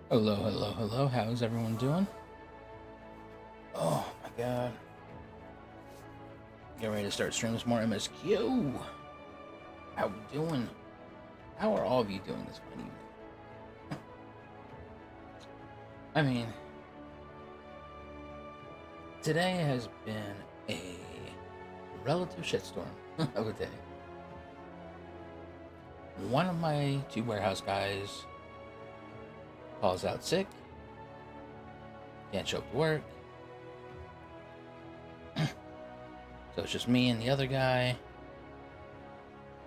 Hello, hello, hello. How's everyone doing? Oh my god. Get ready to start streaming some more MSQ. How we doing? How are all of you doing this fine evening? I mean, today has been a relative shitstorm of a day. One of my two warehouse guys calls out sick, can't show up to work. So it's just me and the other guy.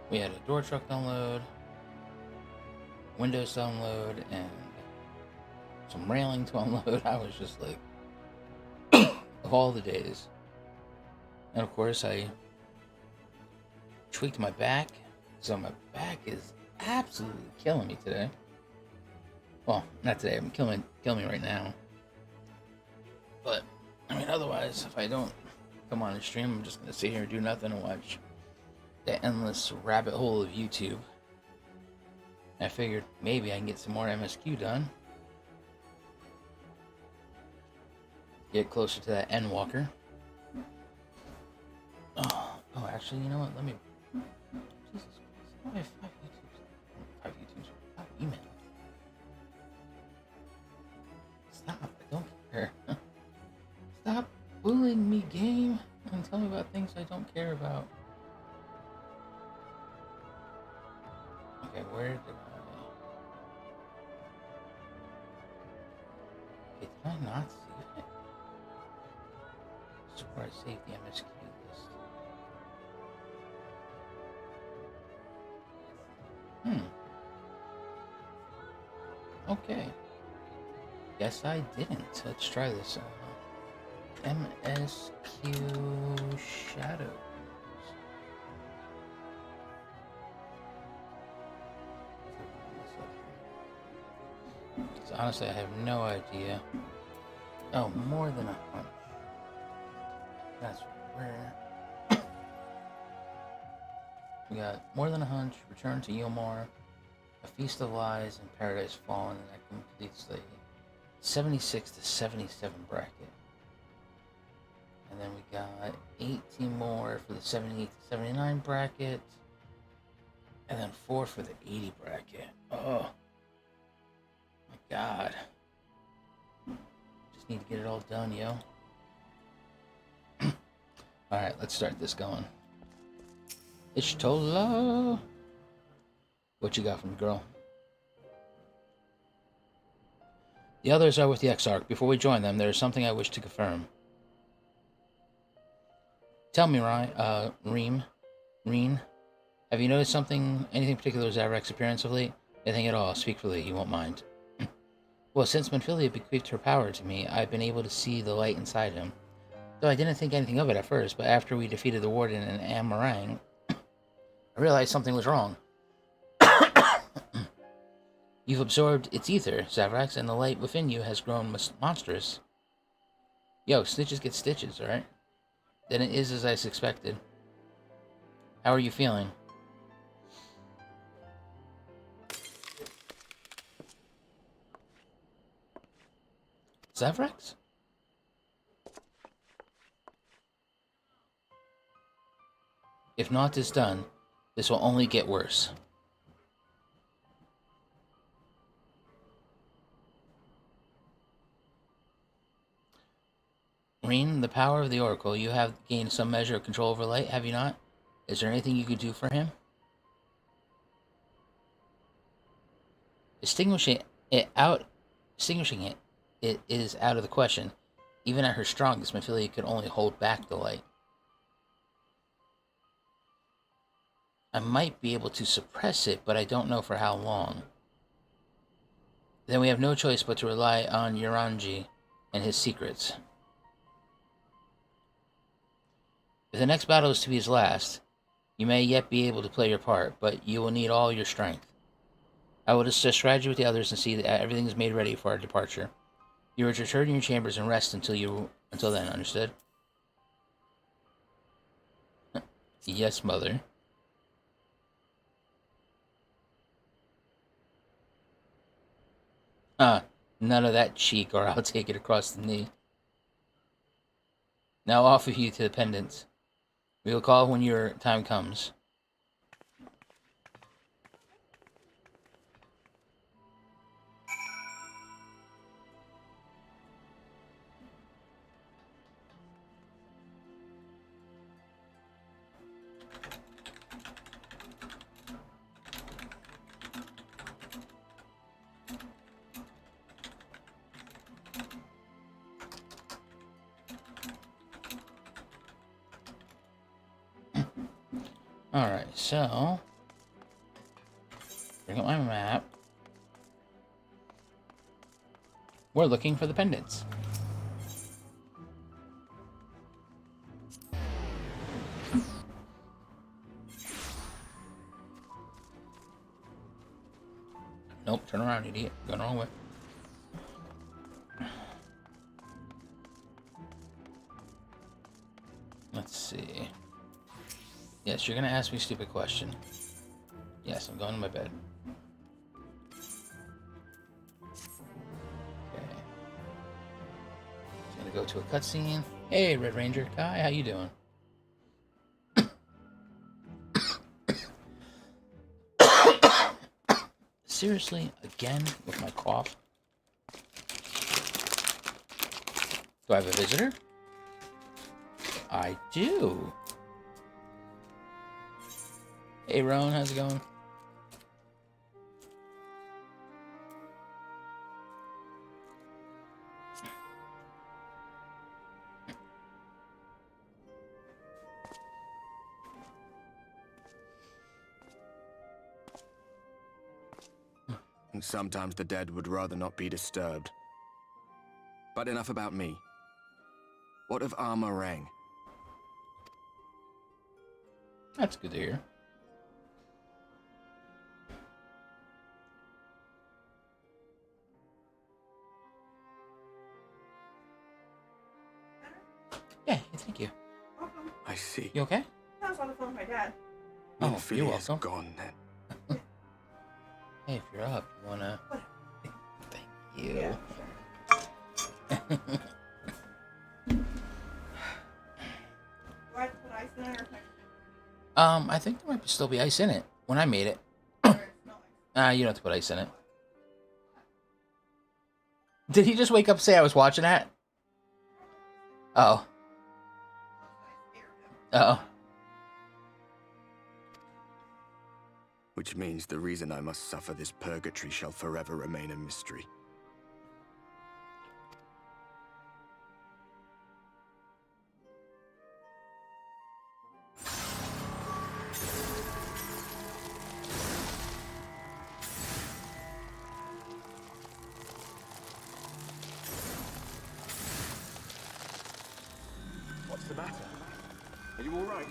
We had a door truck download, windows to unload, and some railing to unload. I was just like, of all the days. And of course, I tweaked my back, so my back is absolutely killing me today. Well, not today. I'm killing me right now. But I mean, otherwise, if I don't come on the stream, I'm just gonna sit here and do nothing and watch the endless rabbit hole of YouTube. I figured maybe I can get some more MSQ done. Get closer to that Endwalker. Oh, actually, you know what? Let me. Jesus Christ! I have 5 emails. Stop! I don't care. Stop bullying me, game, and tell me about things I don't care about. Okay, where did I? Okay, did I not save it? I swear I saved the MSQ list. Okay. Guess I didn't. Let's try this out. MSQ Shadow. So honestly, I have no idea. Oh, more than a hunch. That's rare. We got More Than a Hunch, Return to Eorzea, A Feast of Lies, and Paradise Fallen, and that completes the 76 to 77 bracket. And then we got 18 more for the 78 to 79 bracket, and then 4 for the 80 bracket. Oh my god. Just need to get it all done, yo. Alright, let's start this going. Ishtola! What you got from the girl? The others are with the Exarch. Before we join them, there is something I wish to confirm. Tell me, Reen, have you noticed anything particular with Zavrak's appearance of late? Anything at all? Speak freely, you won't mind. Well, since Manfilia bequeathed her power to me, I've been able to see the light inside him. Though I didn't think anything of it at first, but after we defeated the Warden and Amarang, I realized something was wrong. You've absorbed its ether, Zavrax, and the light within you has grown monstrous. Yo, snitches get stitches, alright? Then it is as I suspected. How are you feeling? Zavrax? If naught is done, this will only get worse. Reen, the power of the Oracle, you have gained some measure of control over light, have you not? Is there anything you could do for him? Extinguishing it is out of the question. Even at her strongest, Manfilia could only hold back the light. I might be able to suppress it, but I don't know for how long. Then we have no choice but to rely on Uranji and his secrets. If the next battle is to be his last, you may yet be able to play your part, but you will need all your strength. I will discuss strategy with the others and see that everything is made ready for our departure. You are to return to your chambers and rest until then, understood? Yes, mother. None of that cheek, or I'll take it across the knee. Now offer you to the pendants. We will call when your time comes. Alright, so bring up my map. We're looking for the pendants. Nope, turn around, idiot. Going the wrong way. Let's see. Yes, you're gonna ask me a stupid question. Yes, I'm going to my bed. Okay. Just gonna go to a cutscene. Hey, Red Ranger. Kai, how you doing? Seriously, again with my cough? Do I have a visitor? I do. Hey, Roan, how's it going? And sometimes the dead would rather not be disturbed. But enough about me. What of Armorang? That's good to hear. Yeah, thank you. Welcome. I see. You okay? I was on the phone with my dad. Oh, you're Ophelia is welcome. gone then. Hey, if you're up, you wanna... Thank you. Yeah, sure. Do I put ice in it or can I think there might still be ice in it when I made it. I or it's no ice? You don't have to put ice in it. Did he just wake up and say I was watching that? Oh. Oh. Which means the reason I must suffer this purgatory shall forever remain a mystery. What's the matter? Are you all right?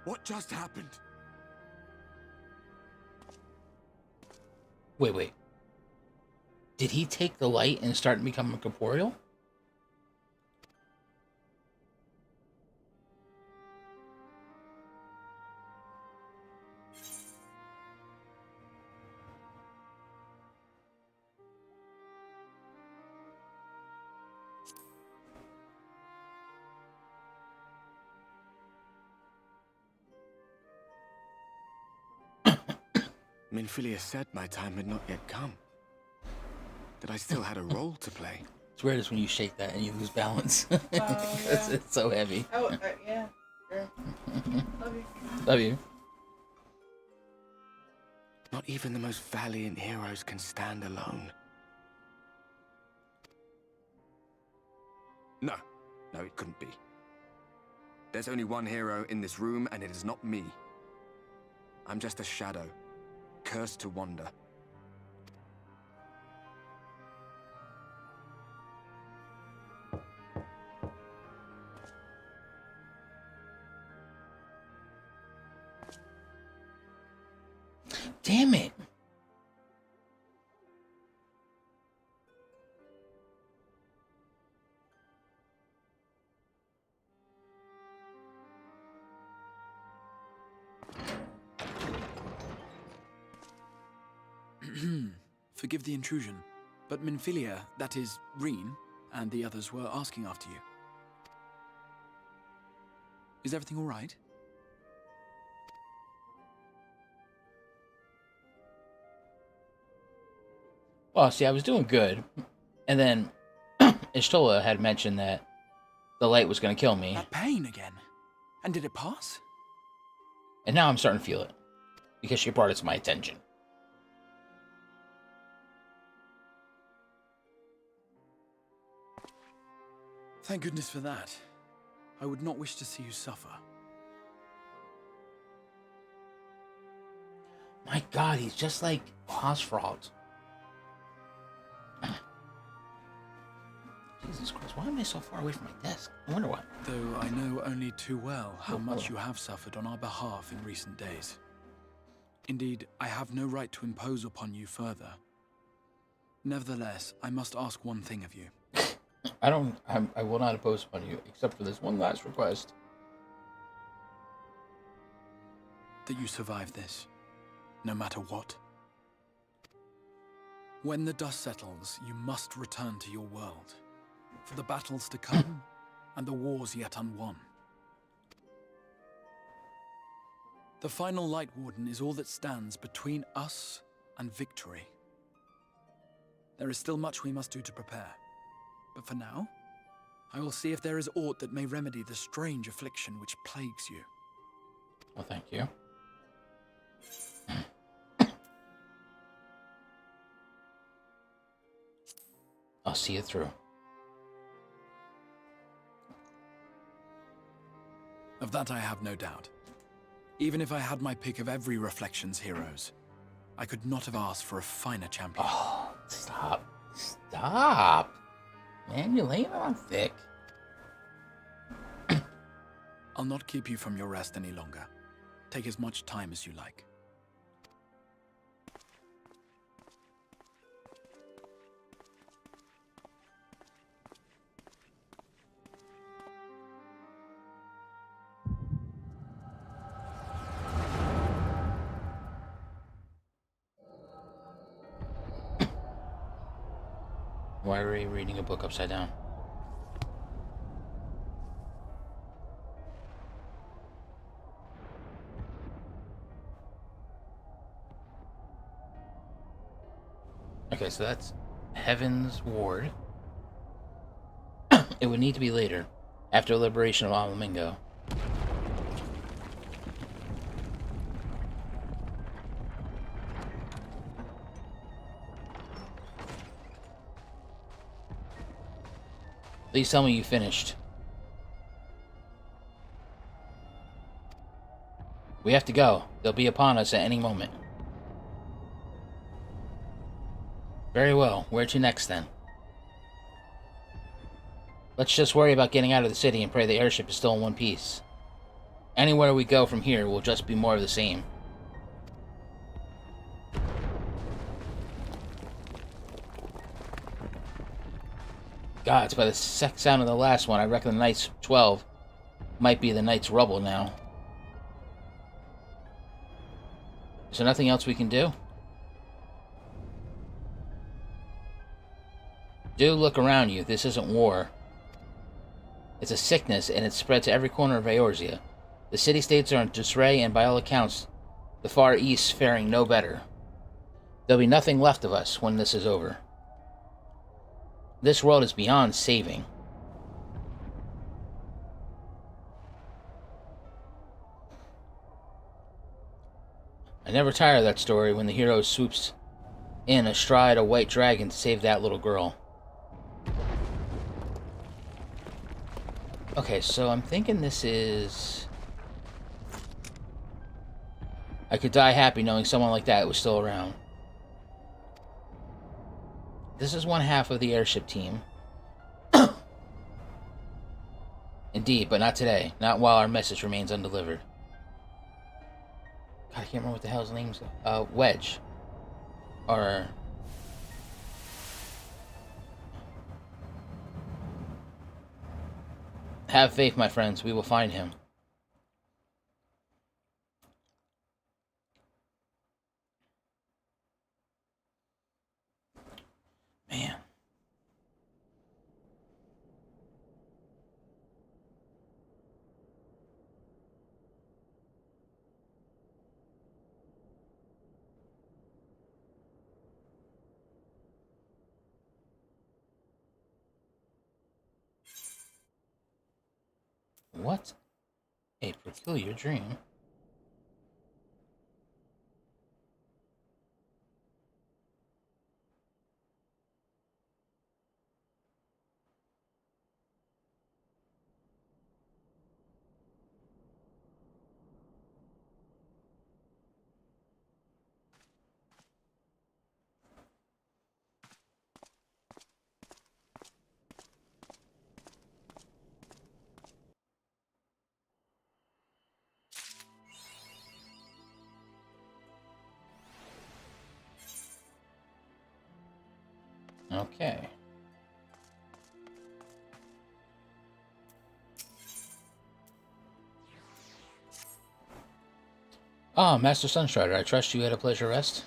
What just happened? Wait. Did he take the light and start becoming corporeal? Minfilia said my time had not yet come. That I still had a role to play. It's weird is when you shake that and you lose balance. Yeah. It's so heavy. Oh, yeah. Sure. Love you. Love you. Not even the most valiant heroes can stand alone. No, it couldn't be. There's only one hero in this room, and it is not me. I'm just a shadow, cursed to wander. Damn it. Forgive the intrusion, but Minfilia, that is, Reen, and the others were asking after you. Is everything all right? Well, see, I was doing good. And then Ishtola had mentioned that the light was going to kill me. That pain again. And did it pass? And now I'm starting to feel it. Because she brought it to my attention. Thank goodness for that. I would not wish to see you suffer. My God, he's just like Osfrog. Jesus Christ, why am I so far away from my desk? I wonder why. Though I know only too well how much you have suffered on our behalf in recent days. Indeed, I have no right to impose upon you further. Nevertheless, I must ask one thing of you. I will not impose upon you, except for this one last request. That you survive this, no matter what. When the dust settles, you must return to your world, for the battles to come, and the wars yet unwon. The final Light Warden is all that stands between us and victory. There is still much we must do to prepare. But for now, I will see if there is aught that may remedy the strange affliction which plagues you. Well, thank you. I'll see it through. Of that I have no doubt. Even if I had my pick of every Reflections heroes, I could not have asked for a finer champion. Oh, stop. Stop. Man, you're laying it on thick. I'll not keep you from your rest any longer. Take as much time as you like. Why are you reading a book upside down? Okay, so that's Heavensward. It would need to be later, after liberation of Alamingo. Please tell me you finished. We have to go. They'll be upon us at any moment. Very well. Where to next, then? Let's just worry about getting out of the city and pray the airship is still in one piece. Anywhere we go from here will just be more of the same. God, it's by the sound of the last one. I reckon the Knight's 12 might be the Knight's rubble now. Is there nothing else we can do? Do look around you. This isn't war. It's a sickness, and it's spread to every corner of Eorzea. The city-states are in disarray, and by all accounts, the Far East faring no better. There'll be nothing left of us when this is over. This world is beyond saving. I never tire of that story when the hero swoops in astride a white dragon to save that little girl. Okay, so I'm thinking this is... I could die happy knowing someone like that was still around. This is one half of the airship team. Indeed, but not today. Not while our message remains undelivered. I can't remember what the hell's name's. Wedge. Or... Have faith, my friends. We will find him. Man. What a peculiar dream. Okay. Ah, Master Sunstrider, I trust you had a pleasure rest.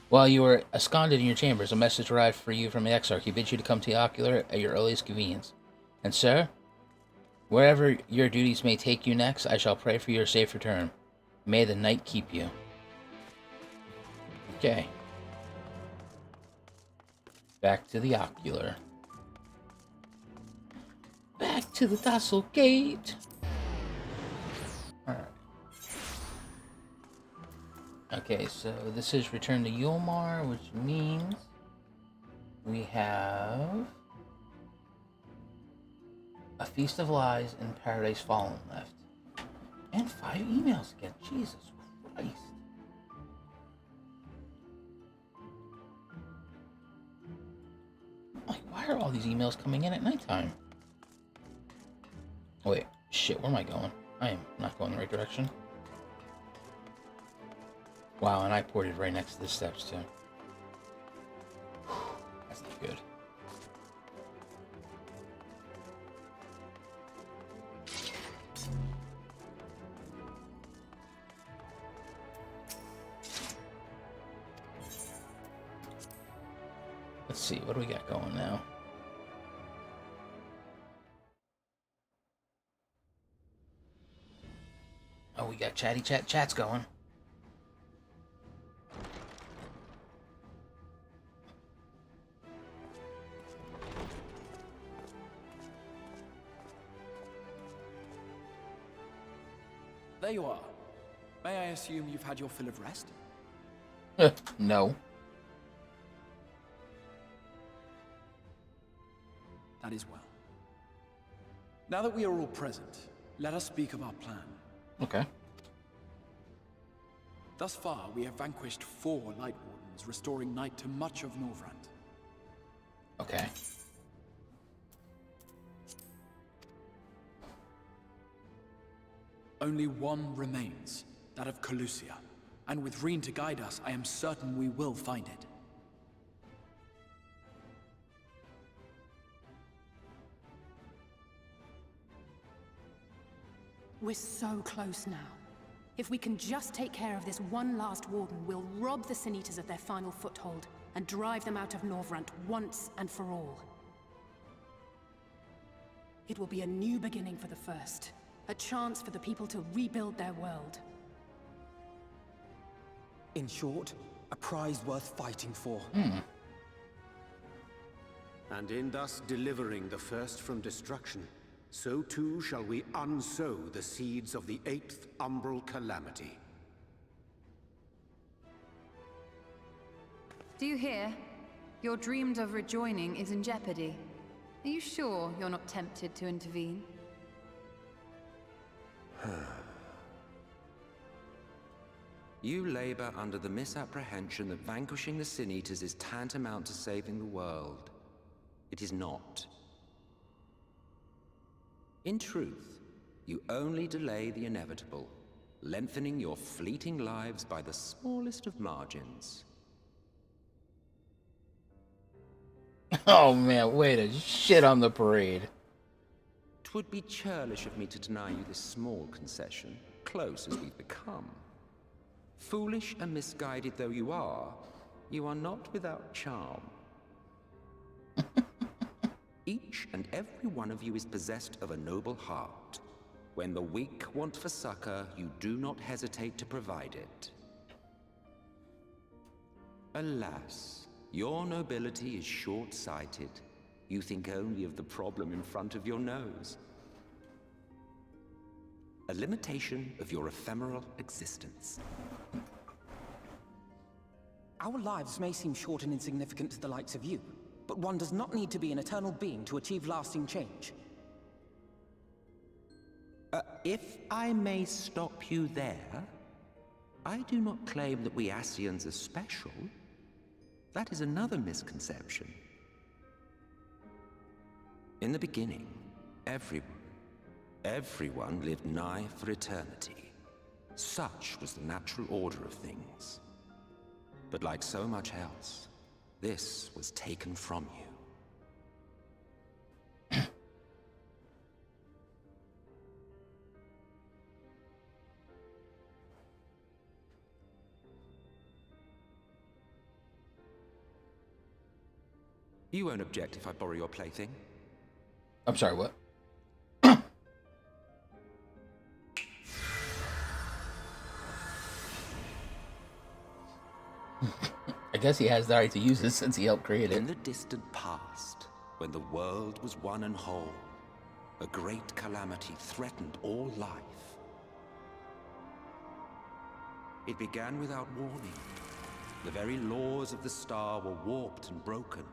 While you were ensconced in your chambers, a message arrived for you from the Exarch. He bids you to come to the Ocular at your earliest convenience. And sir, wherever your duties may take you next, I shall pray for your safe return. May the night keep you. Okay. Back to the Ocular. Back to the Docile Gate. Alright. Okay, so this is Return to Yulmar, which means we have a Feast of Lies and Paradise Fallen left. And 5 emails again. Jesus Christ. Like, why are all these emails coming in at nighttime? Oh, wait, shit, where am I going? I am not going the right direction. Wow, and I ported right next to the steps, too. That's not good. Let's see, what do we got going now? Oh, we got chats going. There you are. May I assume you've had your fill of rest? No. That is well. Now that we are all present, let us speak of our plan. Okay. Thus far, we have vanquished 4 Light Wardens, restoring night to much of Norvrand. Okay. Only one remains, that of Calusia. And with Reen to guide us, I am certain we will find it. We're so close now. If we can just take care of this one last Warden, we'll rob the Sin Eaters of their final foothold and drive them out of Norvrand once and for all. It will be a new beginning for the First. A chance for the people to rebuild their world. In short, a prize worth fighting for. And in thus delivering the First from destruction, so too shall we unsow the seeds of the 8th Umbral Calamity. Do you hear? Your dreamed of rejoining is in jeopardy. Are you sure you're not tempted to intervene? You labor under the misapprehension that vanquishing the Sin Eaters is tantamount to saving the world. It is not. In truth, you only delay the inevitable, lengthening your fleeting lives by the smallest of margins. Oh man, way to shit on the parade. 'Twould be churlish of me to deny you this small concession, close as we've become. Foolish and misguided though you are not without charm. Each and every one of you is possessed of a noble heart. When the weak want for succor, you do not hesitate to provide it. Alas, your nobility is short-sighted. You think only of the problem in front of your nose. A limitation of your ephemeral existence. Our lives may seem short and insignificant to the likes of you, but one does not need to be an eternal being to achieve lasting change. If I may stop you there, I do not claim that we Ascians are special. That is another misconception. In the beginning, everyone lived nigh for eternity. Such was the natural order of things. But like so much else, this was taken from you. You won't object if I borrow your plaything? I'm sorry, what? I guess he has the right to use it since he helped create it. In the distant past, when the world was one and whole, a great calamity threatened all life. It began without warning. The very laws of the star were warped and broken,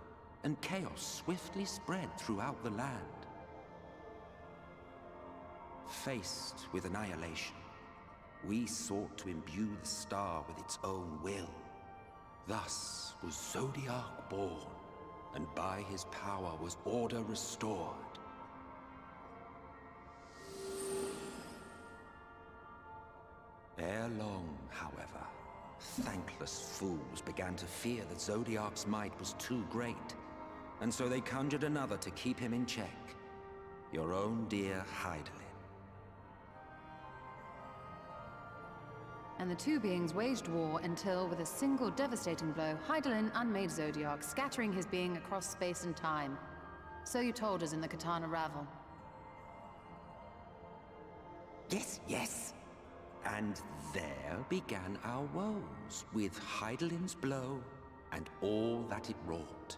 and chaos swiftly spread throughout the land. Faced with annihilation, we sought to imbue the star with its own will. Thus was Zodiac born, and by his power was order restored. Ere long, however, thankless fools began to fear that Zodiac's might was too great, and so they conjured another to keep him in check. Your own dear Hydaelyn. And the two beings waged war until, with a single devastating blow, Hydaelyn unmade Zodiac, scattering his being across space and time. So you told us in the Katana Ravel. Yes. And there began our woes, with Hydaelyn's blow and all that it wrought.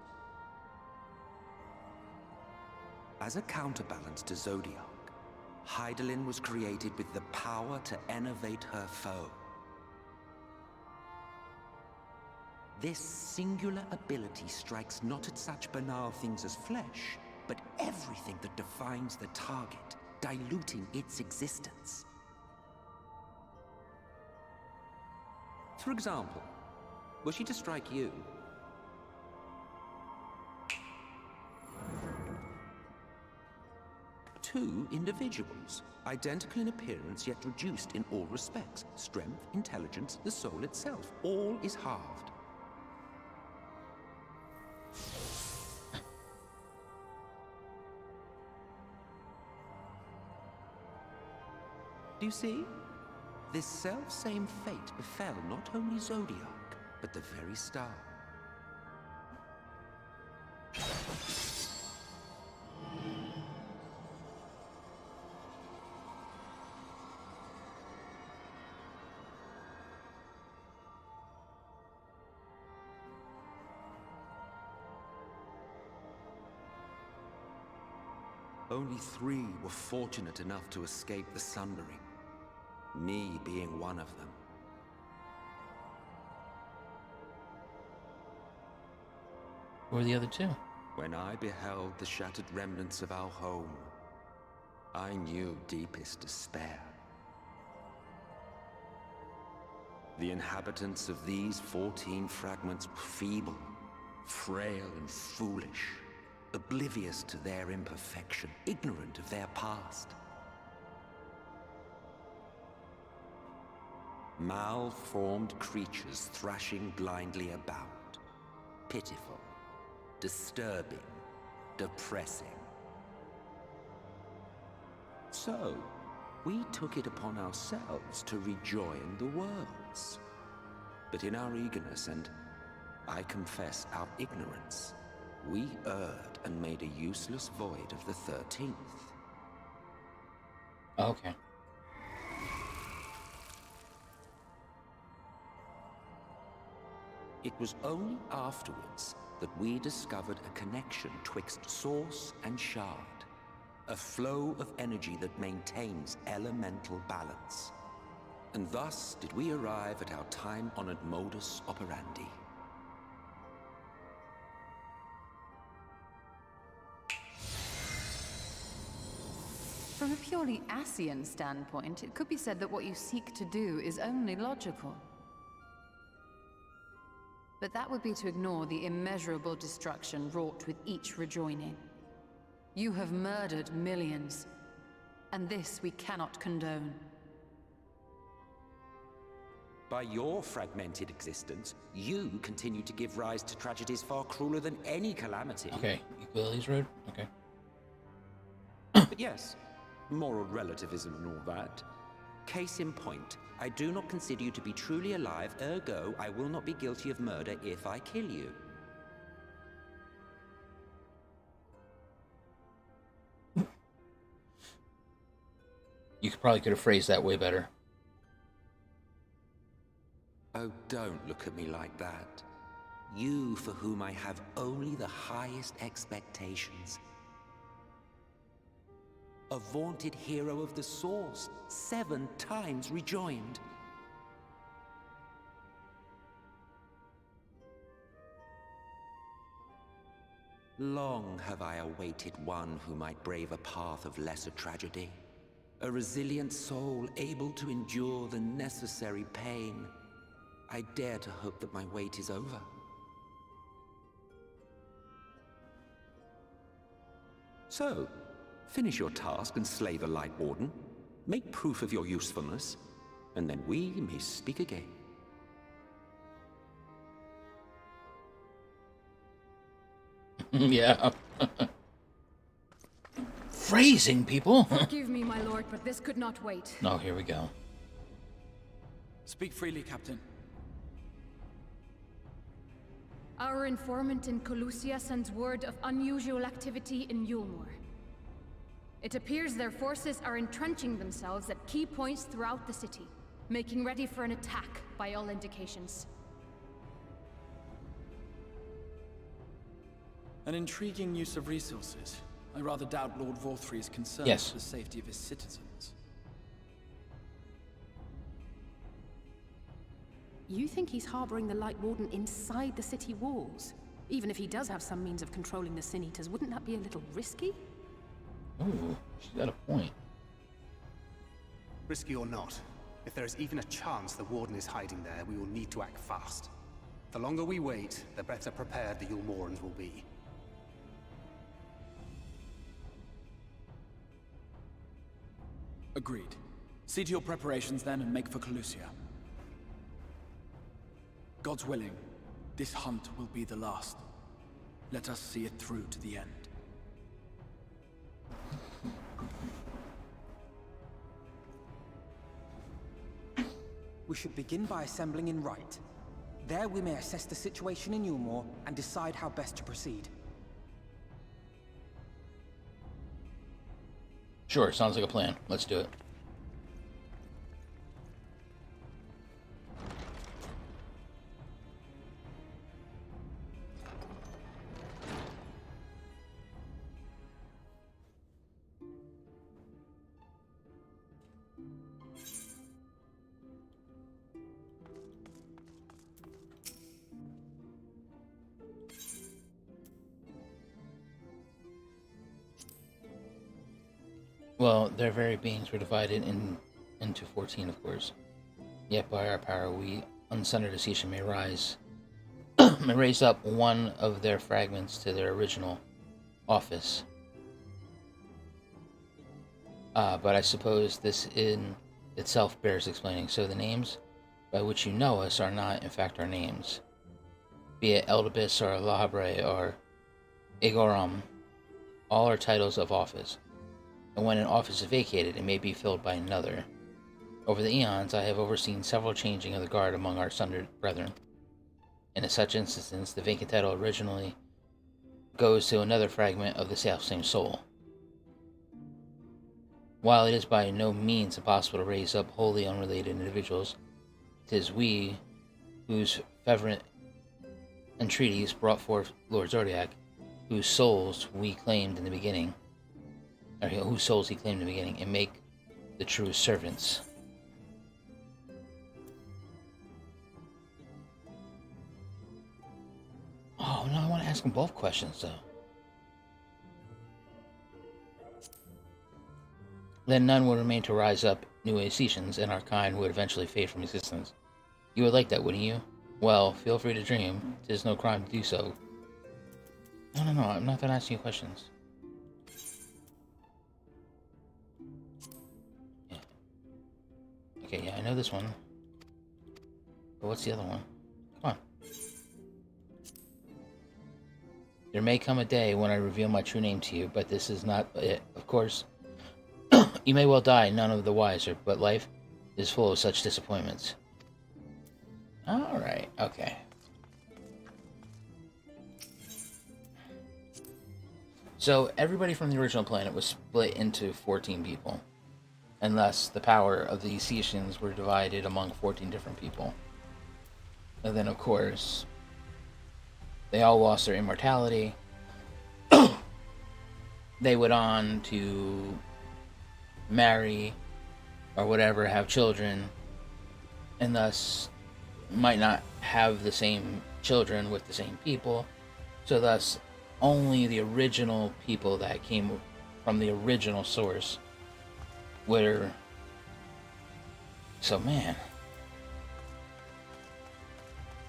As a counterbalance to Zodiac, Hydaelyn was created with the power to enervate her foe. This singular ability strikes not at such banal things as flesh, but everything that defines the target, diluting its existence. For example, were she to strike you, two individuals, identical in appearance yet reduced in all respects, strength, intelligence, the soul itself, all is halved. Do you see? This self-same fate befell not only Zodiac, but the very star. Only 3 were fortunate enough to escape the Sundering, me being one of them. Who were the other 2? When I beheld the shattered remnants of our home, I knew deepest despair. The inhabitants of these 14 fragments were feeble, frail and foolish, oblivious to their imperfection, ignorant of their past. Malformed creatures thrashing blindly about. Pitiful, disturbing, depressing. So, we took it upon ourselves to rejoin the worlds. But in our eagerness and, I confess, our ignorance, we erred and made a useless void of the 13th. Okay. It was only afterwards that we discovered a connection twixt source and shard. A flow of energy that maintains elemental balance. And thus did we arrive at our time-honored modus operandi. From a purely Asian standpoint, it could be said that what you seek to do is only logical. But that would be to ignore the immeasurable destruction wrought with each rejoining. You have murdered millions, and this we cannot condone. By your fragmented existence, you continue to give rise to tragedies far crueler than any calamity. Okay, equality's rude? Okay. But yes, moral relativism and all that. Case in point, I do not consider you to be truly alive, ergo I will not be guilty of murder if I kill you. You probably could have phrased that way better. Oh, don't look at me like that. You for whom I have only the highest expectations. A vaunted hero of the Source, 7 times rejoined. Long have I awaited one who might brave a path of lesser tragedy. A resilient soul able to endure the necessary pain. I dare to hope that my wait is over. So, finish your task and slay the Light Warden. Make proof of your usefulness, and then we may speak again. Yeah. Phrasing, people. Forgive me, my lord, but this could not wait. Oh, here we go. Speak freely, Captain. Our informant in Colusia sends word of unusual activity in Yulmore. It appears their forces are entrenching themselves at key points throughout the city, making ready for an attack by all indications. An intriguing use of resources. I rather doubt Lord Vorthry is concerned Yes. with the safety of his citizens. You think he's harboring the Light Warden inside the city walls? Even if he does have some means of controlling the Sin Eaters, wouldn't that be a little risky? Ooh, she's got a point. Risky or not, if there is even a chance the Warden is hiding there, we will need to act fast. The longer we wait, the better prepared the Yulmorans will be. Agreed. See to your preparations then and make for Colusia. God's willing, this hunt will be the last. Let us see it through to the end. We should begin by assembling in Rite. There we may assess the situation in Yulmore and decide how best to proceed. Sure, sounds like a plan. Let's do it. Well, their very beings were divided into 14, of course. Yet by our power, we, uncentered Asisha, may may raise up one of their fragments to their original office. But I suppose this in itself bears explaining. So the names by which you know us are not, in fact, our names. Be it Eldibus or Lahabre or Egoram, all are titles of office, and when an office is vacated, it may be filled by another. Over the eons, I have overseen several changing of the guard among our sundered brethren. And in such instances, the vacant title originally goes to another fragment of the self-same soul. While it is by no means impossible to raise up wholly unrelated individuals, 'tis we whose fervent entreaties brought forth Lord Zodiac, whose souls we claimed in the beginning, or whose souls he claimed in the beginning, and make the true servants. Oh, no, I want to ask them both questions, though. Then none would remain to rise up new Aesetians, and our kind would eventually fade from existence. You would like that, wouldn't you? Well, feel free to dream. 'Tis no crime to do so. No, I'm not done asking you questions. Yeah. Okay, yeah, I know this one. But what's the other one? Come on. There may come a day when I reveal my true name to you, but this is not it. Of course, you may well die, none of the wiser, but life is full of such disappointments. Alright, okay. So, everybody from the original planet was split into 14 people. And thus, the power of the Aesetians were divided among 14 different people. And then, of course, they all lost their immortality. They went on to marry, or whatever, have children, and thus might not have the same children with the same people. So thus, only the original people that came from the original source were... So, man.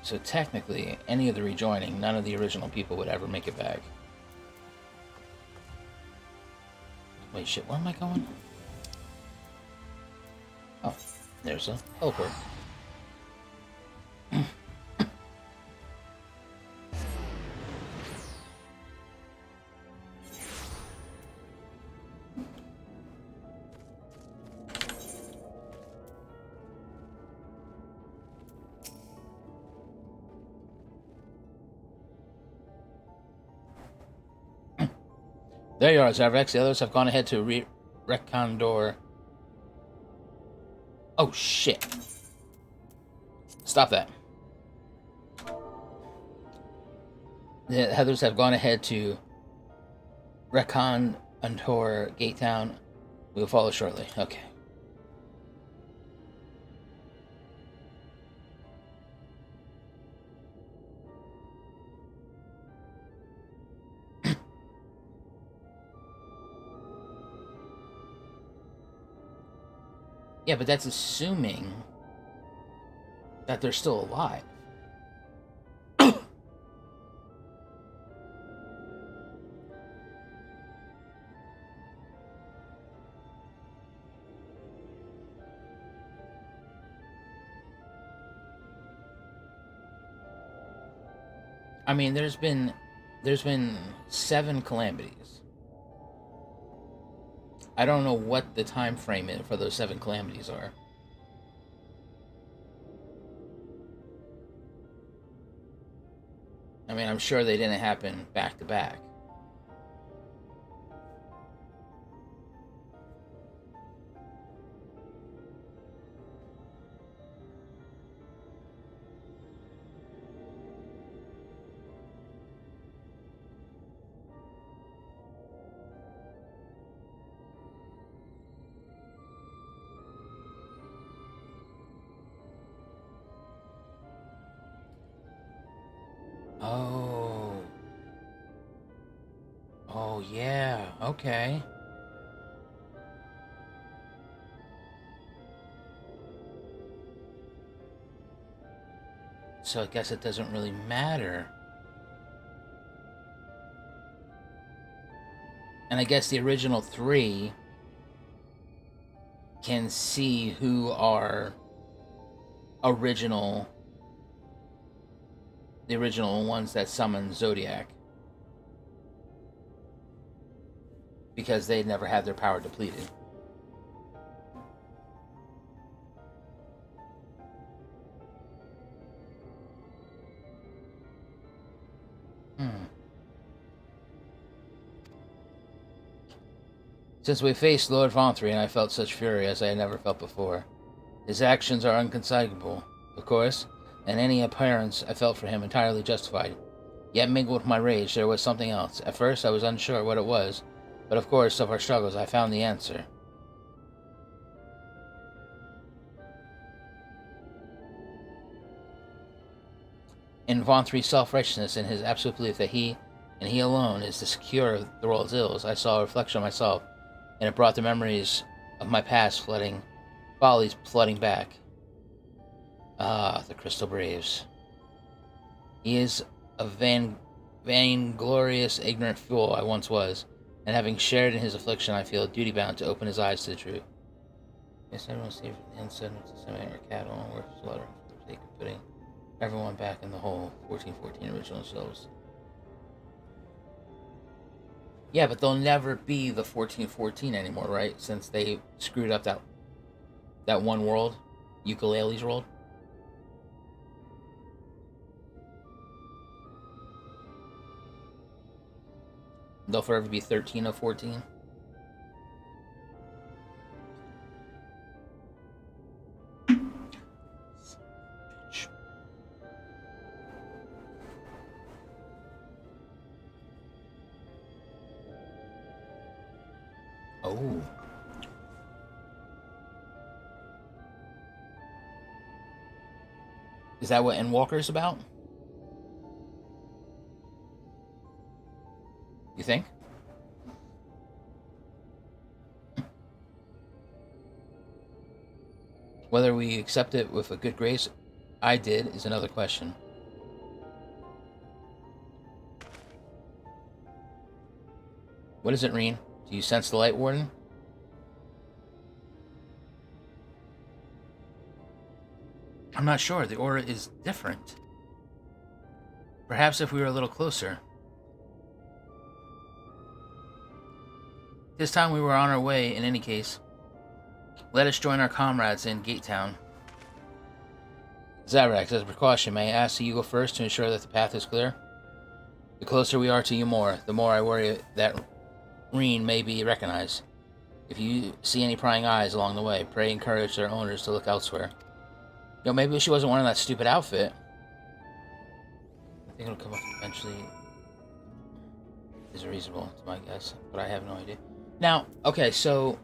So technically, any of the rejoining, none of the original people would ever make it back. Wait, shit, where am I going? Oh, there's a helper. There you are, Zarvex. The others have gone ahead to Recondor. Oh, shit. Stop that. The others have gone ahead to Recondor Gate Town. We will follow shortly. Okay. Yeah, but that's assuming that they're still alive. I mean, there's been 7 calamities. I don't know what the time frame is for those 7 calamities are. I mean, I'm sure they didn't happen back to back. Oh, yeah, okay. So I guess it doesn't really matter. And I guess the original 3 can see who are original, the original ones that summoned Zodiac, because they never had their power depleted. Since we faced Lord Vonthrian, I felt such fury as I had never felt before. His actions are inconceivable, of course, and any abhorrence I felt for him entirely justified. Yet mingled with my rage, there was something else. At first I was unsure what it was, but of course, of our struggles, I found the answer. In Vonthri's self-righteousness and his absolute belief that he, and he alone, is the cure of the world's ills, I saw a reflection of myself, and it brought the memories of my past follies flooding back. Ah, the Crystal Braves. He is a vainglorious, ignorant fool I once was, and having shared in his affliction, I feel duty-bound to open his eyes to the truth. Yes, everyone saved the inside of the semi-air cattle and worth slaughtering for the sake of putting everyone back in the whole 1414 original selves. Yeah, but they'll never be the 1414 anymore, right? Since they screwed up that one world, Ukulele's world. They'll forever be 13 of 14. Oh. Is that what Endwalker is about? You think? Whether we accept it with a good grace, I did, is another question. What is it, Reen? Do you sense the Light Warden? I'm not sure. The aura is different. Perhaps if we were a little closer. This time we were on our way, in any case. Let us join our comrades in Gate Town. Zavrax, as a precaution, may I ask that you go first to ensure that the path is clear? The closer we are to Ymor, the more I worry that Reen may be recognized. If you see any prying eyes along the way, pray encourage their owners to look elsewhere. Yo, maybe she wasn't wearing that stupid outfit. I think it'll come up eventually. Is reasonable, to my guess, but I have no idea. Now, okay, so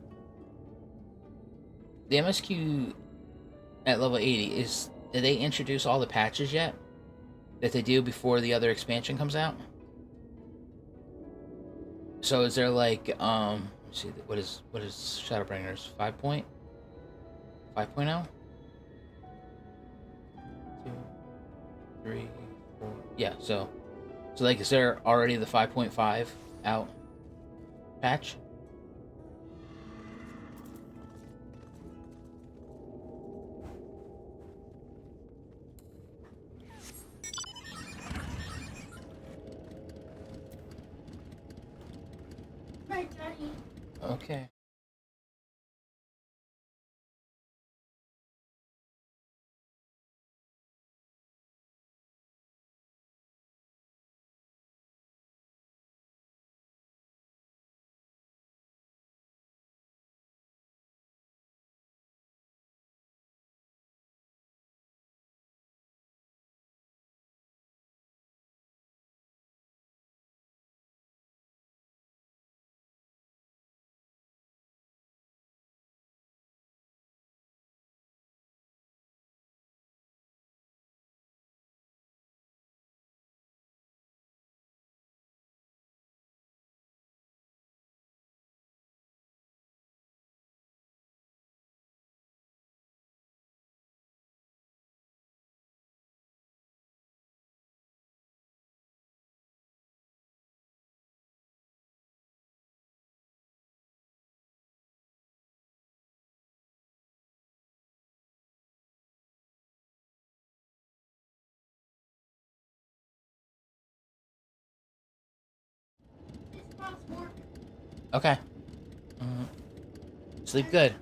the MSQ at level 80 did they introduce all the patches yet that they do before the other expansion comes out? So is there like let's see, what is Shadowbringers 5.0? 2, 3, 4. Yeah, so like, is there already the 5.5 out patch? Right, Daddy. Okay. Okay. Sleep good.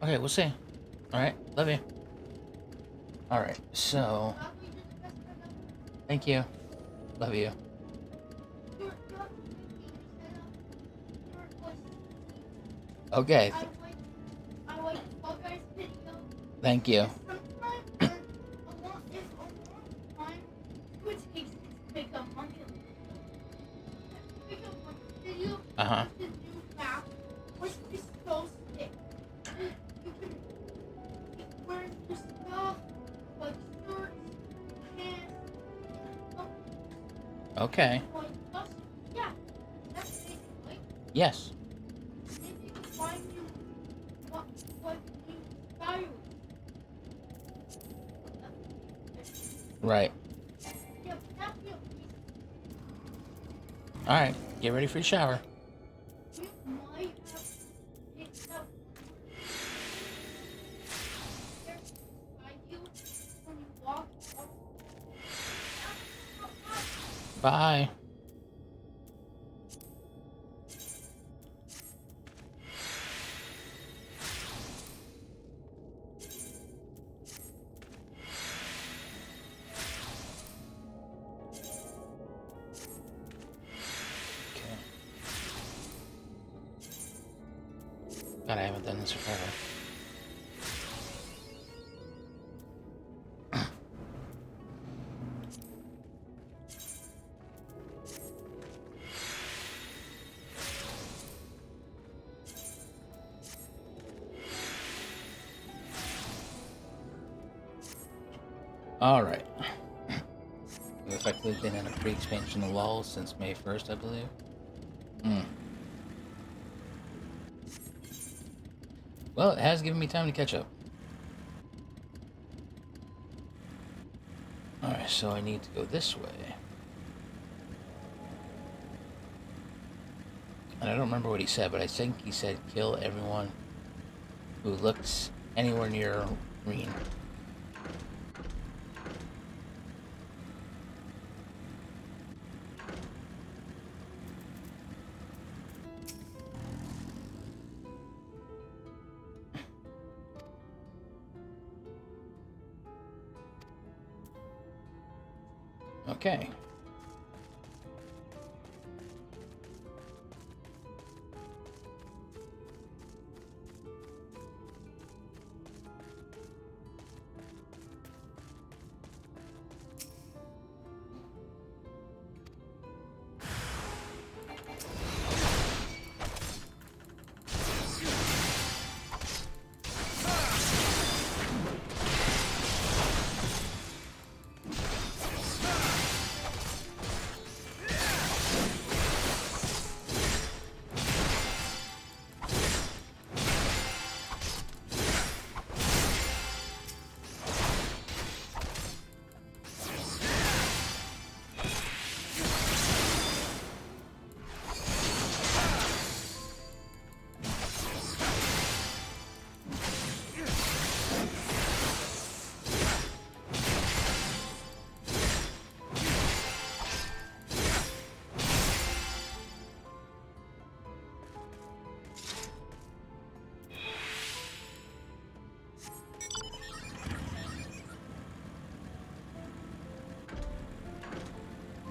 Okay, we'll see. Alright, love you. Alright, so... Thank you. Love you. Okay. Thank you. Uh-huh. Okay. Yes. Right. Alright, get ready for your shower. Bye. God, I haven't done this forever. Alright. We've effectively been in a pre-expansion lull since May 1st, I believe. Well, it has given me time to catch up. Alright, so I need to go this way. And I don't remember what he said, but I think he said kill everyone who looks anywhere near green. Okay.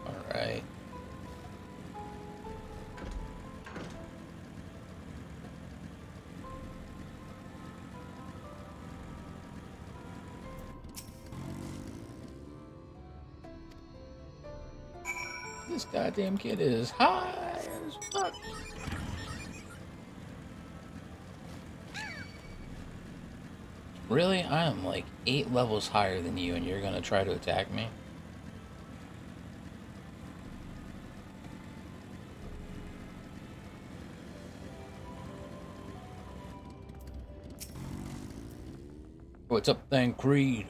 Alright. This goddamn kid is high as fuck. Really? I am like 8 levels higher than you and you're gonna try to attack me? What's up then, Creed?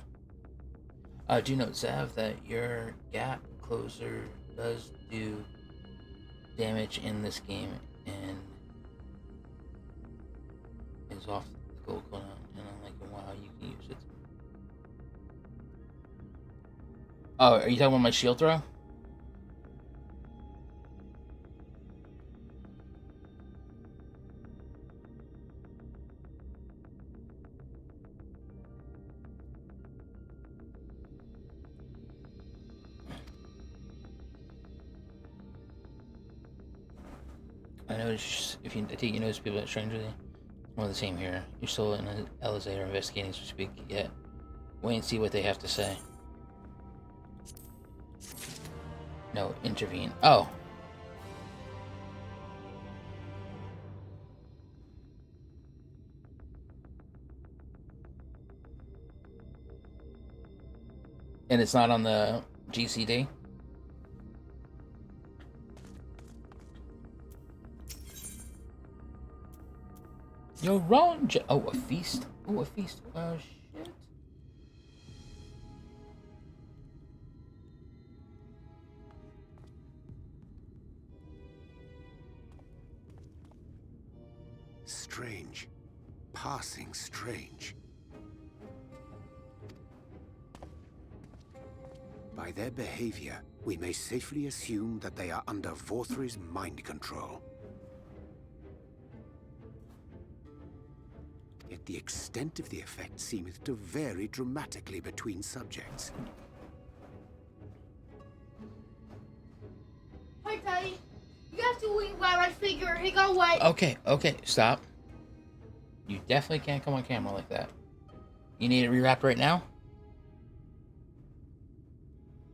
Do you note, Zav, that your gap closer does do damage in this game and is off the gold cooldown. And I'm like, wow, you can use it. Oh, are you talking about my shield throw? I noticed if you, I think you notice people at Stranger Things. One of the same here. You're still in Eorzea investigating as we speak yet. Wait and see what they have to say. No, intervene. Oh. And it's not on the GCD? You're wrong, oh, a feast? Oh, a feast. Oh, shit. Strange. Passing strange. By their behavior, we may safely assume that they are under Vorthri's mind control. Yet the extent of the effect seemeth to vary dramatically between subjects. Hi, Daddy. You have to wait while I figure he go away. Okay, okay, stop. You definitely can't come on camera like that. You need it rewrapped right now?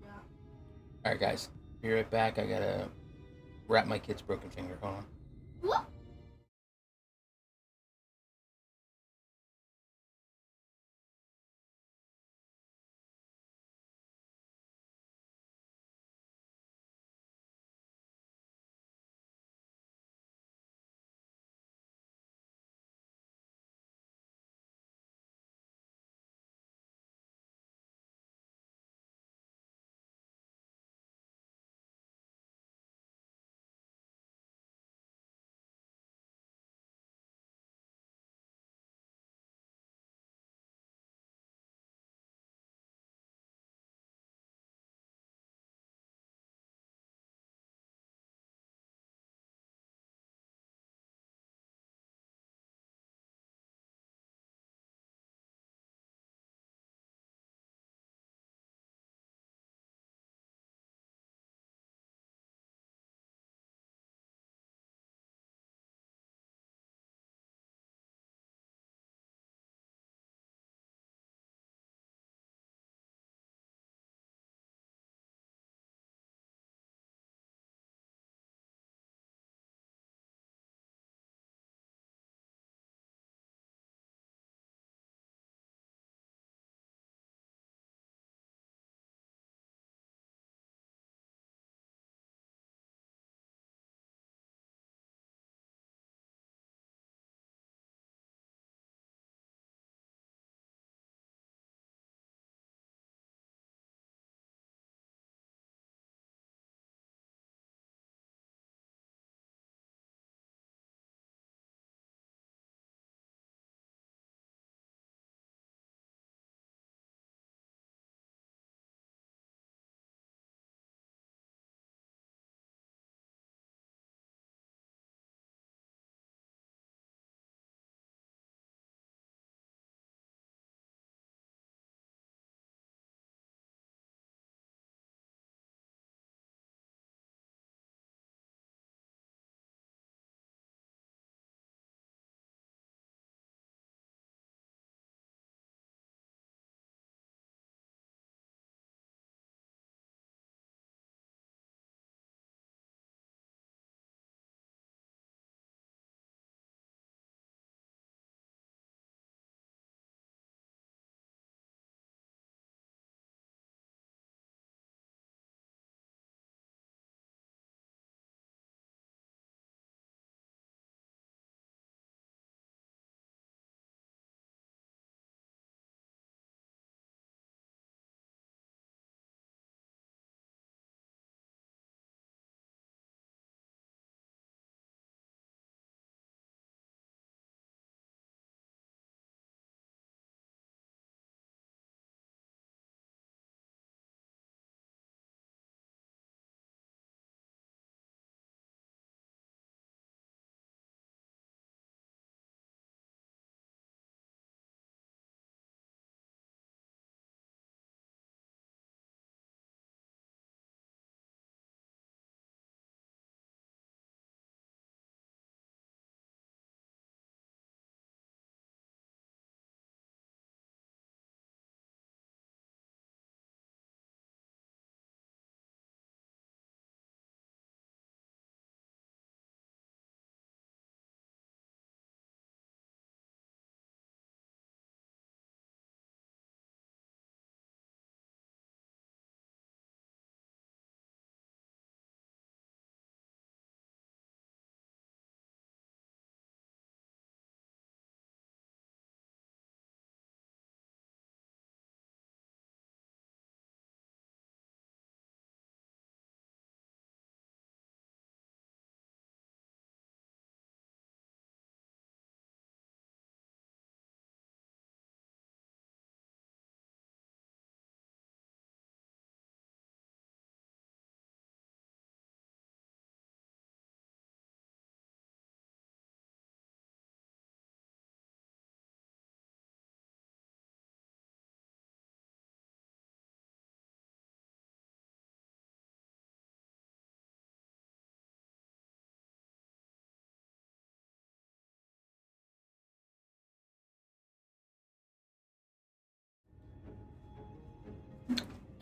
Yeah. Alright, guys. Be right back. I gotta wrap my kid's broken finger. Hold on. What?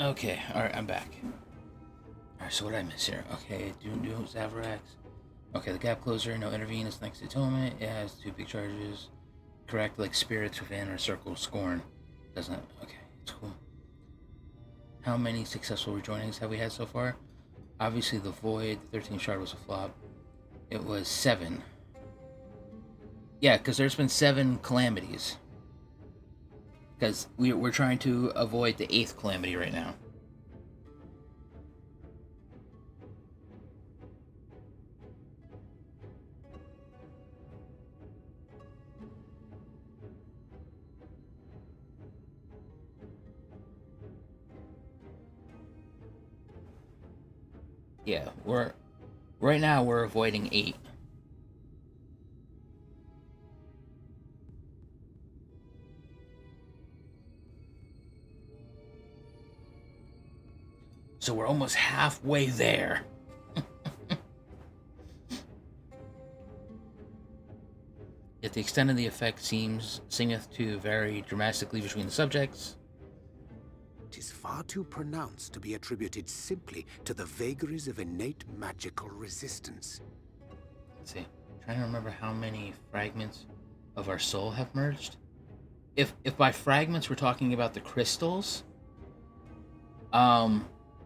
Okay, alright, I'm back. Alright, so what did I miss here? Okay, Doom Zavarax. Okay, the gap closer, no intervene, it's next to atonement. It has 2 big charges. Correct, like spirits within or circle scorn. Doesn't, okay, it's cool. How many successful rejoinings have we had so far? Obviously the Void, the 13th shard was a flop. It was 7. Yeah, because there's been 7 calamities. Because we're trying to avoid the 8th calamity right now. Yeah, right now we're avoiding 8. So we're almost halfway there. Yet the extent of the effect seemeth to vary dramatically between the subjects. It is far too pronounced to be attributed simply to the vagaries of innate magical resistance. Let's see. I'm trying to remember how many fragments of our soul have merged. If by fragments we're talking about the crystals,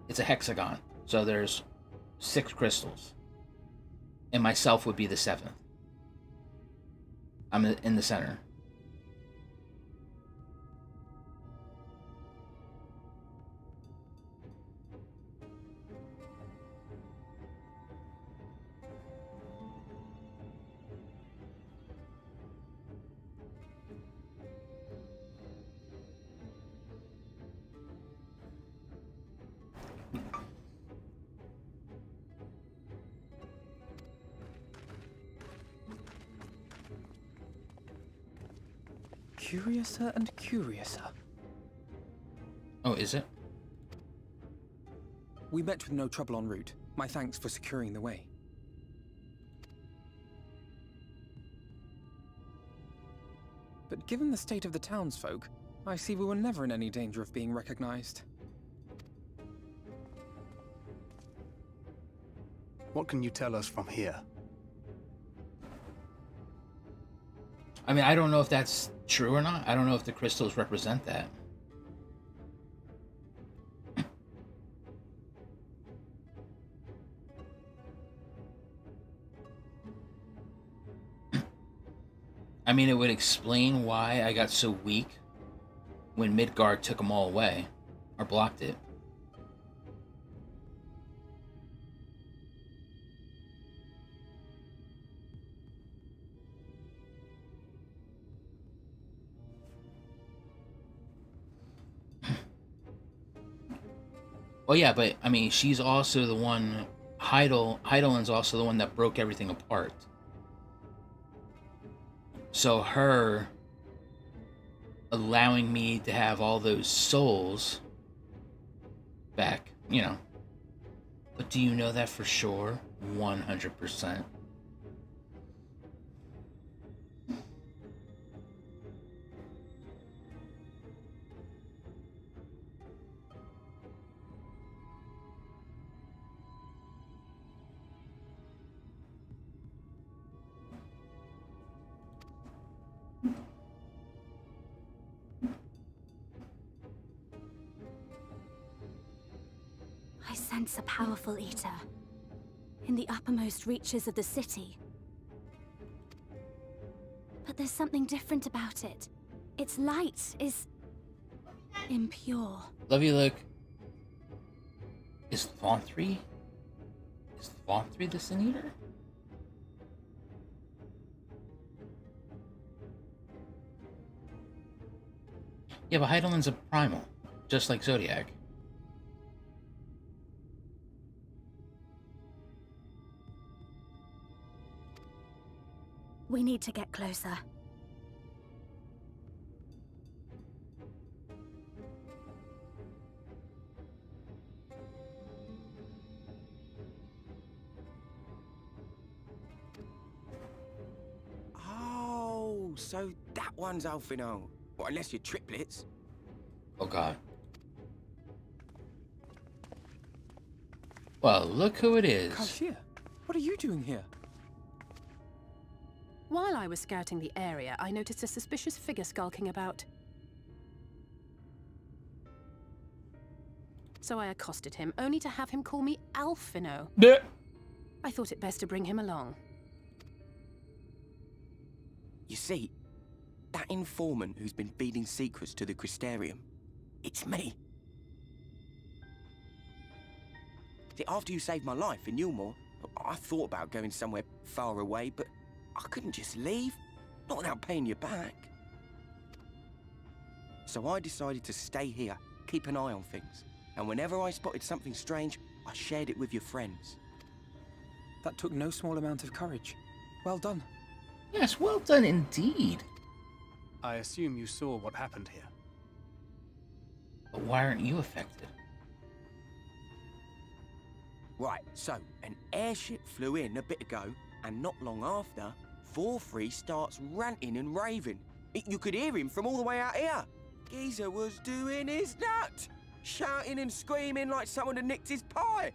it's a hexagon. So there's 6 crystals. And myself would be the 7th. I'm in the center. Curiouser and curiouser. Oh, is it? We met with no trouble en route. My thanks for securing the way. But given the state of the townsfolk, I see we were never in any danger of being recognized. What can you tell us from here? I mean, I don't know if that's true or not. I don't know if the crystals represent that. I mean, it would explain why I got so weak when Midgard took them all away, or blocked it. Well, yeah, but, I mean, she's also the one... Heidelin's also the one that broke everything apart. So her allowing me to have all those souls back, you know. But do you know that for sure? 100%. I sense a powerful eater in the uppermost reaches of the city. But there's something different about it. Its light is impure. Love you, look. Is Thauntry the Sin Eater? Yeah, but Heidelin's a primal, just like Zodiac. We need to get closer. Oh, so that one's Alfino. Well, unless you're triplets. Oh god. Well, look who it is. Kashia, what are you doing here? While I was scouting the area, I noticed a suspicious figure skulking about. So I accosted him, only to have him call me Alphino. I thought it best to bring him along. You see, that informant who's been feeding secrets to the Crystarium, it's me. See, after you saved my life in Yulmore, I thought about going somewhere far away, but I couldn't just leave, not without paying you back. So I decided to stay here, keep an eye on things. And whenever I spotted something strange, I shared it with your friends. That took no small amount of courage. Well done. Yes, well done indeed. I assume you saw what happened here. But why aren't you affected? Right, so an airship flew in a bit ago, and not long after, Vorfree starts ranting and raving. You could hear him from all the way out here. Geezer was doing his nut, shouting and screaming like someone had nicked his pie.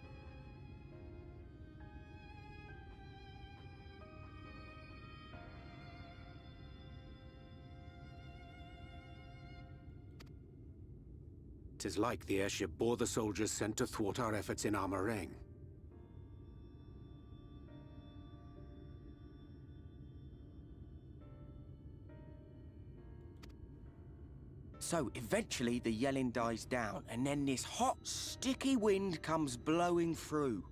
"'Tis like the airship bore the soldiers sent to thwart our efforts in Armorang. So eventually the yelling dies down, and then this hot, sticky wind comes blowing through.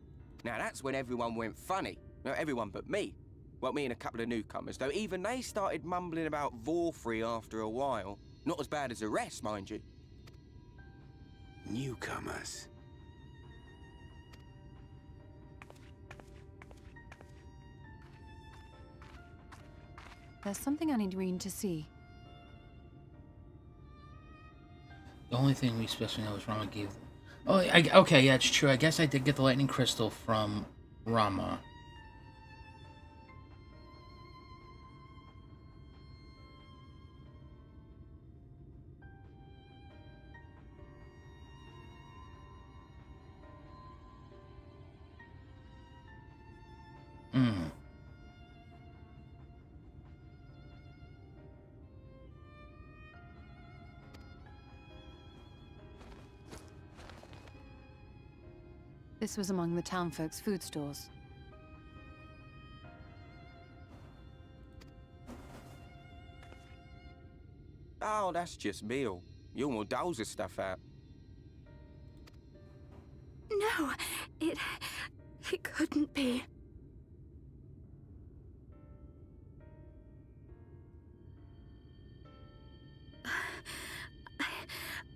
Now that's when everyone went funny. No, everyone but me. Well, me and a couple of newcomers, though even they started mumbling about Vorfree after a while. Not as bad as the rest, mind you. Newcomers. There's something I need Reen to see. The only thing we especially know is Rama gave them. Oh, okay, yeah, it's true. I guess I did get the lightning crystal from Rama. This was among the townfolk's food stores. Oh, that's just meal. Yulmore doles the stuff out. No, it couldn't be.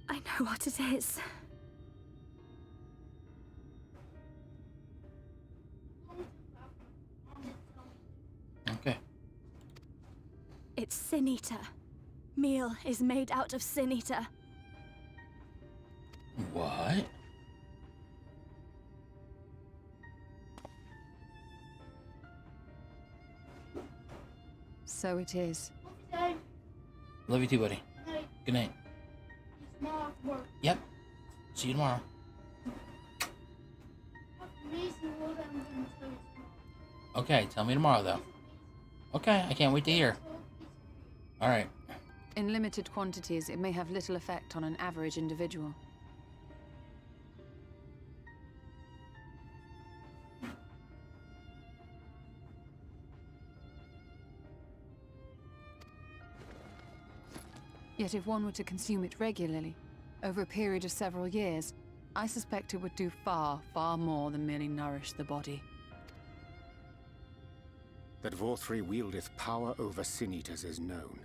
I know what it is. Okay. It's Sin Eater. Meal is made out of Sin Eater. What? So it is. Love you too, buddy. Good night. Yep. See you tomorrow. Okay, tell me tomorrow, though. Okay, I can't wait to hear. Alright. In limited quantities, it may have little effect on an average individual. Yet if one were to consume it regularly, over a period of several years, I suspect it would do far, far more than merely nourish the body. That Vorfree wieldeth power over Sin-Eaters is known.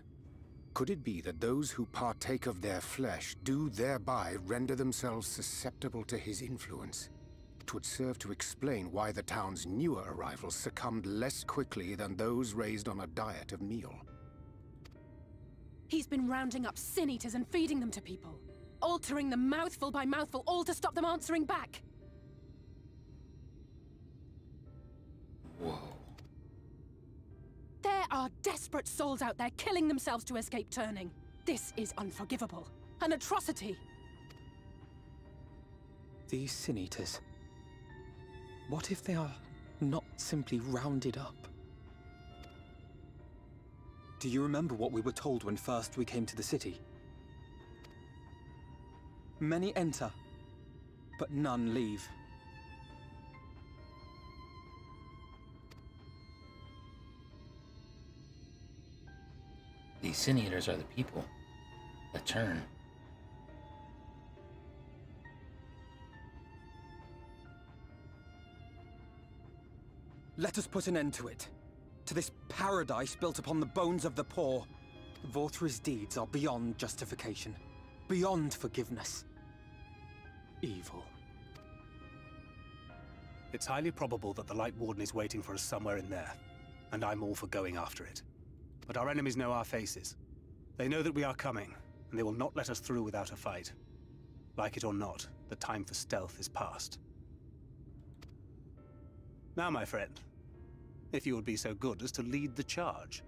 Could it be that those who partake of their flesh do thereby render themselves susceptible to his influence? It would serve to explain why the town's newer arrivals succumbed less quickly than those raised on a diet of meal. He's been rounding up Sin-Eaters and feeding them to people. Altering them mouthful by mouthful, all to stop them answering back. Whoa. There are desperate souls out there killing themselves to escape turning. This is unforgivable. An atrocity. These Sin-Eaters. What if they are not simply rounded up? Do you remember what we were told when first we came to the city? Many enter, but none leave. These Sin Eaters are the people that turn. Let us put an end to it. To this paradise built upon the bones of the poor. Vorthri's deeds are beyond justification. Beyond forgiveness. Evil. It's highly probable that the Light Warden is waiting for us somewhere in there, and I'm all for going after it. But our enemies know our faces. They know that we are coming, and they will not let us through without a fight. Like it or not, the time for stealth is past. Now, my friend, if you would be so good as to lead the charge.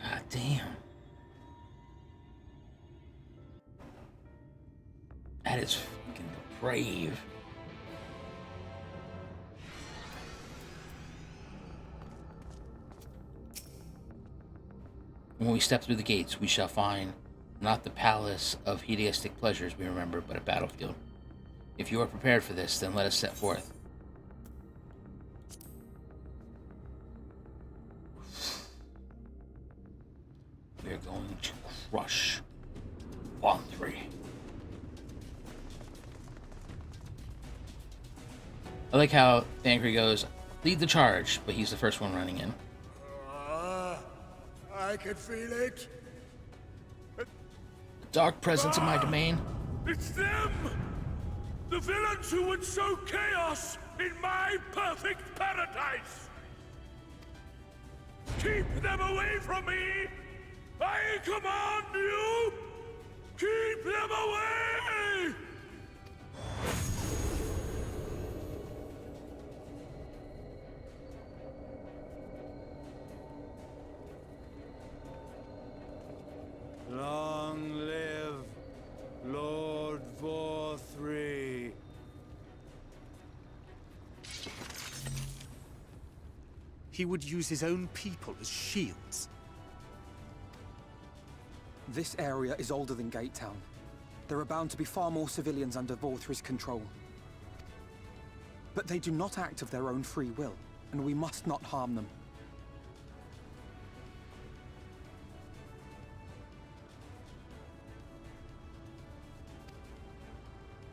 God damn. That is fucking depraved. When we step through the gates, we shall find not the palace of hedonistic pleasures we remember, but a battlefield. If you are prepared for this, then let us set forth. We are going to crush Vorthri. I like how Thancred goes, lead the charge, but he's the first one running in. I can feel it. Dark presence in my domain. It's them! The villains who would sow chaos in my perfect paradise! Keep them away from me! I command you! Keep them away! Long live Lord Vorthri. He would use his own people as shields. This area is older than Gate Town. There are bound to be far more civilians under Vorthri's control. But they do not act of their own free will, and we must not harm them.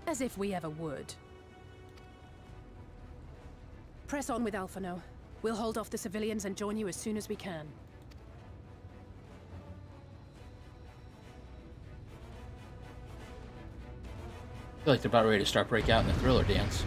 As if we ever would. Press on with Alphano. We'll hold off the civilians and join you as soon as we can. I feel like they're about ready to start break out in the thriller dance.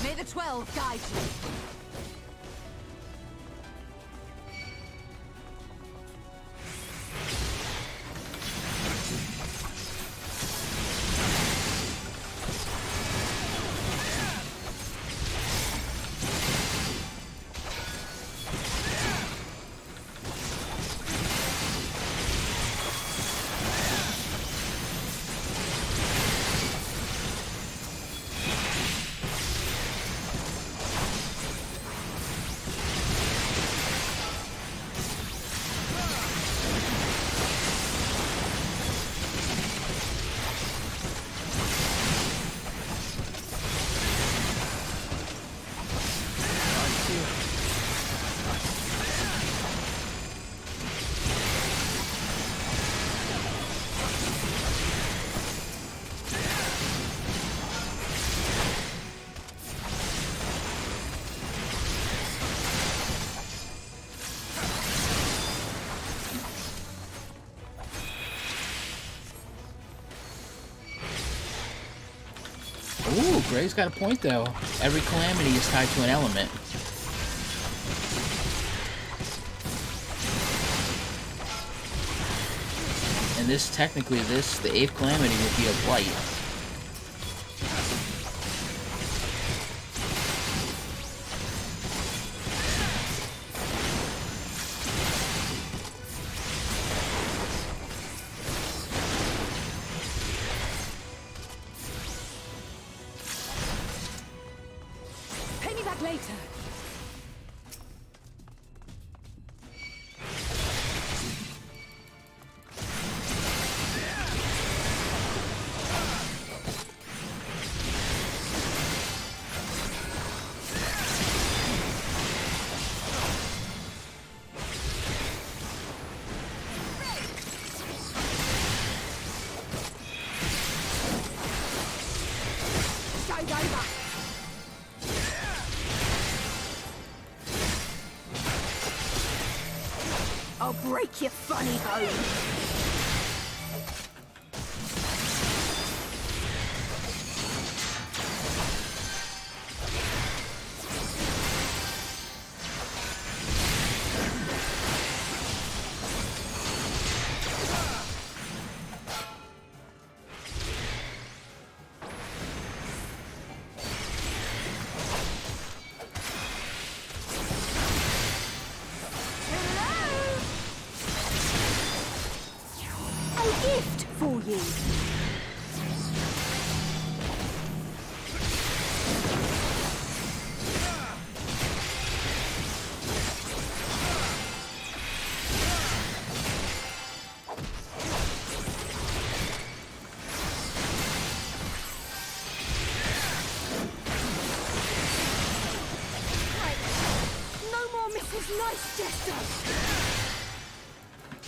May the 12 guide you. Ooh, Gray's got a point though. Every calamity is tied to an element. And this, technically, the 8th calamity will be of light. Pay me back later. I'll break your funny bone. Gift for you. No more Mrs. Nice Jester.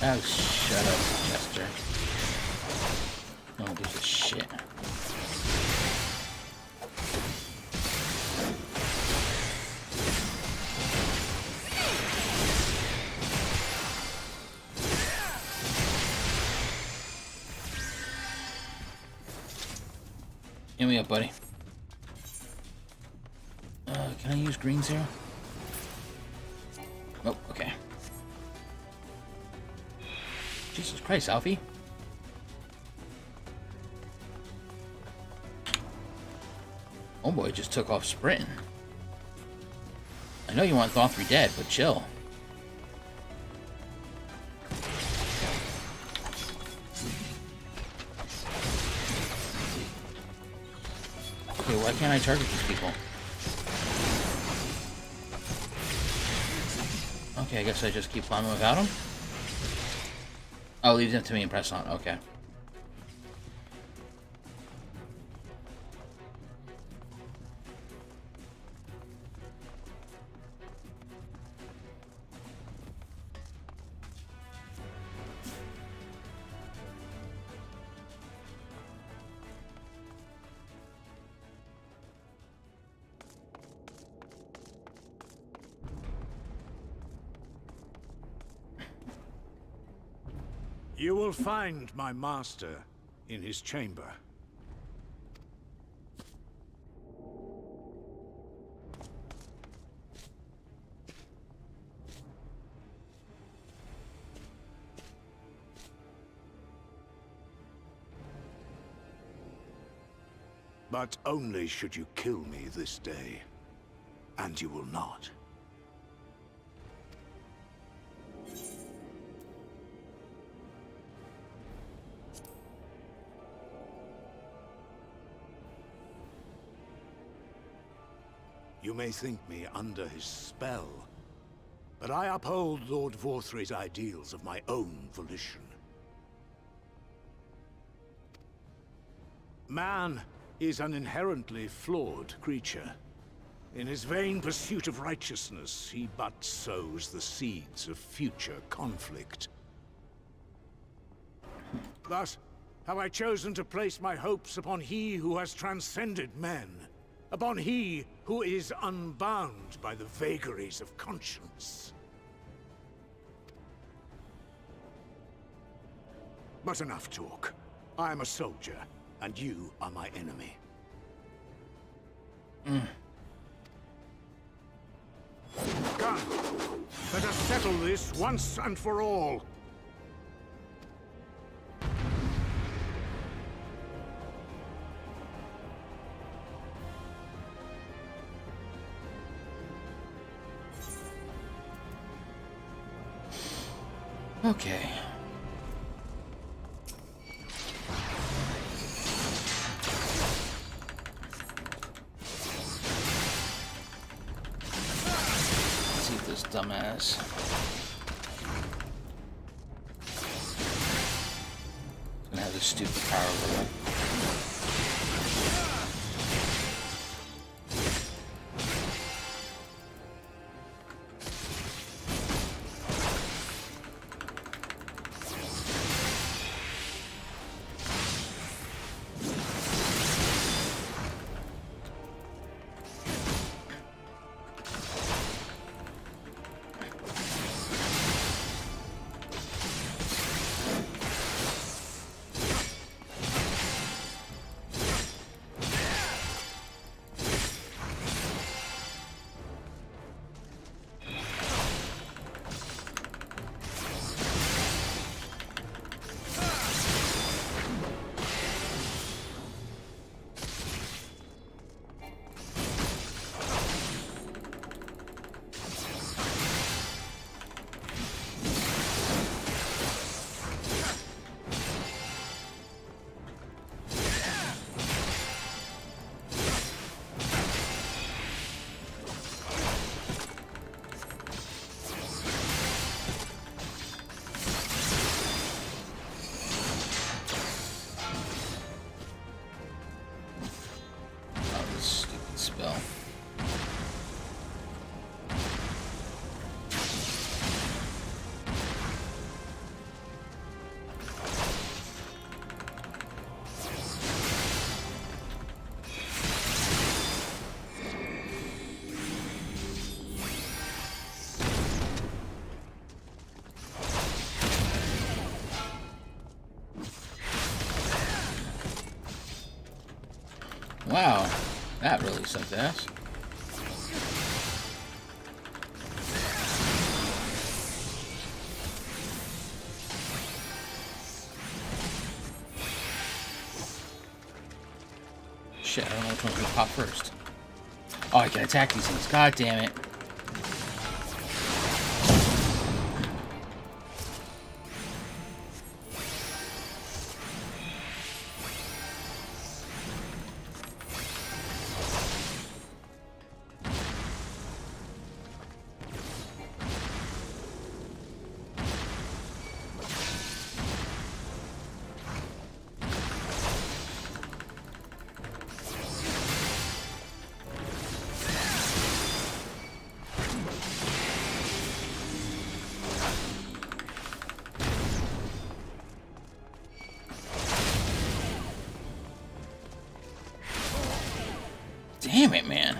Oh, shut up, Jester. No one gives a shit. Give me up, buddy. Can I use greens here? Nope, okay. Jesus Christ, Alfie. Oh boy, just took off sprinting. I know you want Thorn 3 dead, but chill. Okay, why can't I target these people? Okay, I guess I just keep climbing without them. Oh, leave them to me and press on. Okay. You will find my master in his chamber. But only should you kill me this day. And you will not. You may think me under his spell, but I uphold Lord Vorthry's ideals of my own volition. Man is an inherently flawed creature. In his vain pursuit of righteousness, he but sows the seeds of future conflict. Thus, have I chosen to place my hopes upon he who has transcended men, upon he who is unbound by the vagaries of conscience. But enough talk. I am a soldier, and you are my enemy. Come, let us settle this once and for all. Okay. Let's see this dumbass. Gonna have this stupid power level. Spell. Wow, that really sucked ass. Shit, I don't know which one's gonna pop first. Oh, I can attack these things. God damn it. Damn it, man.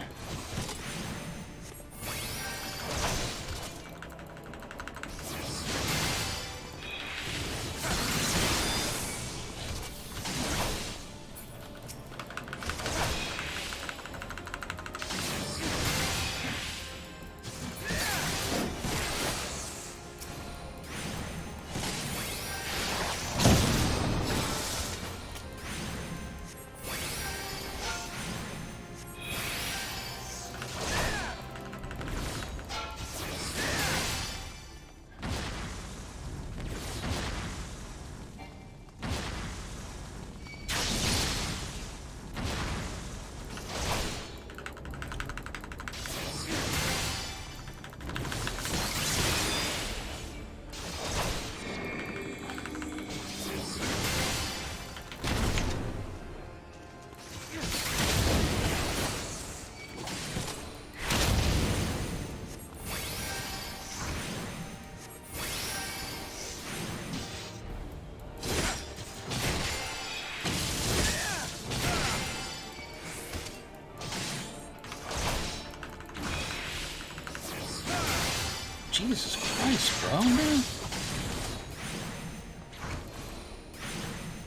Jesus Christ, bro, man.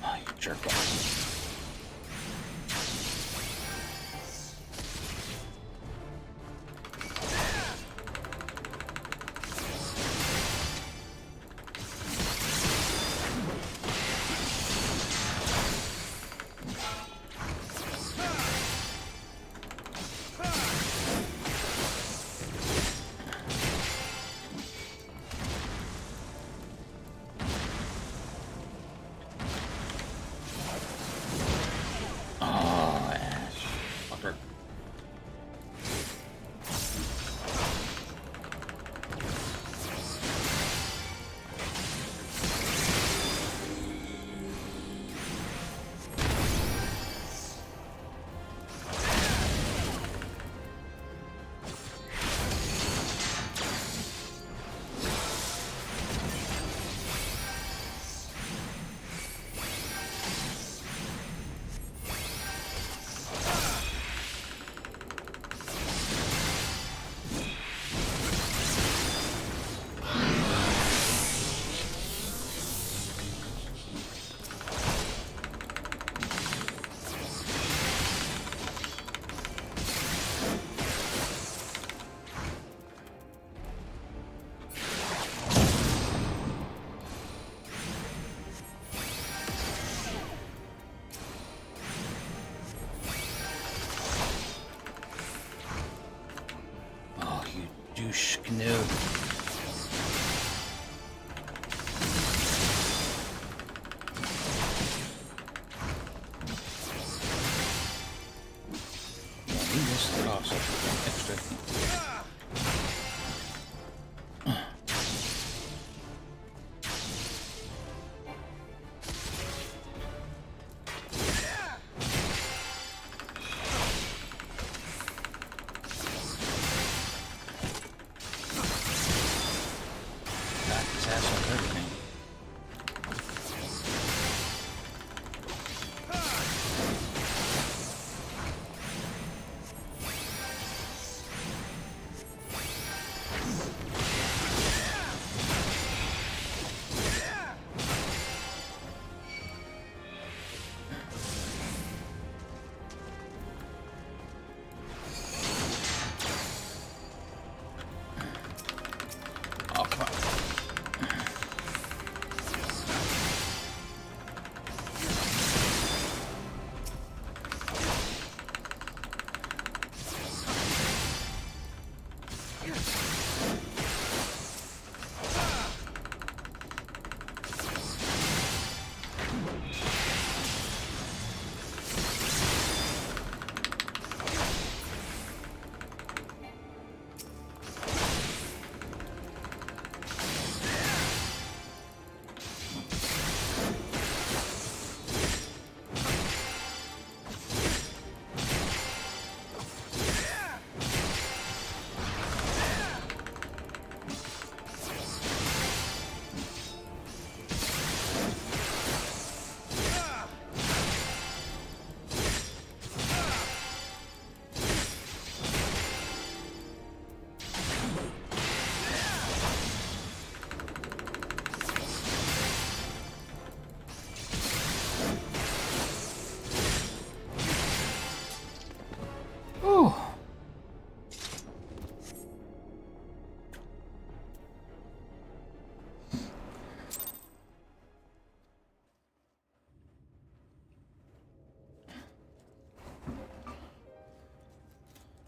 Oh, you jerk off. No. Yeah, we missed it also. Extra.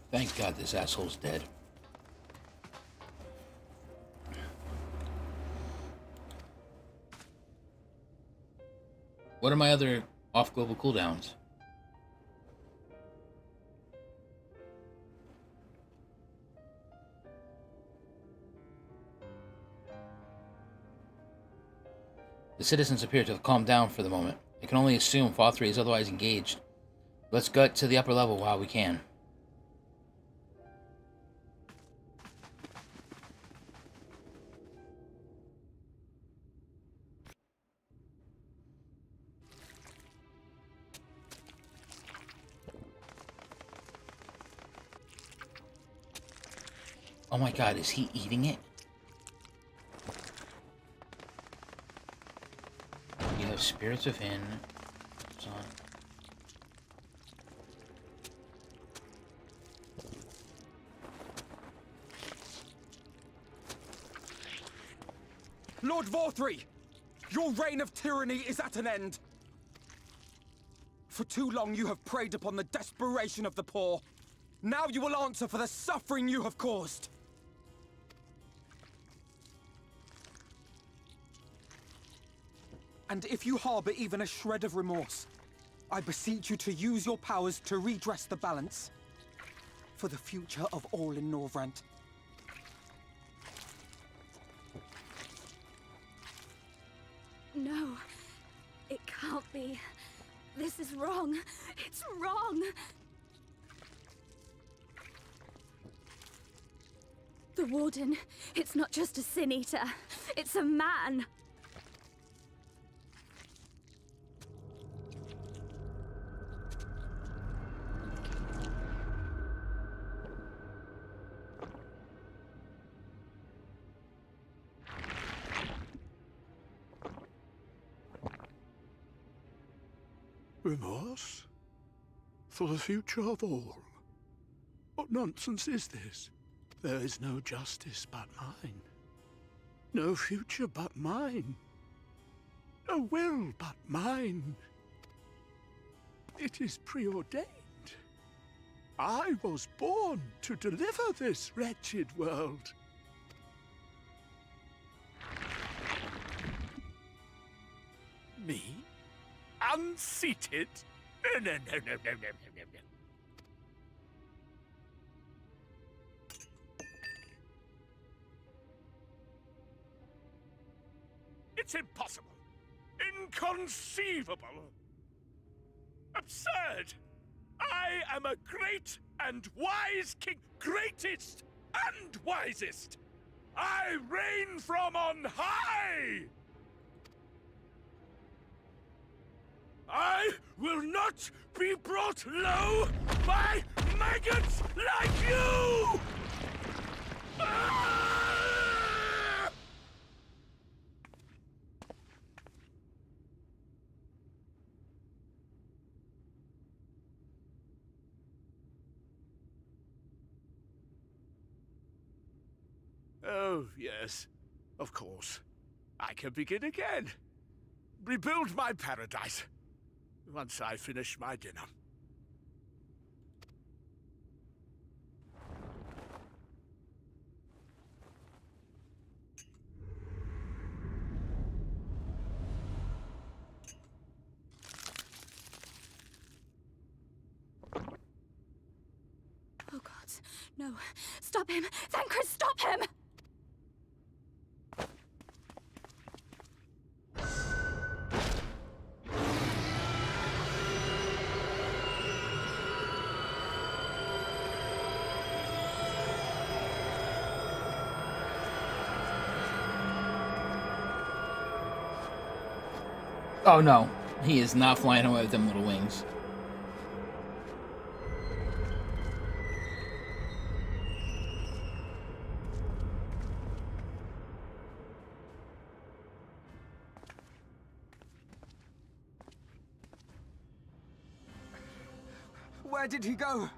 Thank God this asshole's dead. What are my other off-global cooldowns? The citizens appear to have calmed down for the moment. I can only assume Fothry is otherwise engaged. Let's gut to the upper level while we can. Oh my God, is he eating it? You have spirits within. So Lord Vorthry, your reign of tyranny is at an end. For too long you have preyed upon the desperation of the poor. Now you will answer for the suffering you have caused. And if you harbor even a shred of remorse, I beseech you to use your powers to redress the balance. For the future of all in Norvrant. No, it can't be. This is wrong. It's wrong. The Warden, it's not just a Sin Eater. It's a man. Remorse? For the future of all? What nonsense is this? There is no justice but mine. No future but mine. No will but mine. It is preordained. I was born to deliver this wretched world. Me? Unseated? No. It's impossible. Inconceivable. Absurd. I am a great and wise king. Greatest and wisest. I reign from on high. I will not be brought low by maggots like you! Ah! Oh, yes. Of course. I can begin again. Rebuild my paradise. Once I finish my dinner. Oh God, no. Stop him! Thancred, stop him! Oh no, he is not flying away with them little wings. Where did he go?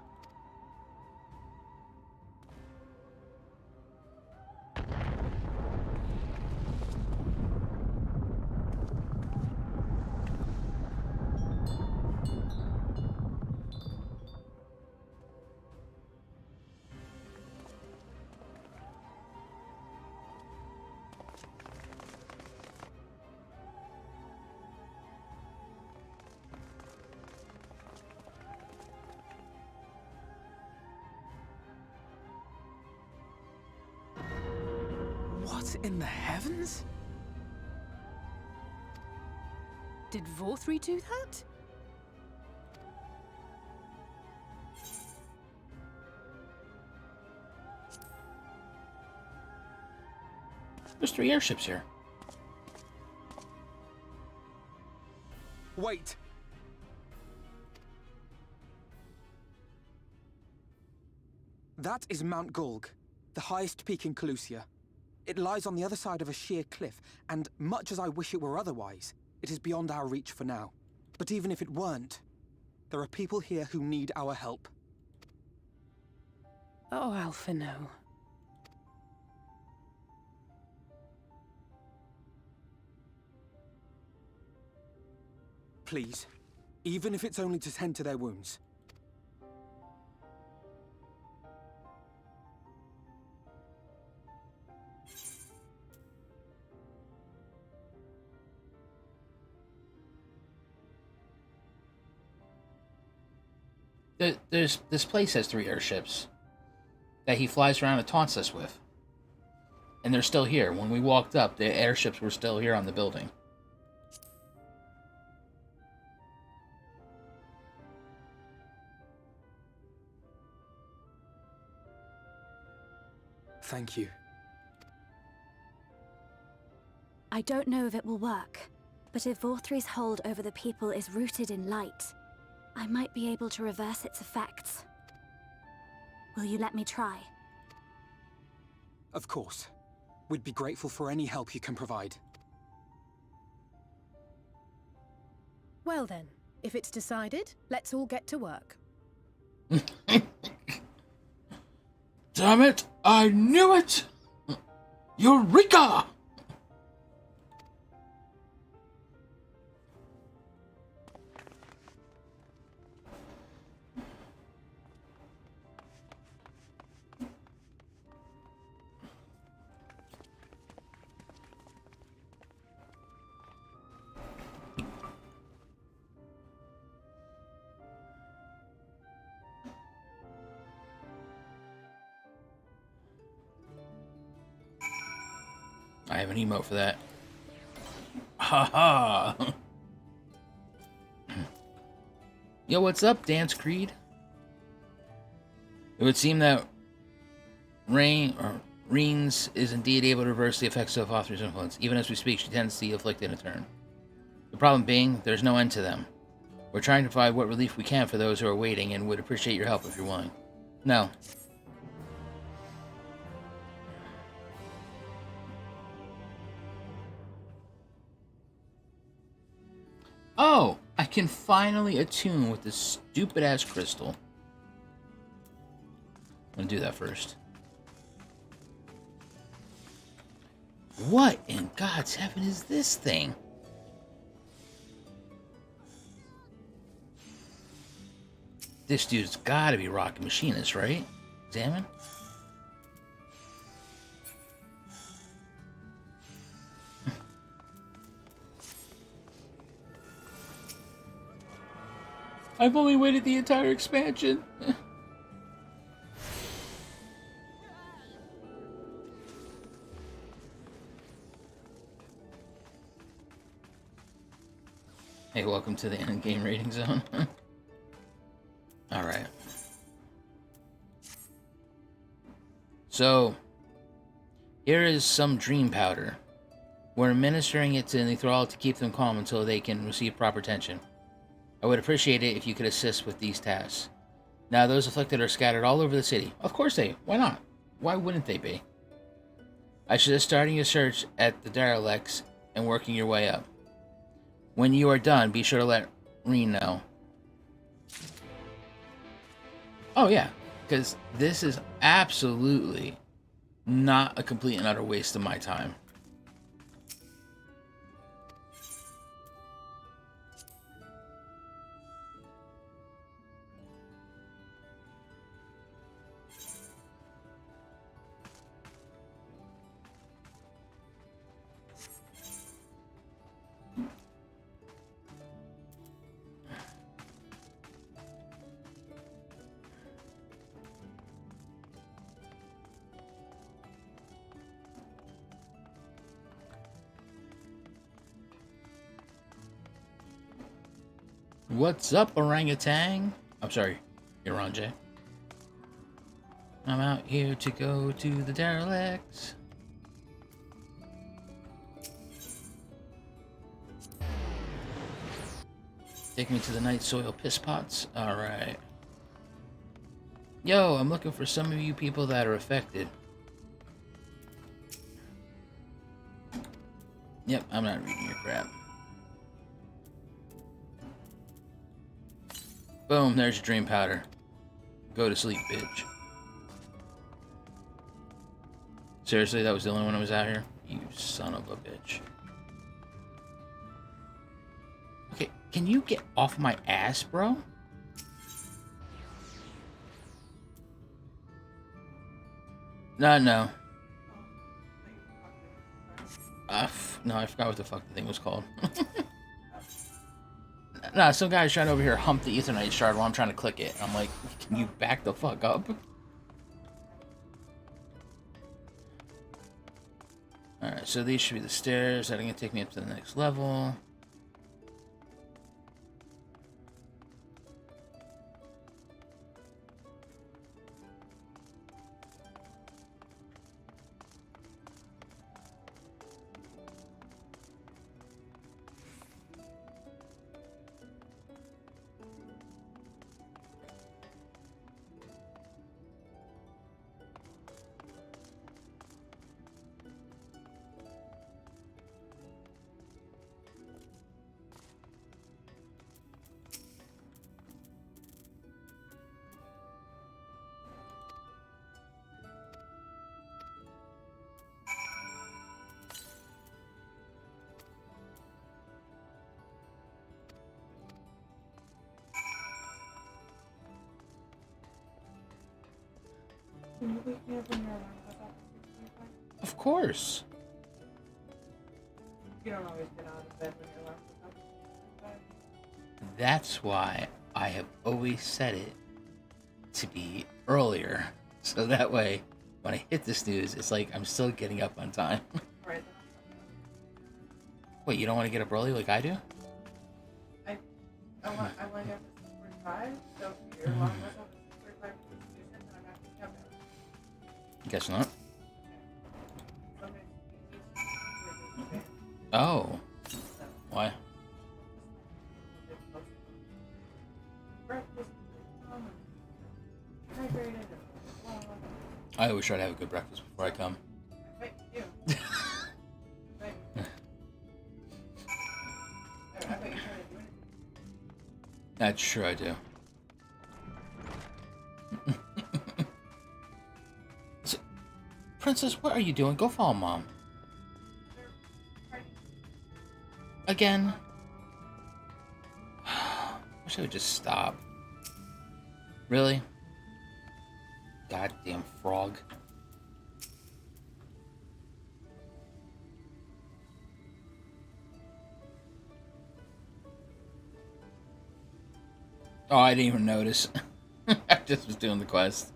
What in the heavens? Did Vorthri do that? There's 3 airships here. Wait! That is Mount Gulg, the highest peak in Calusia. It lies on the other side of a sheer cliff, and much as I wish it were otherwise, it is beyond our reach for now. But even if it weren't, there are people here who need our help. Oh, Alphino. Please, even if it's only to tend to their wounds. This place has 3 airships that he flies around and taunts us with. And they're still here. When we walked up, the airships were still here on the building. Thank you. I don't know if it will work, but if Vorthri's hold over the people is rooted in light, I might be able to reverse its effects. Will you let me try? Of course. We'd be grateful for any help you can provide. Well then, if it's decided, let's all get to work. Damn it! I knew it! Eureka! I have an emote for that. Ha ha! Yo, what's up, Dance Creed? It would seem that Reens is indeed able to reverse the effects of Author's influence. Even as we speak, she tends to afflict in a turn. The problem being, there's no end to them. We're trying to provide what relief we can for those who are waiting and would appreciate your help if you're willing. No. Oh, I can finally attune with this stupid-ass crystal. I'm gonna do that first. What in God's heaven is this thing? This dude's gotta be Rocket Machinist, right? Examine? I've only waited the entire expansion. Hey, welcome to the end game rating zone. Alright. So, here is some dream powder. We're administering it to the thrall to keep them calm until they can receive proper attention. I would appreciate it if you could assist with these tasks. Now, those afflicted are scattered all over the city. Of course why not? Why wouldn't they be? I suggest starting your search at the derelicts and working your way up. When you are done, be sure to let Reen know. Oh yeah, because this is absolutely not a complete and utter waste of my time. What's up, orangutan? I'm sorry, Eorzea. I'm out here to go to the derelicts. Take me to the night soil piss pots. Alright. Yo, I'm looking for some of you people that are affected. Yep, I'm not reading your crap. Boom, there's your dream powder. Go to sleep, bitch. Seriously, that was the only one that was out here? You son of a bitch. Okay, can you get off my ass, bro? No. No, I forgot what the fuck the thing was called. Nah, some guy's trying to over here hump the Ethernet shard while I'm trying to click it. I'm like, can you back the fuck up? Alright, so these should be the stairs that are going to take me up to the next level. Can you wake me up when your alarm goes off at 6:45? Of course. You don't always get out of bed when your alarm goes off at 6:45. That's why I have always set it to be earlier. So that way, when I hit the snooze, it's like I'm still getting up on time. Right. Wait, you don't want to get a Broly like I do? I want to get this 45, so if you're long enough of this 45 constitution, then I'm not picking up it. Guess not. Oh. Why? I always try to have a good breakfast before I come. That's true, I do. Princess, what are you doing? Go follow Mom. Again? Wish I would just stop. Really? Goddamn frog. Oh, I didn't even notice. I just was doing the quest.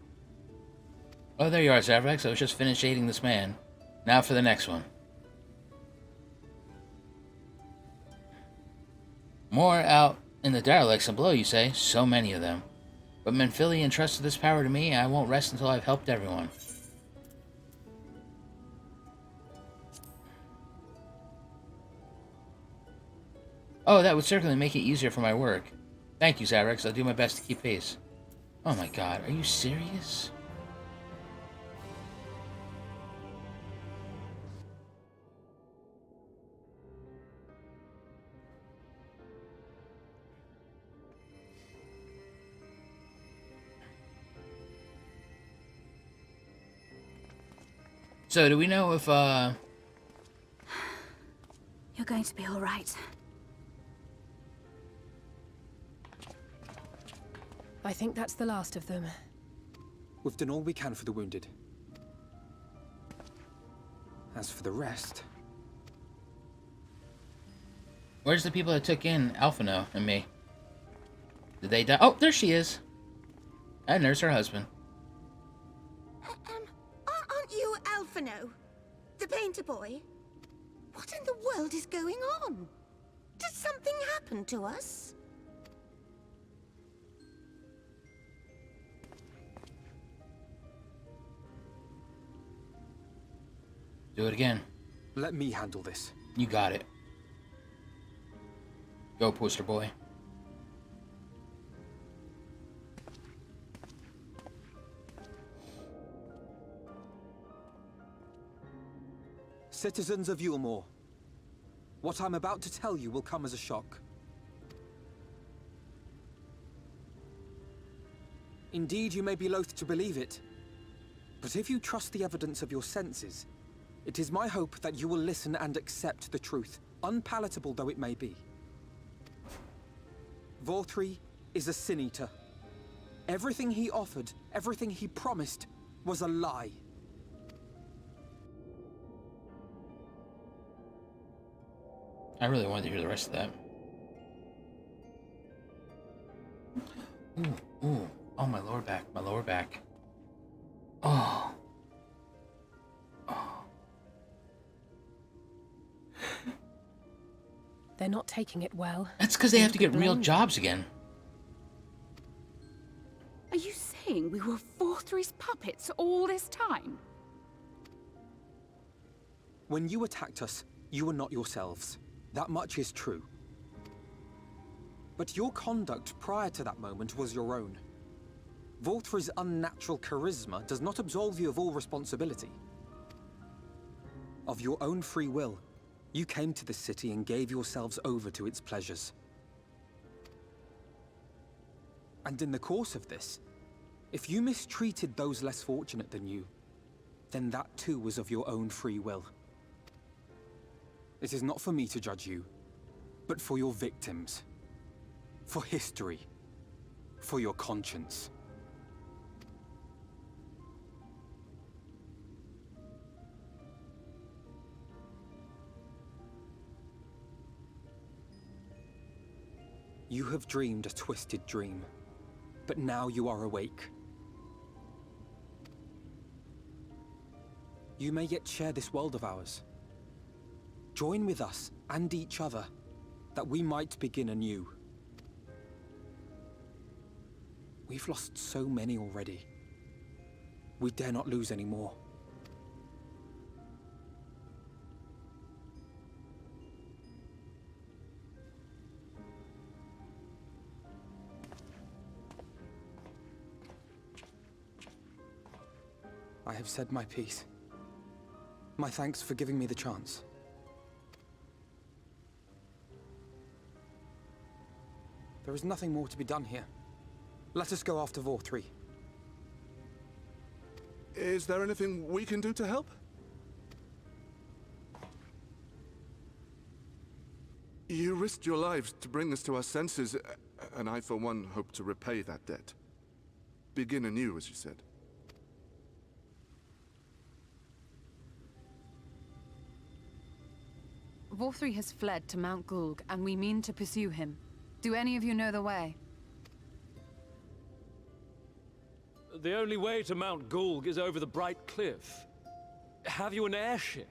Oh, there you are, Zavrax. I was just finished aiding this man. Now for the next one. More out in the derelicts and below, you say? So many of them. But Menphili entrusted this power to me, and I won't rest until I've helped everyone. Oh, that would certainly make it easier for my work. Thank you, Zavrax. I'll do my best to keep pace. Oh my god, are you serious? So, do we know if, You're going to be all right. I think that's the last of them. We've done all we can for the wounded. As for the rest... Where's the people that took in Alphino and me? Did they die? Oh, there she is. And there's her husband. Aren't you Alphino? The painter boy? What in the world is going on? Did something happen to us? Do it again. Let me handle this. You got it. Go, poster boy. Citizens of Yulmore, what I'm about to tell you will come as a shock. Indeed, you may be loath to believe it, but if you trust the evidence of your senses, it is my hope that you will listen and accept the truth, unpalatable though it may be. Vortri is a sin-eater. Everything he offered, everything he promised, was a lie. I really wanted to hear the rest of that. Ooh, ooh. Oh, my lower back, my lower back. Oh. Oh. They're not taking it well. That's because they have to get real jobs again. Are you saying we were Vorthri's puppets all this time? When you attacked us, you were not yourselves. That much is true. But your conduct prior to that moment was your own. Vorthri's unnatural charisma does not absolve you of all responsibility. Of your own free will, you came to this city and gave yourselves over to its pleasures. And in the course of this, if you mistreated those less fortunate than you, then that too was of your own free will. It is not for me to judge you, but for your victims, for history, for your conscience. You have dreamed a twisted dream, but now you are awake. You may yet share this world of ours. Join with us and each other, that we might begin anew. We've lost so many already. We dare not lose any more. I have said my piece. My thanks for giving me the chance. There is nothing more to be done here. Let us go after Vor 3. Is there anything we can do to help? You risked your lives to bring us to our senses, and I, for one, hope to repay that debt. Begin anew, as you said. Vor 3 has fled to Mount Gulg, and we mean to pursue him. Do any of you know the way? The only way to Mount Gulg is over the Bright Cliff. Have you an airship?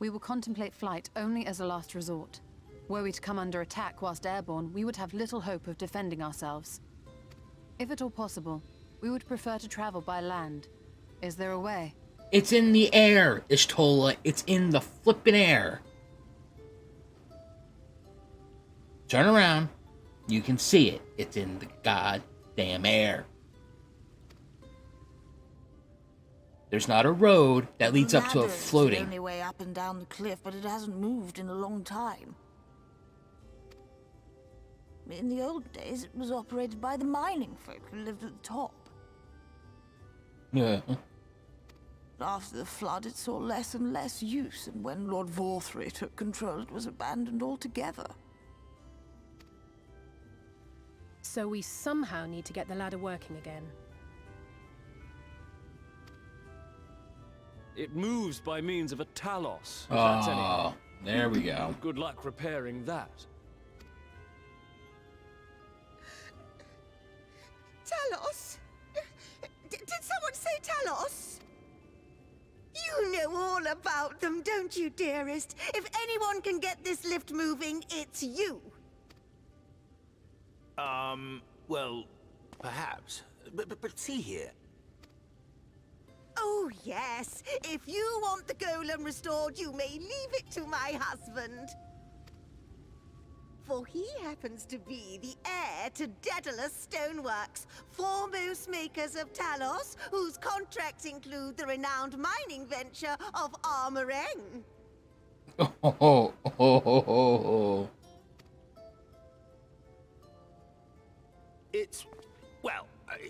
We will contemplate flight only as a last resort. Were we to come under attack whilst airborne, we would have little hope of defending ourselves. If at all possible, we would prefer to travel by land. Is there a way? It's in the air, Ishtola. It's in the flippin' air. Turn around. You can see it. It's in the goddamn air. There's not a road that leads up to a floating. The only way up and down the cliff, but it hasn't moved in a long time. In the old days, it was operated by the mining folk who lived at the top. Yeah. After the flood, it saw less and less use, and when Lord Vor 3 took control, it was abandoned altogether. So we somehow need to get the ladder working again. It moves by means of a talos. If that's any... there we go. Good luck repairing that. Talos? Did someone say Talos? You know all about them, don't you, dearest? If anyone can get this lift moving, it's you. Well, perhaps. But see here. Oh, yes. If you want the golem restored, you may leave it to my husband. For he happens to be the heir to Daedalus Stoneworks, foremost makers of Talos, whose contracts include the renowned mining venture of Armoreng.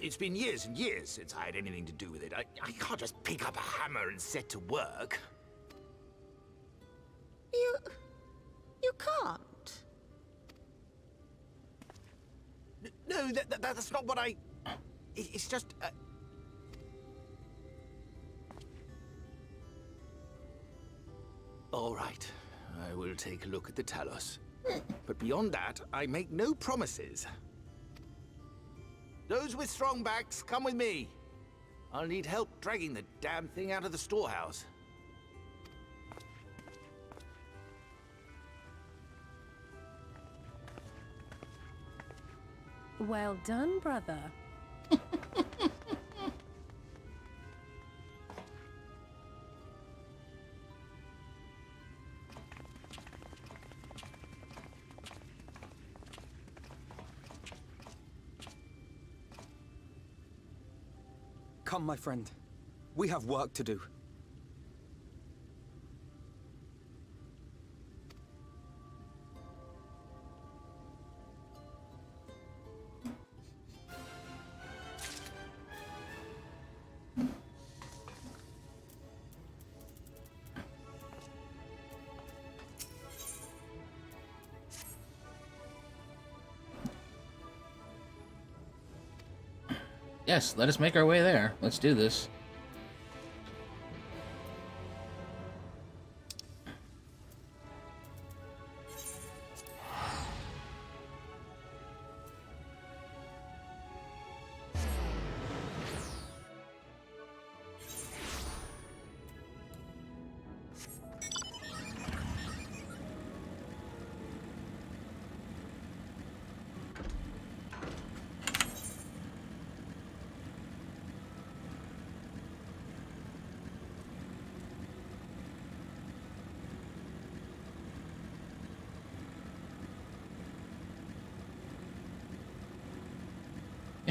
It's been years and years since I had anything to do with it. I can't just pick up a hammer and set to work. You can't? No, that's not what I... It's just... All right, I will take a look at the Talos. But beyond that, I make no promises. Those with strong backs, come with me. I'll need help dragging the damn thing out of the storehouse. Well done, brother. Come, my friend. We have work to do. Yes, let us make our way there. Let's do this.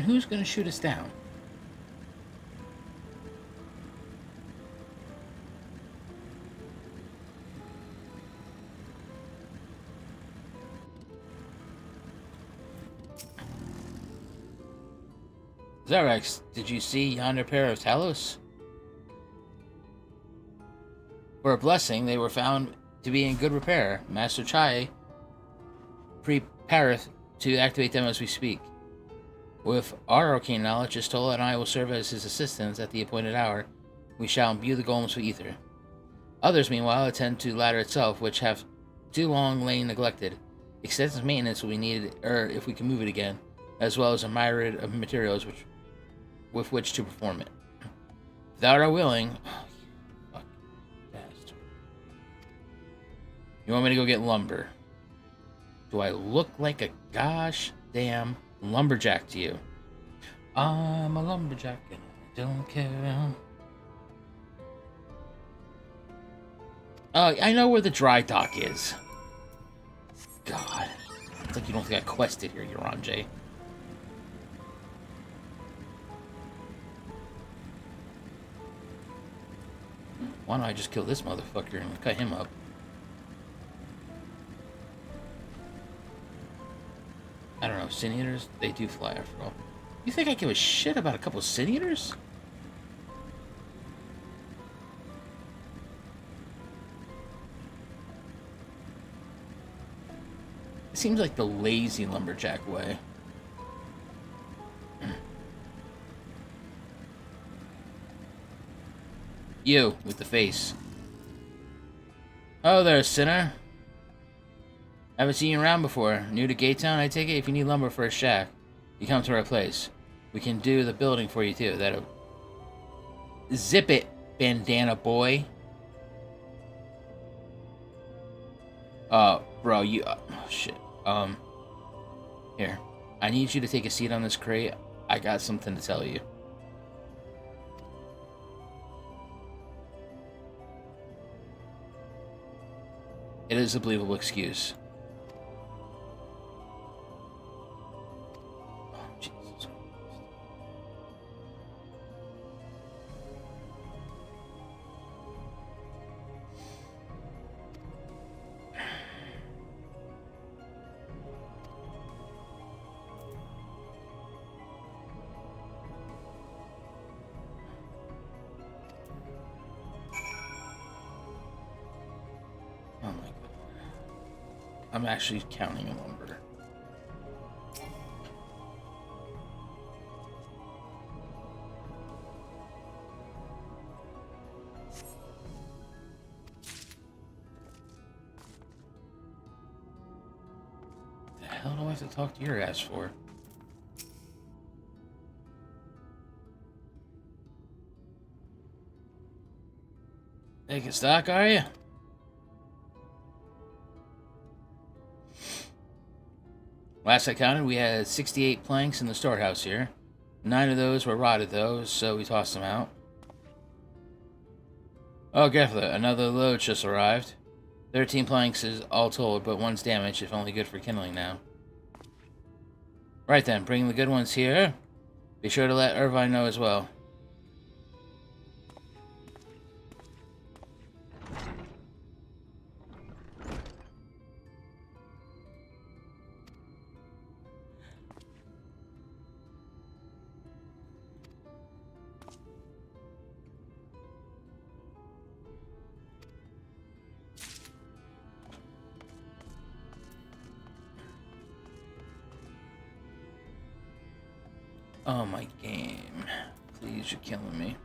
who's gonna shoot us down? Zarex, did you see yonder pair of Talos? For a blessing, they were found to be in good repair. Master Chai prepareth to activate them as we speak. With our arcane knowledge, Istola and I will serve as his assistants at the appointed hour. We shall imbue the golems with ether. Others, meanwhile, attend to the ladder itself, which have too long lain neglected. Extensive maintenance will be needed if we can move it again, as well as a myriad of materials with which to perform it. If thou art willing... Fuck. Bastard. You want me to go get lumber? Do I look like a gosh damn lumberjack to you? I'm a lumberjack and I don't care. Oh, I know where the dry dock is. God. It's like you don't think I quested here, Eorzea. Why don't I just kill this motherfucker and cut him up? I don't know, sin eaters? They do fly after all. You think I give a shit about a couple of sin eaters? It seems like the lazy lumberjack way. You, with the face. Oh there, sinner. Haven't seen you around before. New to Gate Town, I take it? If you need lumber for a shack, you come to our place. We can do the building for you too. That'll... Zip it, bandana boy. Bro, you... oh, shit. Here. I need you to take a seat on this crate. I got something to tell you. It is a believable excuse. Oh, Jesus Christ. Oh my God. I'm actually counting a number. The hell do I have to talk to your ass for? Taking stock, are you? Last I counted, we had 68 planks in the storehouse here. 9 of those were rotted, though, so we tossed them out. Oh, Gefla, another load just arrived. 13 planks is all told, but one's damaged, if only good for kindling now. Right then, bring the good ones here. Be sure to let Irvine know as well. Oh, my game. Please, you're killing me.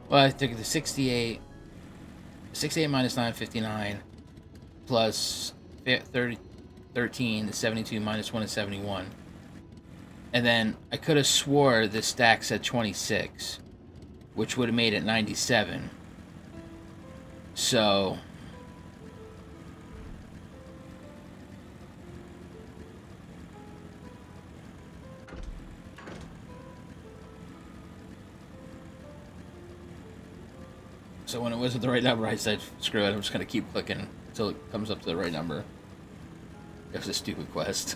Well, I took the 68 minus 959 plus 13 is 72 minus 1 is 71. And then I could have swore this stack said 26, which would have made it 97. So when it wasn't the right number, I said, screw it, I'm just going to keep clicking until it comes up to the right number. It was a stupid quest.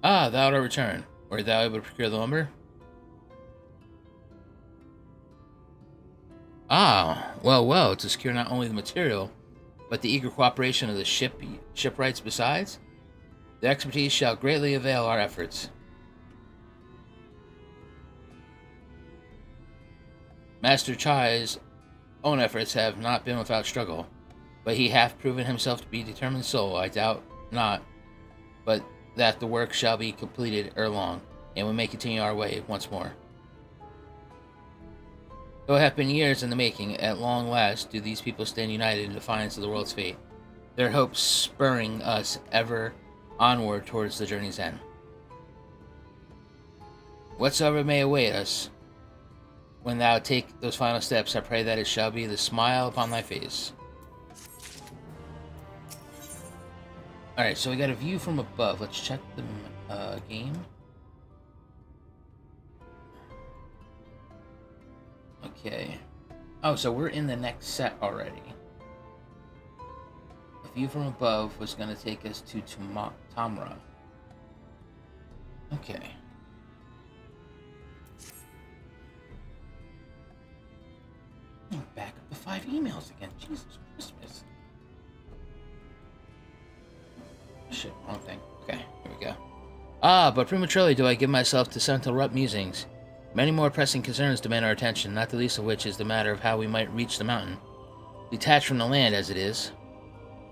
Ah, thou art return. Were thou able to procure the lumber? Ah, well, to secure not only the material, but the eager cooperation of the shipwrights besides, their expertise shall greatly avail our efforts. Master Chai's own efforts have not been without struggle, but he hath proven himself to be a determined soul. I doubt not, but that the work shall be completed ere long, and we may continue our way once more. Though it hath been years in the making, at long last do these people stand united in defiance of the world's fate, their hopes spurring us ever onward towards the journey's end. Whatsoever may await us, when thou take those final steps, I pray that it shall be the smile upon thy face. Alright, so we got a view from above. Let's check the game. Okay. Oh, so we're in the next set already. A view from above was going to take us to Tamra. Okay. Back up the 5 emails again. Jesus Christmas. Shit, wrong thing. Okay, here we go. Ah, but prematurely do I give myself to sentimental musings. Many more pressing concerns demand our attention, not the least of which is the matter of how we might reach the mountain. Detached from the land as it is.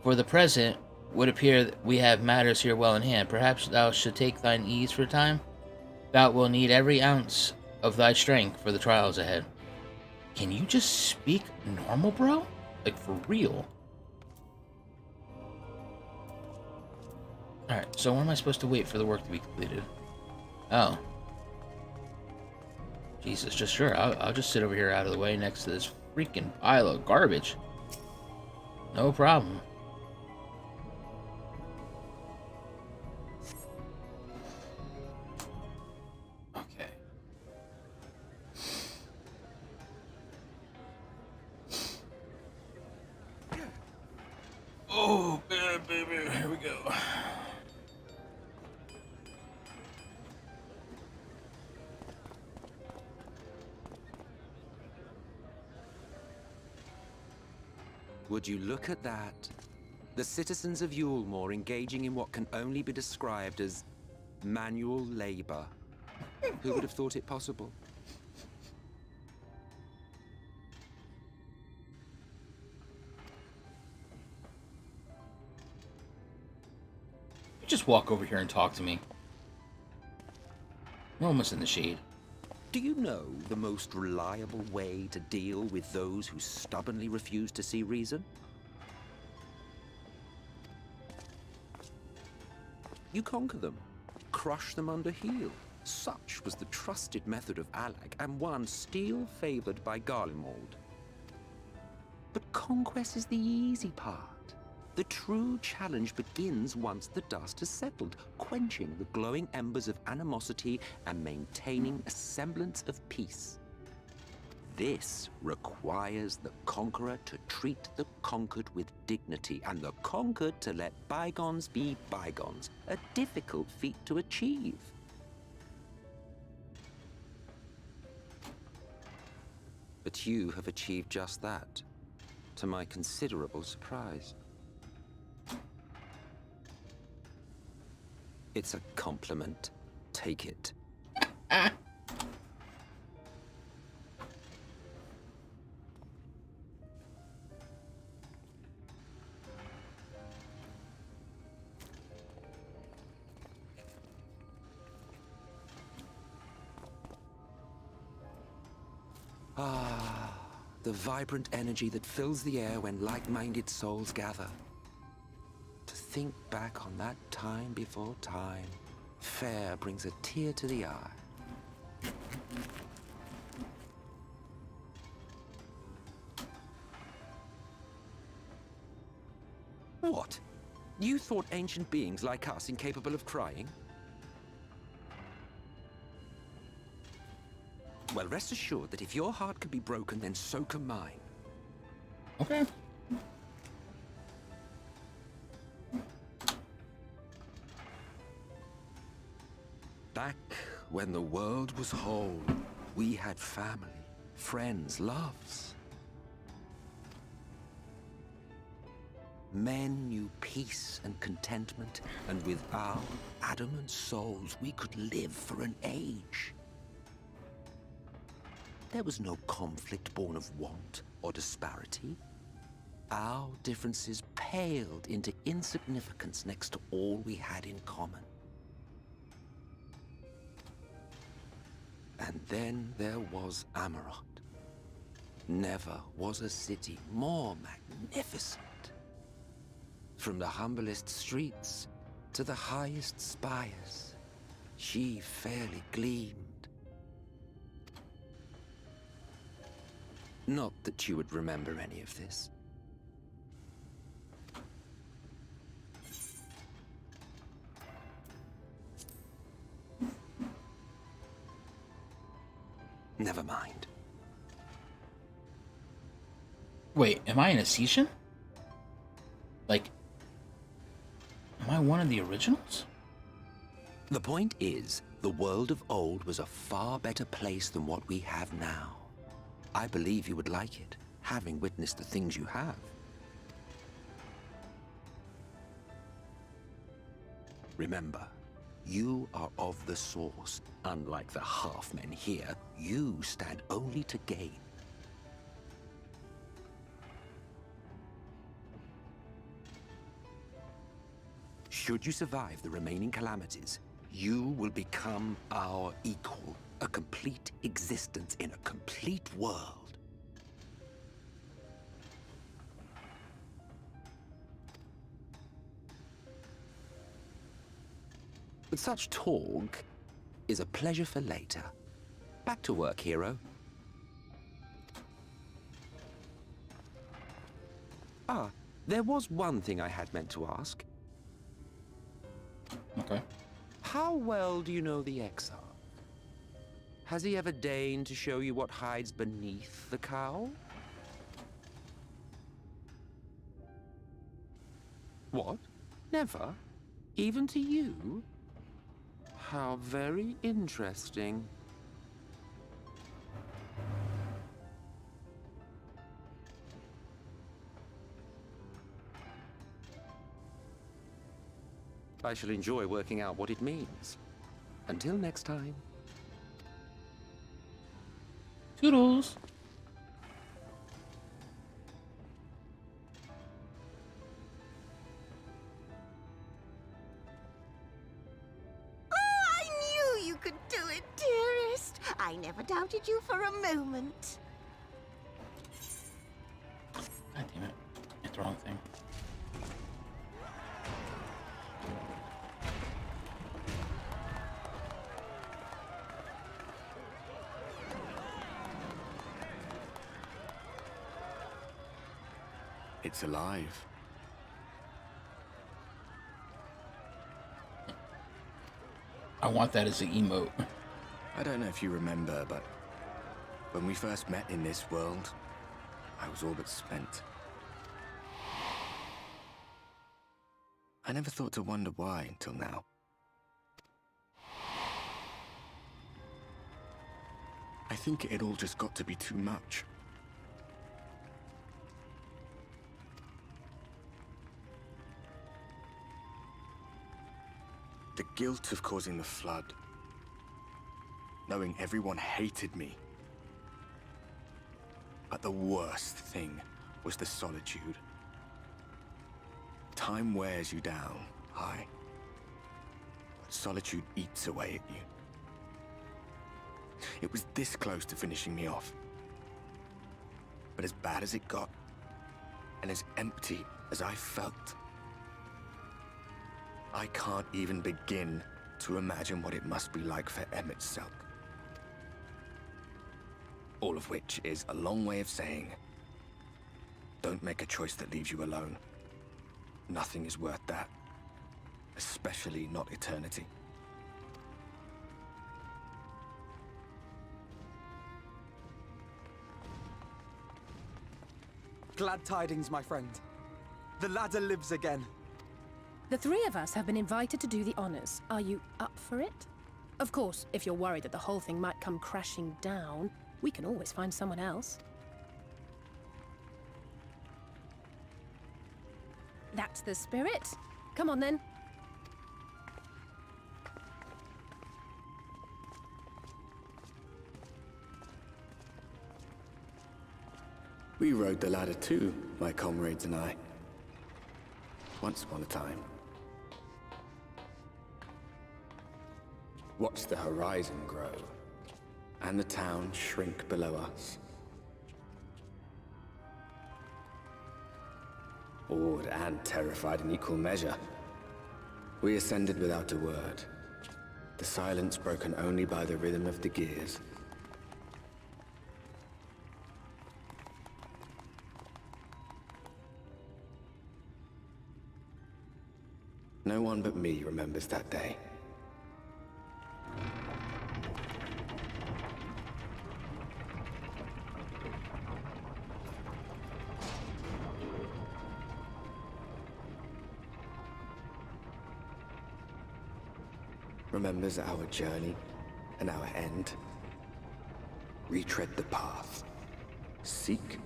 For the present, would appear that we have matters here well in hand. Perhaps thou should take thine ease for a time. Thou wilt need every ounce of thy strength for the trials ahead. Can you just speak normal, bro? Like, for real? Alright, so when am I supposed to wait for the work to be completed? Oh. Jesus, just sure. I'll just sit over here out of the way next to this freaking pile of garbage. No problem. Okay. Oh, baby, here we go. Would you look at that? The citizens of Yulmore engaging in what can only be described as manual labor. Who would have thought it possible? You just walk over here and talk to me. We're almost in the shade. Do you know the most reliable way to deal with those who stubbornly refuse to see reason? You conquer them, crush them under heel. Such was the trusted method of Allag, and one still favored by Garlean. But conquest is the easy part. The true challenge begins once the dust has settled, quenching the glowing embers of animosity and maintaining a semblance of peace. This requires the conqueror to treat the conquered with dignity, and the conquered to let bygones be bygones, a difficult feat to achieve. But you have achieved just that, to my considerable surprise. It's a compliment. Take it. Ah, the vibrant energy that fills the air when like-minded souls gather. To think back on that time before time, fair brings a tear to the eye. What? You thought ancient beings like us incapable of crying? Well, rest assured that if your heart can be broken, then so can mine. Okay. Back when the world was whole, we had family, friends, loves. Men knew peace and contentment, and with our adamant souls, we could live for an age. There was no conflict born of want or disparity. Our differences paled into insignificance next to all we had in common. And then there was Amarant. Never was a city more magnificent. From the humblest streets to the highest spires, she fairly gleamed. Not that you would remember any of this. Never mind. Wait, am I an Ascension? Like, am I one of the originals? The point is, the world of old was a far better place than what we have now. I believe you would like it, having witnessed the things you have. Remember, you are of the Source. Unlike the half-men here, you stand only to gain. Should you survive the remaining calamities, you will become our equal. A complete existence in a complete world. But such talk is a pleasure for later. Back to work, hero. Ah, there was one thing I had meant to ask. Okay. How well do you know the Exarch? Has he ever deigned to show you what hides beneath the cowl? What? Never? Even to you? How very interesting. I shall enjoy working out what it means. Until next time. Toodles. I knew you could do it, dearest. I never doubted you for a moment. God damn it. Hit the wrong thing. It's alive. I want that as an emote. I don't know if you remember, but when we first met in this world, I was all but spent. I never thought to wonder why until now. I think it all just got to be too much. The guilt of causing the flood. Knowing everyone hated me. But the worst thing was the solitude. Time wears you down, aye. But solitude eats away at you. It was this close to finishing me off. But as bad as it got, and as empty as I felt, I can't even begin to imagine what it must be like for Emmett Selk. All of which is a long way of saying, don't make a choice that leaves you alone. Nothing is worth that, especially not eternity. Glad tidings, my friend. The ladder lives again. The three of us have been invited to do the honors. Are you up for it? Of course, if you're worried that the whole thing might come crashing down, we can always find someone else. That's the spirit. Come on, then. We rode the ladder too, my comrades and I. Once upon a time. Watched the horizon grow, and the town shrink below us. Awed and terrified in equal measure. We ascended without a word, the silence broken only by the rhythm of the gears. No one but me remembers that day. Remembers our journey and our end. Retread the path. Seek,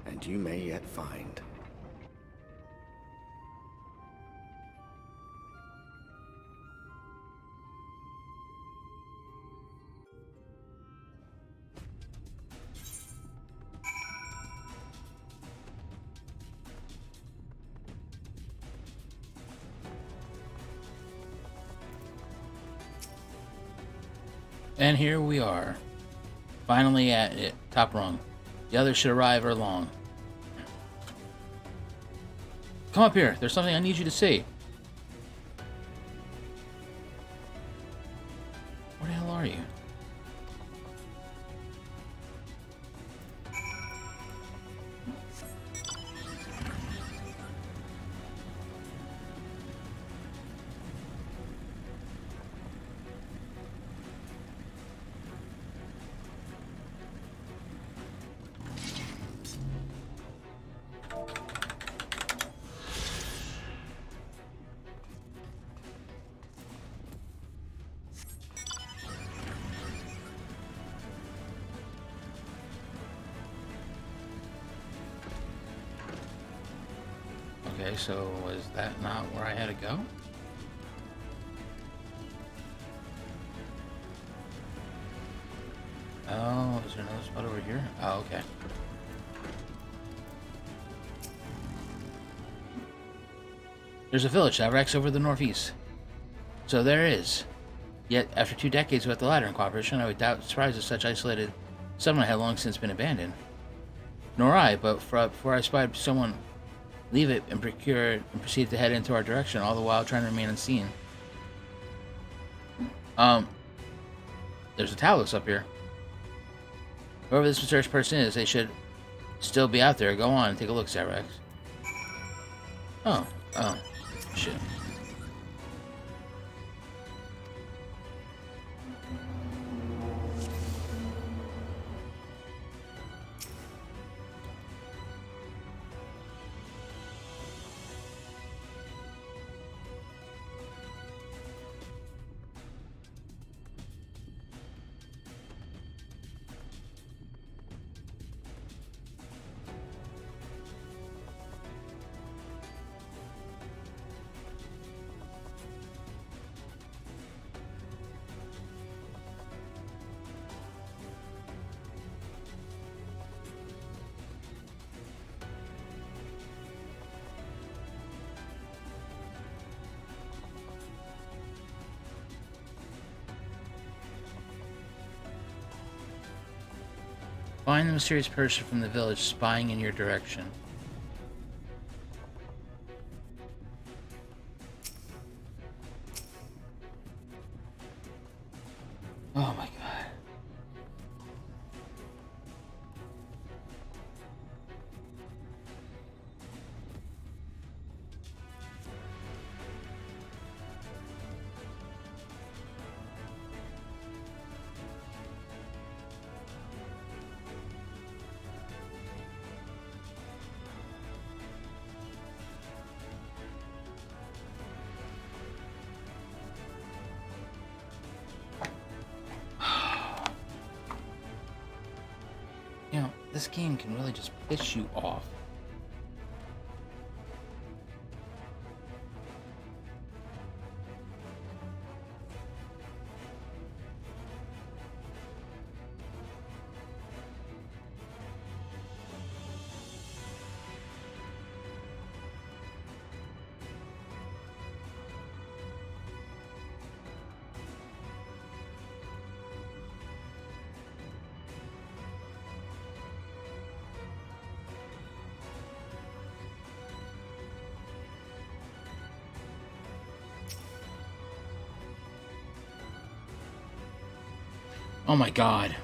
and you may yet find. And here we are, finally at it, top rung. The others should arrive ere long. Come up here, there's something I need you to see. Where the hell are you? Okay, so was that not where I had to go? Oh, is there another spot over here? Oh, okay. There's a village that wrecks over the northeast. So there is. Yet, after 2 decades without the ladder in cooperation, I would doubt surprise if such isolated settlement had long since been abandoned. Nor I, but before I spied someone leave it and procure it and proceed to head into our direction, all the while trying to remain unseen. There's a Talos up here. Whoever this mysterious person is, they should still be out there. Go on and take a look, Cyrex. Oh, shit. Find the mysterious person from the village spying in your direction. Oh my god. You know, this game can really just piss you off. Oh my god.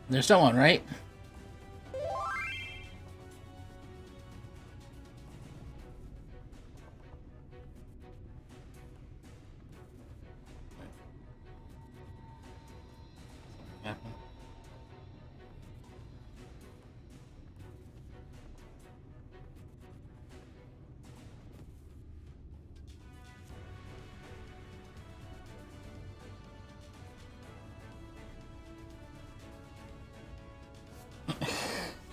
There's someone, right?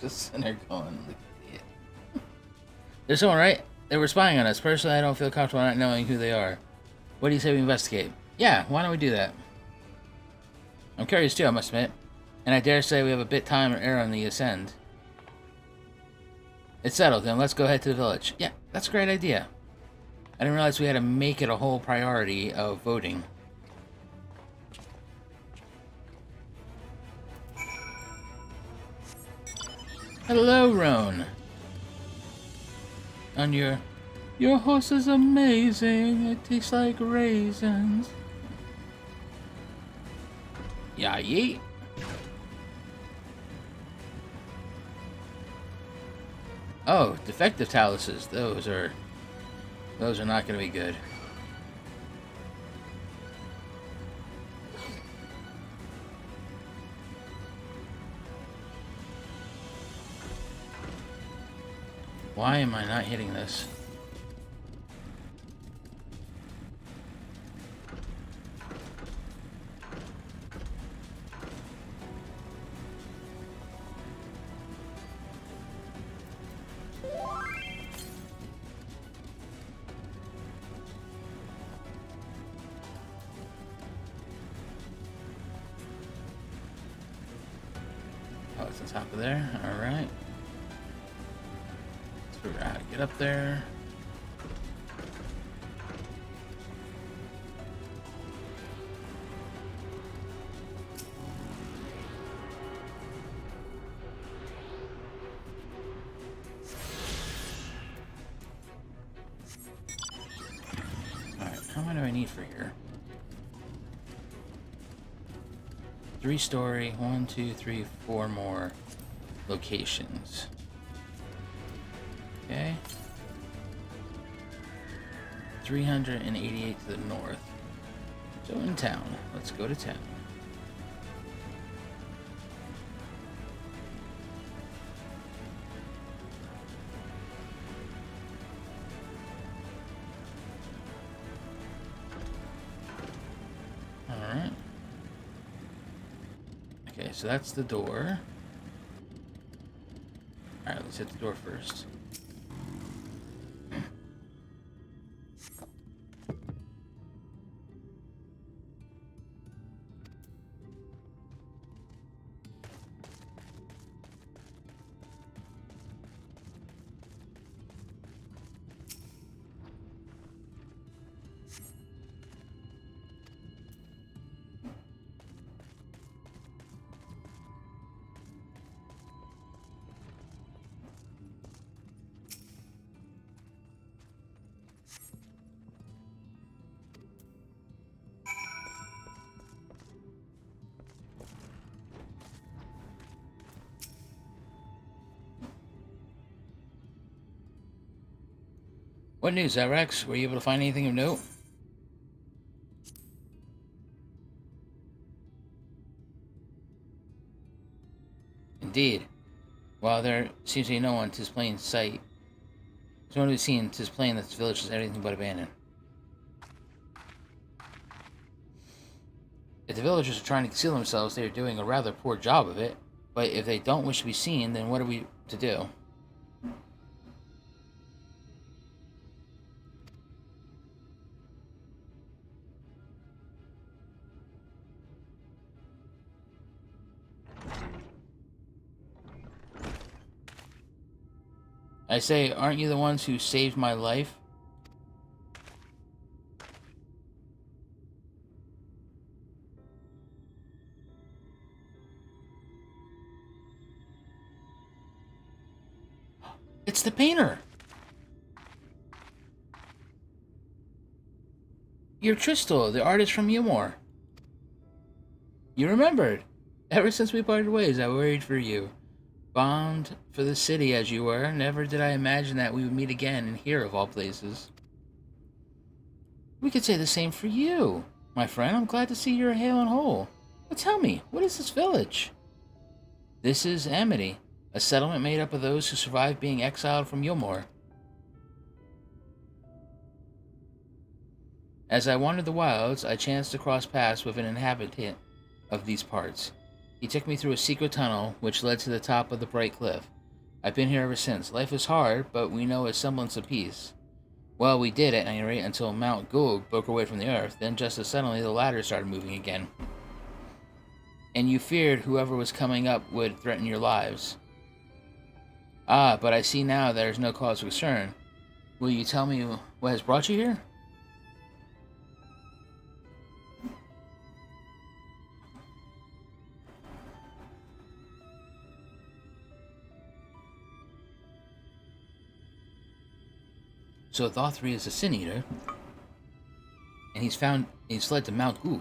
Just sitting there going, look at it. There's someone, right? They were spying on us. Personally, I don't feel comfortable not knowing who they are. What do you say we investigate? Yeah, why don't we do that? I'm curious too, I must admit. And I dare say we have a bit time or error on the ascend. It's settled, then let's go head to the village. Yeah, that's a great idea. I didn't realize we had to make it a whole priority of voting. Hello, Roan. On your horse is amazing. It tastes like raisins. Yeah, yeet. Oh, defective taluses. Those are not going to be good. Why am I not hitting this? Oh, it's on top of there. All right. Let's figure out how to get up there. All right, how many do I need for here? 3-story, 1, 2, 3, 4 more locations. Okay. 388 to the north. So in town. Let's go to town. so that's the door. Alright, let's hit the door first. What news, Rex? Were you able to find anything of note? Indeed. While there seems to be no one, 'tis plain sight. There's one who's seen, 'tis plain that this village is anything but abandoned. If the villagers are trying to conceal themselves, they are doing a rather poor job of it. But if they don't wish to be seen, then what are we to do? I say, aren't you the ones who saved my life? It's the painter! You're Tristal, the artist from Umor. You remembered! Ever since we parted ways, I worried for you. Bound for the city as you were, never did I imagine that we would meet again in here of all places. We could say the same for you, my friend. I'm glad to see you're hale and whole. But tell me, what is this village? This is Amity, a settlement made up of those who survived being exiled from Umor. As I wandered the wilds, I chanced to cross paths with an inhabitant of these parts. He took me through a secret tunnel, which led to the top of the bright cliff. I've been here ever since. Life is hard, but we know a semblance of peace. Well, we did at any rate until Mount Gulg broke away from the earth, then just as suddenly the ladder started moving again. And you feared whoever was coming up would threaten your lives. Ah, but I see now there is no cause for concern. Will you tell me what has brought you here? So Thothri is a Sin Eater, and he's fled to Mount Gulg.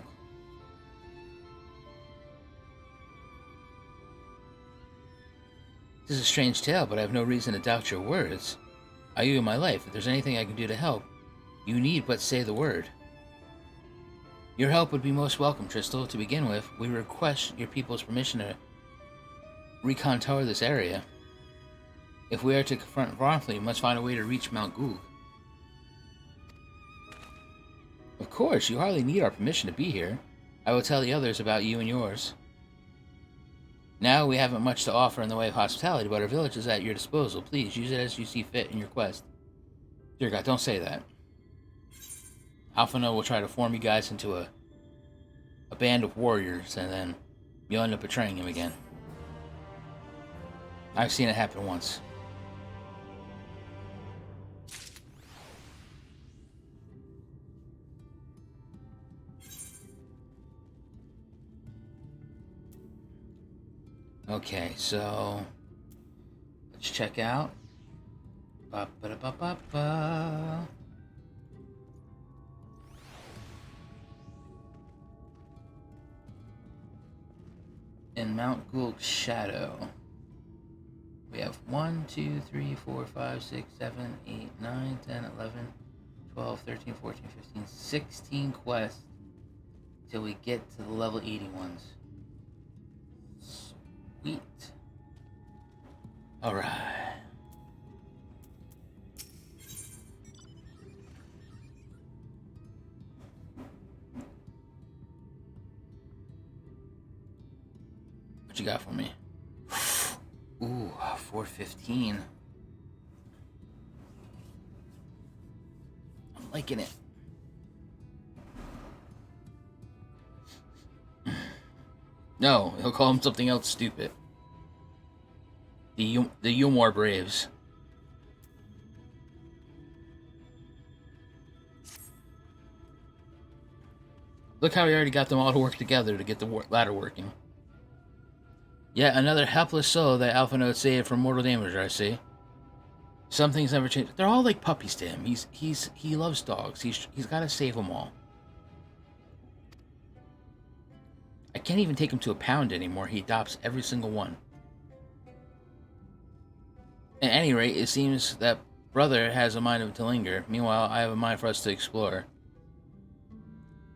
This is a strange tale, but I have no reason to doubt your words. I owe you my life. If there's anything I can do to help, you need but say the word. Your help would be most welcome, Tristal. To begin with, we request your people's permission to recontour this area. If we are to confront Varnfleet, we must find a way to reach Mount Gulg. Of course, you hardly need our permission to be here. I will tell the others about you and yours. Now we haven't much to offer in the way of hospitality, but our village is at your disposal. Please use it as you see fit in your quest. Dear God, don't say that. Alphino will try to form you guys into a band of warriors, and then you'll end up betraying him again. I've seen it happen once. Okay, so let's check out. Ba-ba-da-ba-ba-ba. In Mount Gulg Shadow, we have 1, 2, 3, 4, 5, 6, 7, 8, 9, 10, 11, 12, 13, 14, 15, 16 quests till we get to the level 80 ones. Sweet. Alright. Ooh, 415. I'm liking it. No, he'll call him something else stupid. The Umar Braves. Look how he already got them all to work together to get the ladder working. Yet another helpless soul that Alpha Note saved from mortal damage, I see. Some things never change. They're all like puppies to him. He loves dogs. He's got to save them all. I can't even take him to a pound anymore. He adopts every single one. At any rate, it seems that brother has a mind of to linger. Meanwhile, I have a mind for us to explore.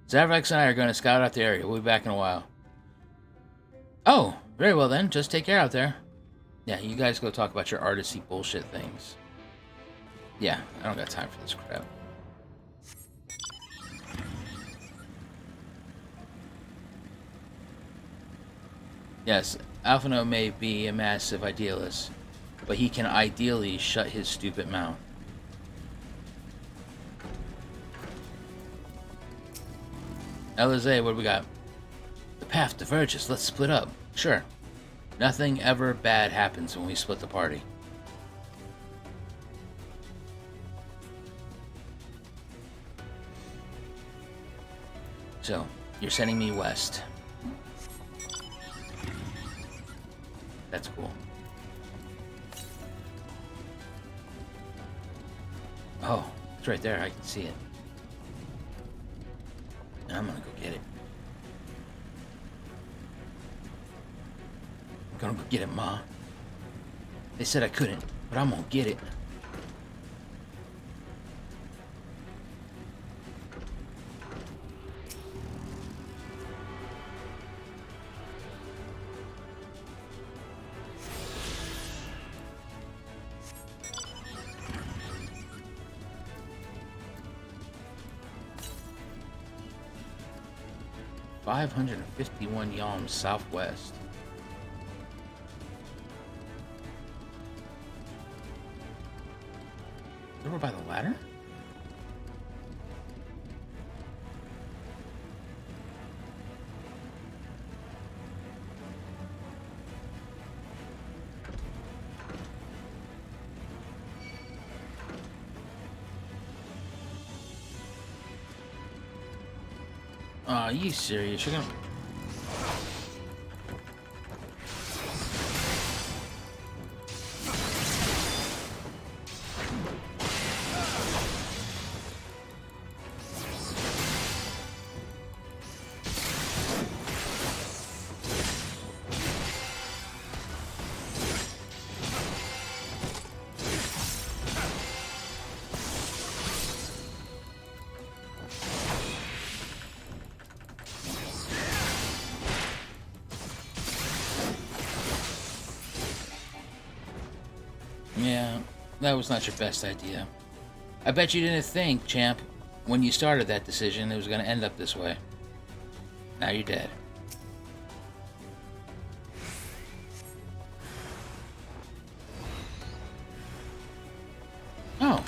Zavrax and I are going to scout out the area. We'll be back in a while. Oh, very well then. Just take care out there. Yeah, you guys go talk about your artisty bullshit things. Yeah, I don't got time for this crap. Yes, Alphino may be a massive idealist, but he can ideally shut his stupid mouth. Eorzea, what do we got? The path diverges. Let's split up. Sure. Nothing ever bad happens when we split the party. So, you're sending me west. That's cool. Oh, it's right there. I can see it. I'm gonna go get it. I'm gonna go get it, Ma. They said I couldn't, but I'm gonna get it. $551 yalms southwest. Over by the ladder? Are you serious? You're gonna... Yeah, that was not your best idea. I bet you didn't think, champ, when you started that decision, it was going to end up this way. Now you're dead. Oh.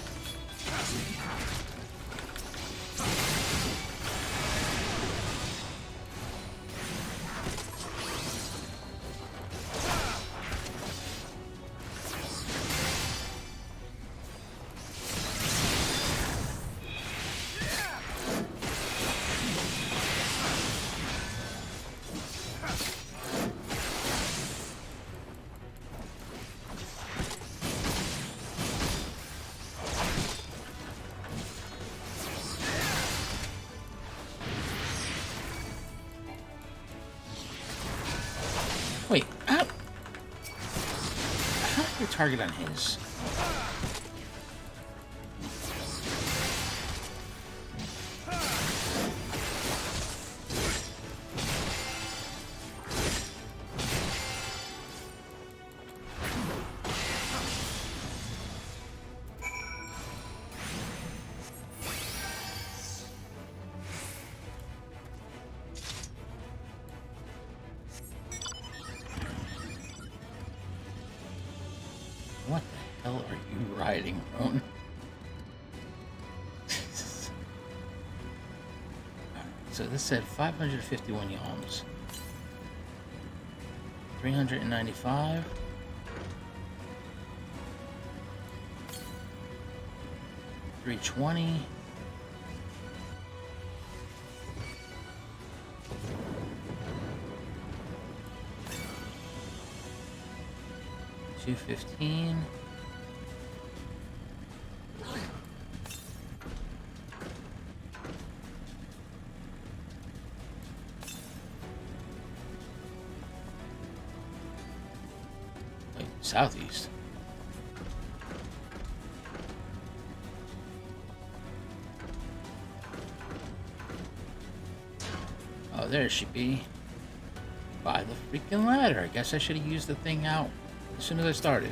Wait, how did your target on his? What the hell are you riding, Roan? Jesus. Alright, so this said 551 yalms. 395. 320. 215. Wait, southeast. Oh, there she be. By the freaking ladder. I guess I should have used the thing out as soon as I started.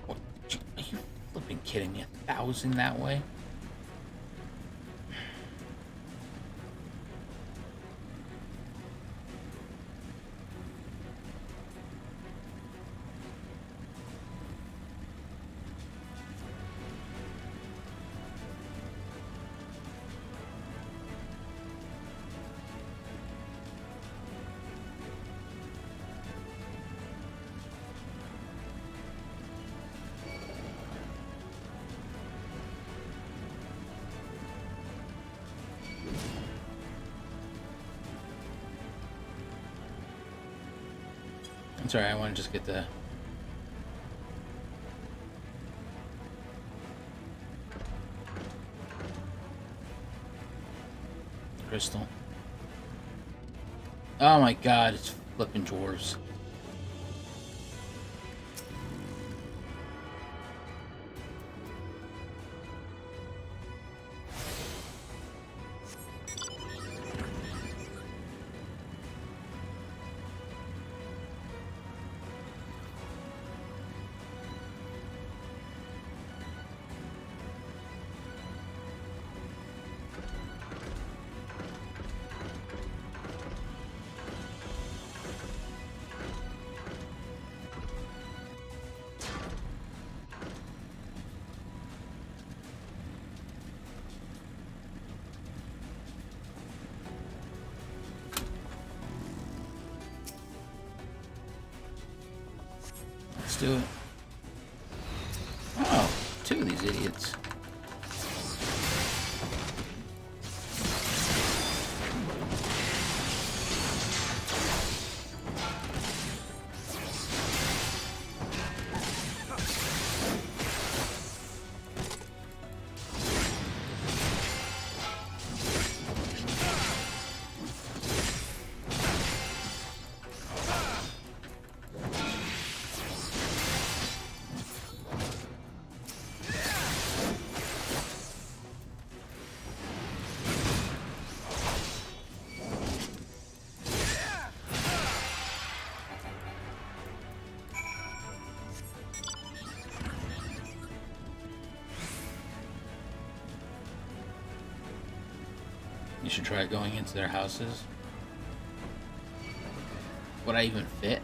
What? Are you flipping kidding me? 1,000 that way? Sorry, I want to just get the crystal. Oh my god, it's flipping dwarves. Let's do it. Oh, two of these idiots. You should try going into their houses. Would I even fit?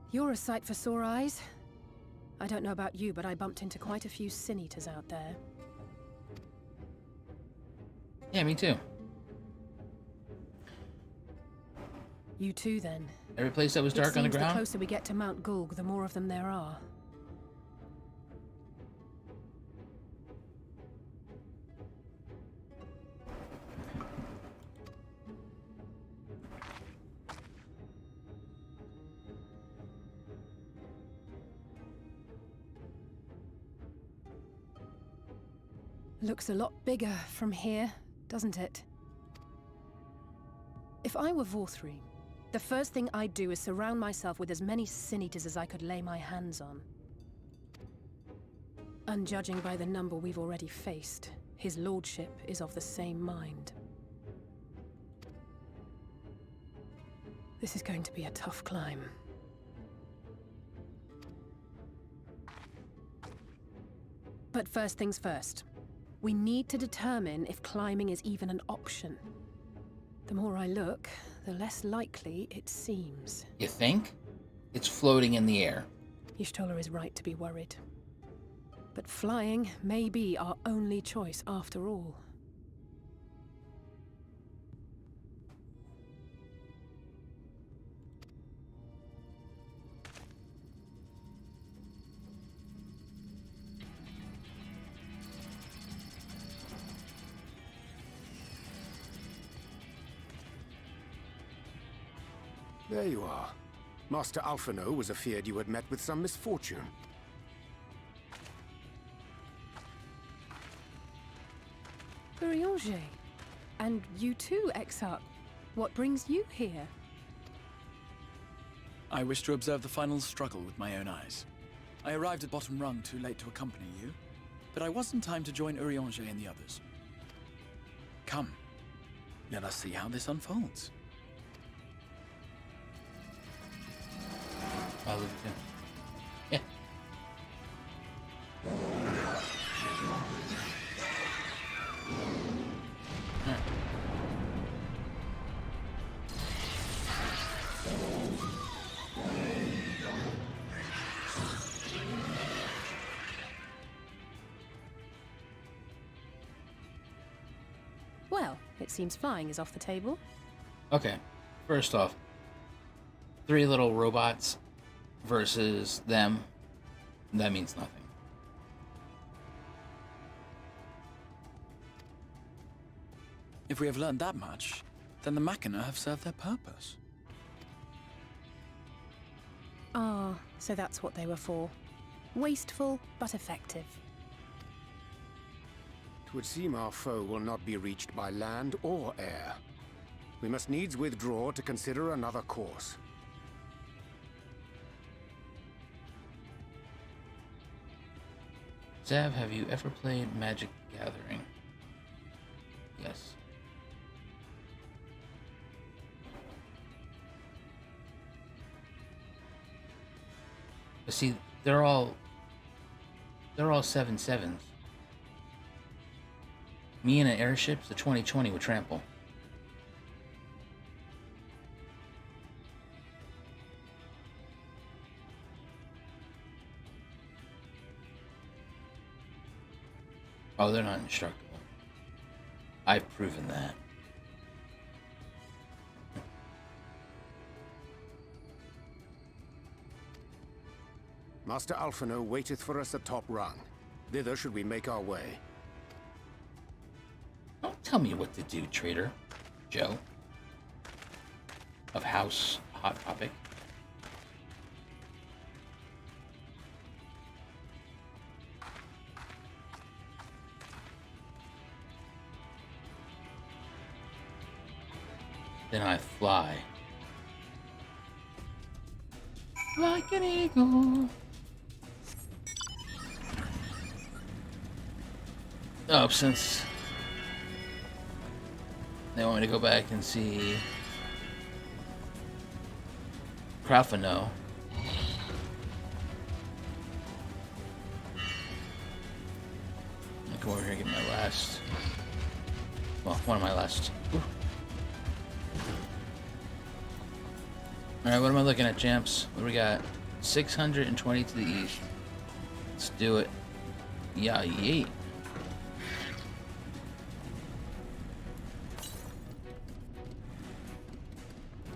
You're a sight for sore eyes. I don't know about you, but I bumped into quite a few sin eaters out there. Yeah, me too. You too, then. Every place that was dark on the ground? The closer we get to Mount Gulg, the more of them there are. Looks a lot bigger from here, doesn't it? If I were Vorthri, the first thing I'd do is surround myself with as many Sin Eaters as I could lay my hands on. And judging by the number we've already faced, his lordship is of the same mind. This is going to be a tough climb. But first things first. We need to determine if climbing is even an option. The more I look, the less likely it seems. You think? It's floating in the air. Y'shtola is right to be worried. But flying may be our only choice after all. There you are. Master Alphino was afeard you had met with some misfortune. Eorzea. And you too, Exarch. What brings you here? I wish to observe the final struggle with my own eyes. I arrived at bottom rung too late to accompany you, but I was in time to join Eorzea and the others. Come, let us see how this unfolds. I'll leave it. Yeah. Well, it seems flying is off the table. Okay, first off, 3 little robots versus them, that means nothing. If we have learned that much, then the Machina have served their purpose. Ah, so that's what they were for. Wasteful, but effective. It would seem our foe will not be reached by land or air. We must needs withdraw to consider another course. Zav, have you ever played Magic Gathering? Yes. But see, they're all 7/7s. Me and an airship's a 2020 with trample. Oh, they're not indestructible. I've proven that. Master Alphino waiteth for us at top rung. Thither should we make our way. Don't tell me what to do, traitor. Joe. Of House Hot Topic. Then I fly. Like an eagle. Oh, since they want me to go back and see Crafano. I'll come over here and get my last. Well, one of my last. Alright, what am I looking at, champs? What do we got? 620 to the east. Let's do it. Yeah, yeet.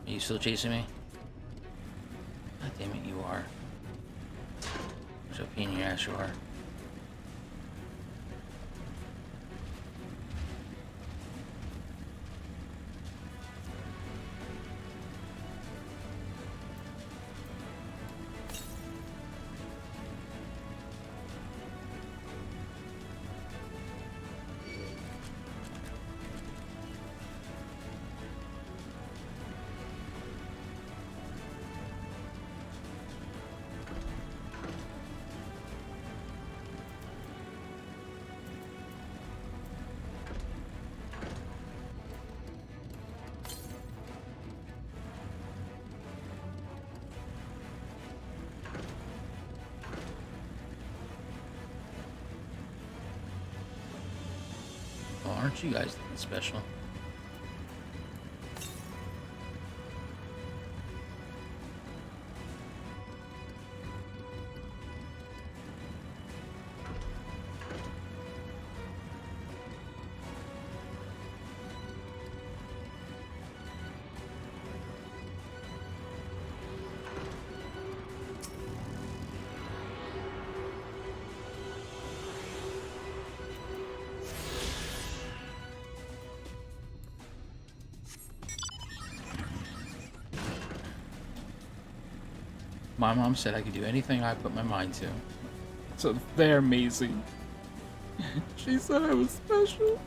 Are you still chasing me? God damn it, you are. There's a pain in your ass, you are. Oh, aren't you guys looking special? My mom said I could do anything I put my mind to. So they're amazing. She said I was special.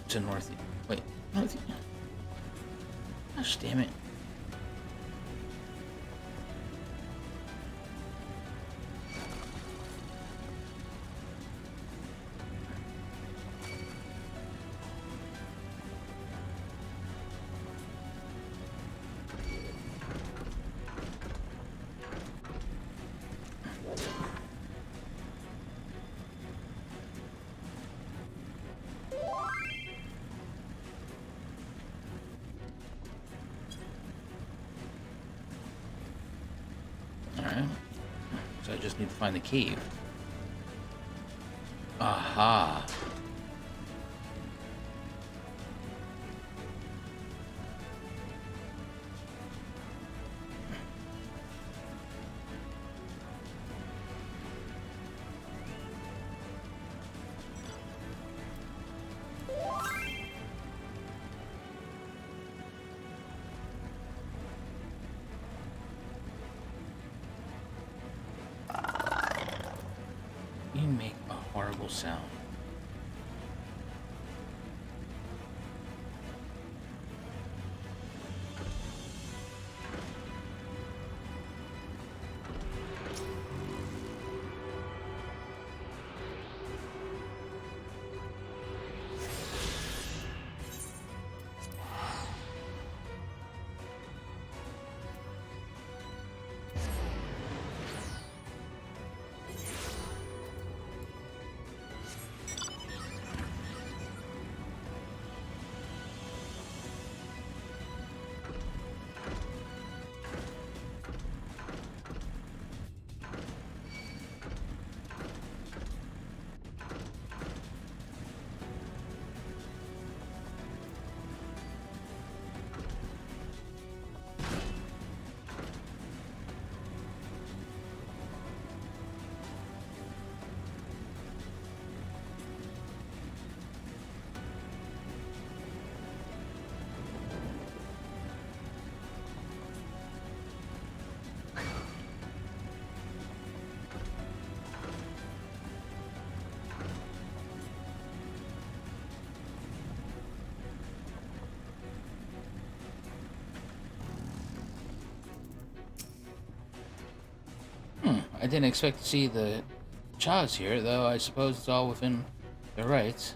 To North. Wait, North. Gosh damn it. So I just need to find the cave. Aha. You make a horrible sound. I didn't expect to see the Chaz here, though I suppose it's all within their rights.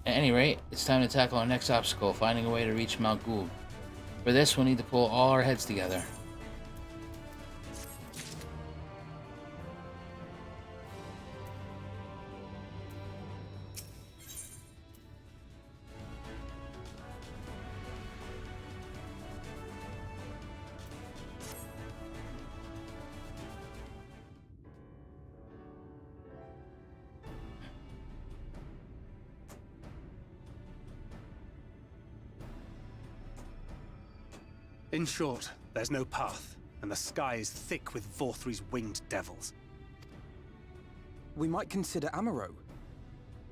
At any rate, it's time to tackle our next obstacle, finding a way to reach Mount Gould. For this, we'll need to pull all our heads together. In short, there's no path, and the sky is thick with Vorthri's winged devils. We might consider Amaro,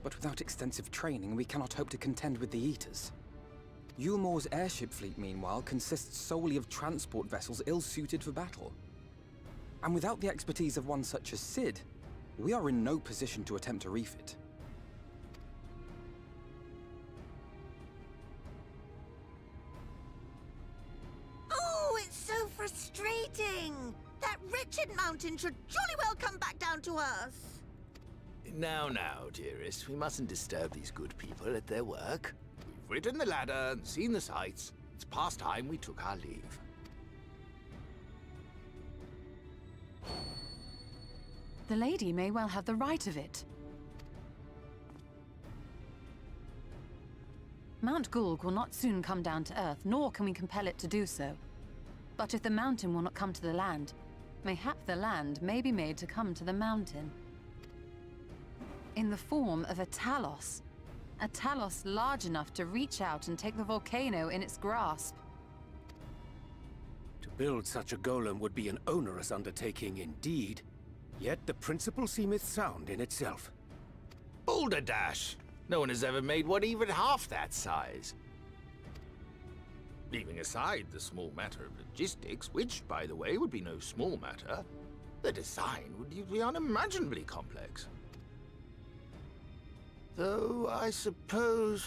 but without extensive training, we cannot hope to contend with the Eaters. Yulmor's airship fleet, meanwhile, consists solely of transport vessels ill-suited for battle. And without the expertise of one such as Cid, we are in no position to attempt to refit. Frustrating! That wretched mountain should jolly well come back down to us! Now, dearest, we mustn't disturb these good people at their work. We've ridden the ladder and seen the sights. It's past time we took our leave. The lady may well have the right of it. Mount Gulg will not soon come down to Earth, nor can we compel it to do so. But if the mountain will not come to the land, mayhap the land may be made to come to the mountain. In the form of a Talos. A Talos large enough to reach out and take the volcano in its grasp. To build such a golem would be an onerous undertaking indeed. Yet the principle seemeth sound in itself. Boulder Dash! No one has ever made one even half that size. Leaving aside the small matter of logistics, which, by the way, would be no small matter, the design would be unimaginably complex. Though, I suppose,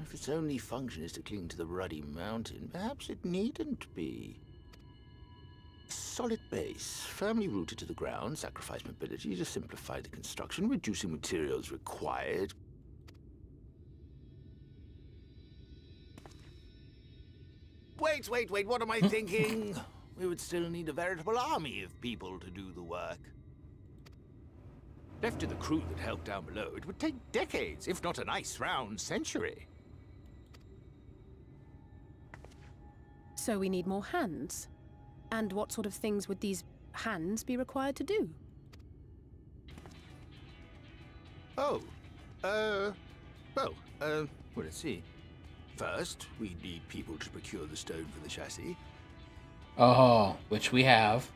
if its only function is to cling to the ruddy mountain, perhaps it needn't be. A solid base, firmly rooted to the ground, sacrifice mobility to simplify the construction, reducing materials required. Wait, what am I thinking? We would still need a veritable army of people to do the work. Left to the crew that helped down below, it would take decades, if not a nice round century. So we need more hands. And what sort of things would these hands be required to do? Well, let's see. First, we need people to procure the stone for the chassis. Oh, which we have.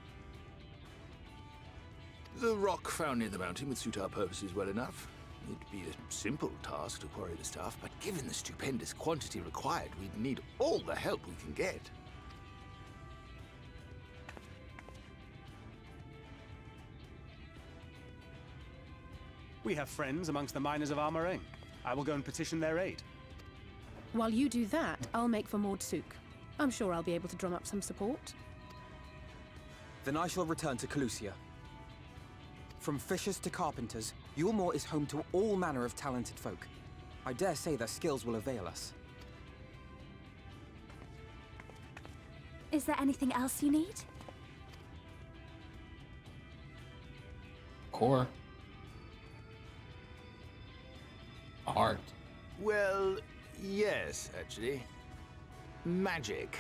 The rock found in the mountain would suit our purposes well enough. It'd be a simple task to quarry the stuff, but given the stupendous quantity required, we'd need all the help we can get. We have friends amongst the miners of Armoring. I will go and petition their aid. While you do that, I'll make for Mordsuk. I'm sure I'll be able to drum up some support. Then I shall return to Calusia. From fishers to carpenters, Yulmore is home to all manner of talented folk. I dare say their skills will avail us. Is there anything else you need? Core. Art. Well, yes, actually. Magic.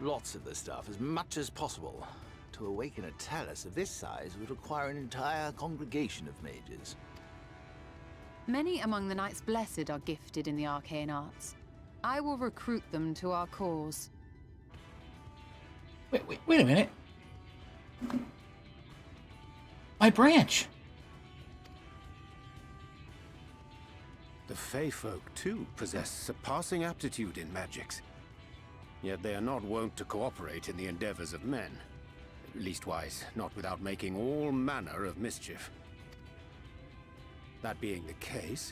Lots of the stuff, as much as possible. To awaken a Talos of this size would require an entire congregation of mages. Many among the Knights Blessed are gifted in the arcane arts. I will recruit them to our cause. Wait a minute. My branch. The Fey folk, too, possess surpassing aptitude in magics. Yet they are not wont to cooperate in the endeavors of men. Leastwise, not without making all manner of mischief. That being the case,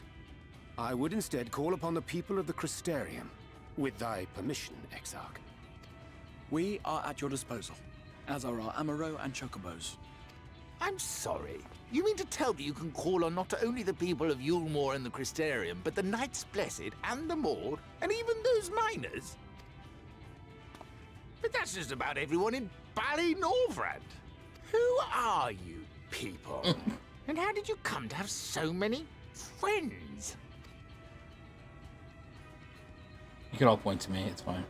I would instead call upon the people of the Crystarium, with thy permission, Exarch. We are at your disposal, as are our Amaro and Chocobos. I'm sorry. You mean to tell me you can call on not only the people of Yulmore and the Crystarium, but the Knights Blessed and the Mord, and even those miners? But that's just about everyone in Ballynorvrand. Who are you people? And how did you come to have so many friends? You can all point to me, it's fine.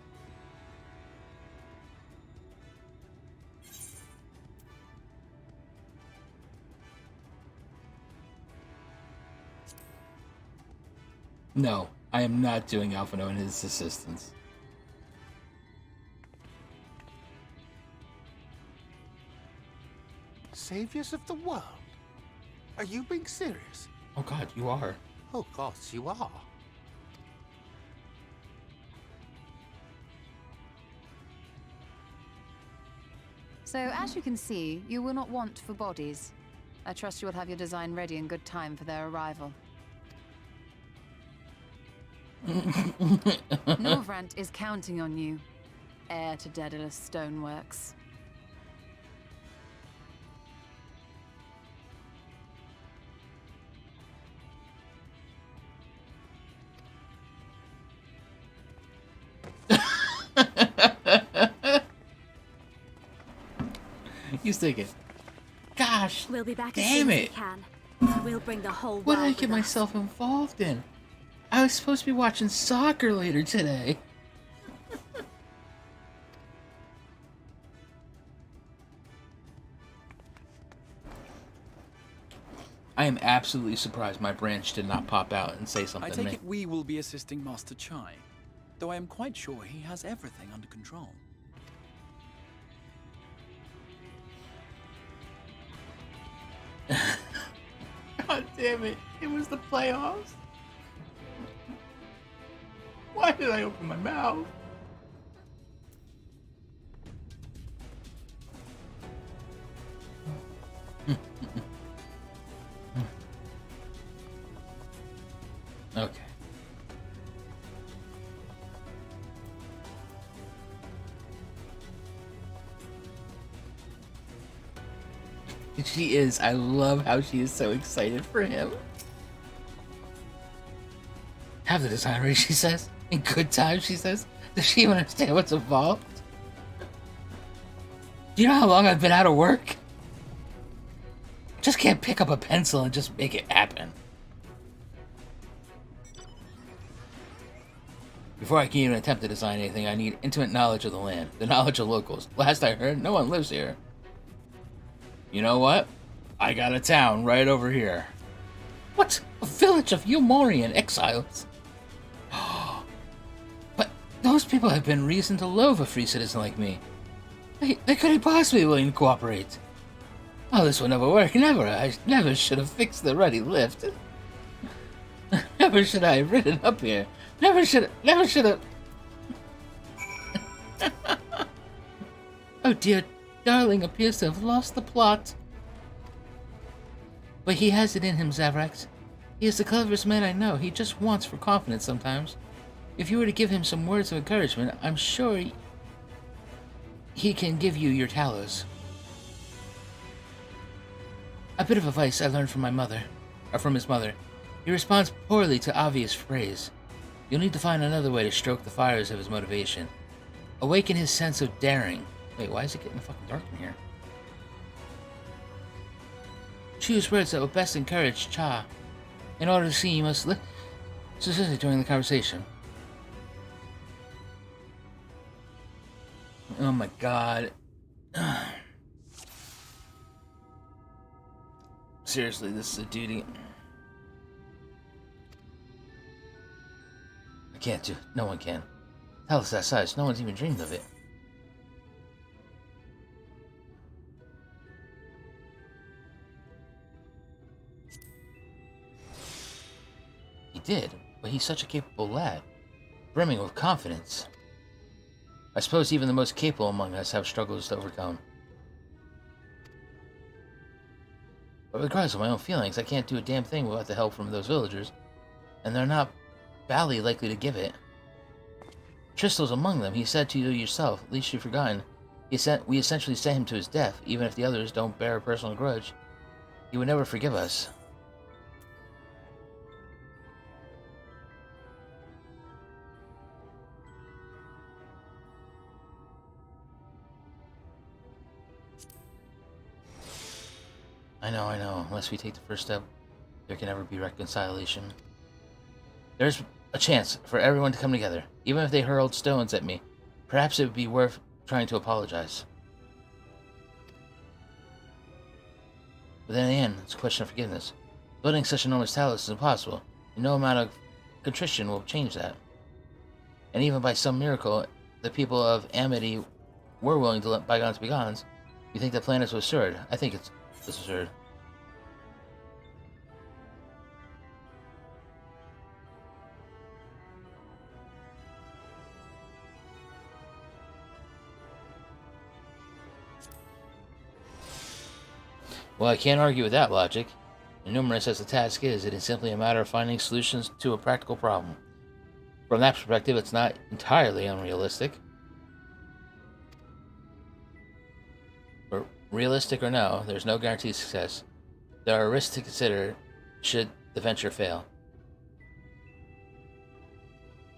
No, I am not doing Alphino and his assistants. Saviors of the world? Are you being serious? Oh god, you are. Oh gosh, you are. So, as you can see, you will not want for bodies. I trust you will have your design ready in good time for their arrival. Norvrant is counting on you, heir to Daedalus Stoneworks. You stick it. gosh. We'll be back Damn as soon it. as we can. We'll bring the whole What did I world get with us. myself involved in? I was supposed to be watching soccer later today. I am absolutely surprised my branch did not pop out and say something I to take me. it we will be assisting Master Chai, though I am quite sure he has everything under control. God damn it. It was the playoffs. Why did I open my mouth? Okay. She is. I love how she is so excited for him. Have the design ready, she says. In good time, she says. Does she even understand what's involved? Do you know how long I've been out of work? Just can't pick up a pencil and just make it happen. Before I can even attempt to design anything, I need intimate knowledge of the land, the knowledge of locals. Last I heard, no one lives here. You know what? I got a town right over here. What? A village of Eomorian exiles? But those people have been reason to loathe a free citizen like me. They couldn't possibly be willing to cooperate. Oh, this will never work. Never. I never should have fixed the ruddy lift. Never should I have ridden up here. Never should have. Oh dear, darling appears to have lost the plot. But he has it in him, Zavrax. He is the cleverest man I know. He just wants for confidence sometimes. If you were to give him some words of encouragement, I'm sure he can give you your Talos. A bit of advice I learned from his mother. He responds poorly to obvious praise. You'll need to find another way to stroke the fires of his motivation. Awaken his sense of daring. Wait, why is it getting fucking dark in here? Choose words that will best encourage Cha. In order to see, you must listen during the conversation. Oh my god. Seriously, this is a duty. I can't do it. No one can. Hell, it's that size. No one's even dreamed of it. He did, but he's such a capable lad, brimming with confidence. I suppose even the most capable among us have struggles to overcome. But regardless of my own feelings, I can't do a damn thing without the help from those villagers, and they're not badly likely to give it. Tristle's among them, he said to you yourself, at least you've forgotten. We essentially sent him to his death, even if the others don't bear a personal grudge. He would never forgive us. I know. Unless we take the first step, there can never be reconciliation. There's a chance for everyone to come together, even if they hurled stones at me. Perhaps it would be worth trying to apologize. But then in the end, it's a question of forgiveness. Building such enormous talos is impossible, and no amount of contrition will change that. And even by some miracle, the people of Amity were willing to let bygones be bygones. You think the plan is absurd? I think it's absurd. Well, I can't argue with that logic. Numerous as the task is, it is simply a matter of finding solutions to a practical problem. From that perspective, it's not entirely unrealistic. But realistic or no, there's no guaranteed success. There are risks to consider should the venture fail.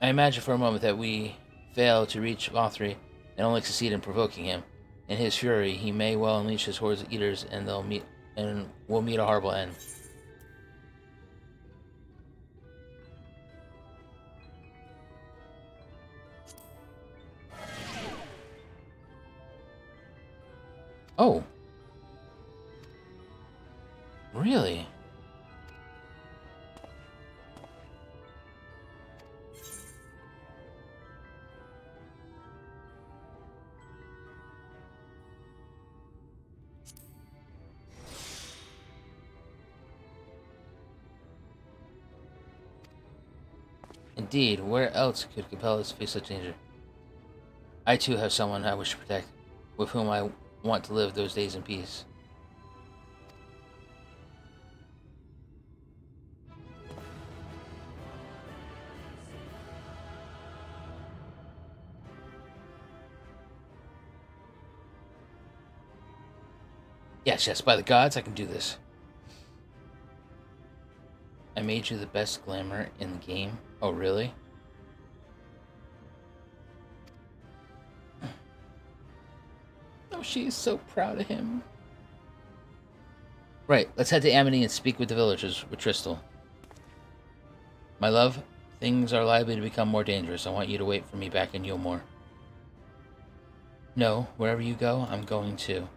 I imagine for a moment that we fail to reach Lothri and only succeed in provoking him. In his fury, he may well unleash his hordes of eaters, and we'll meet a horrible end. Oh. Really? Indeed, where else could compel us to face such danger? I too have someone I wish to protect, with whom I want to live those days in peace. Yes, by the gods, I can do this. I made you the best glamour in the game. Oh, really? Oh, she is so proud of him. Right, let's head to Amity and speak with the villagers, with Tristal. My love, things are likely to become more dangerous. I want you to wait for me back in Yulmore. No, wherever you go, I'm going too.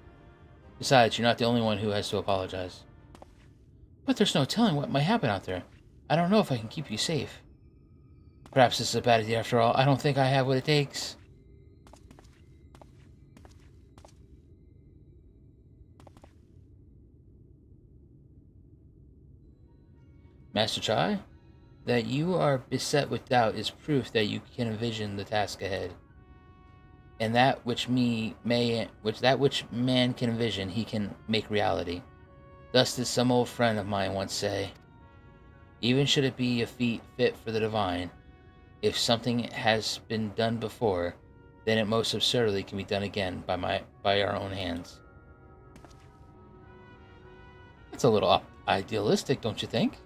Besides, you're not the only one who has to apologize. But there's no telling what might happen out there. I don't know if I can keep you safe. Perhaps this is a bad idea after all. I don't think I have what it takes. Master Chai? That you are beset with doubt is proof that you can envision the task ahead. And that which man can envision, he can make reality. Thus did some old friend of mine once say, even should it be a feat fit for the divine, if something has been done before, then it most absurdly can be done again by our own hands. That's a little idealistic, don't you think?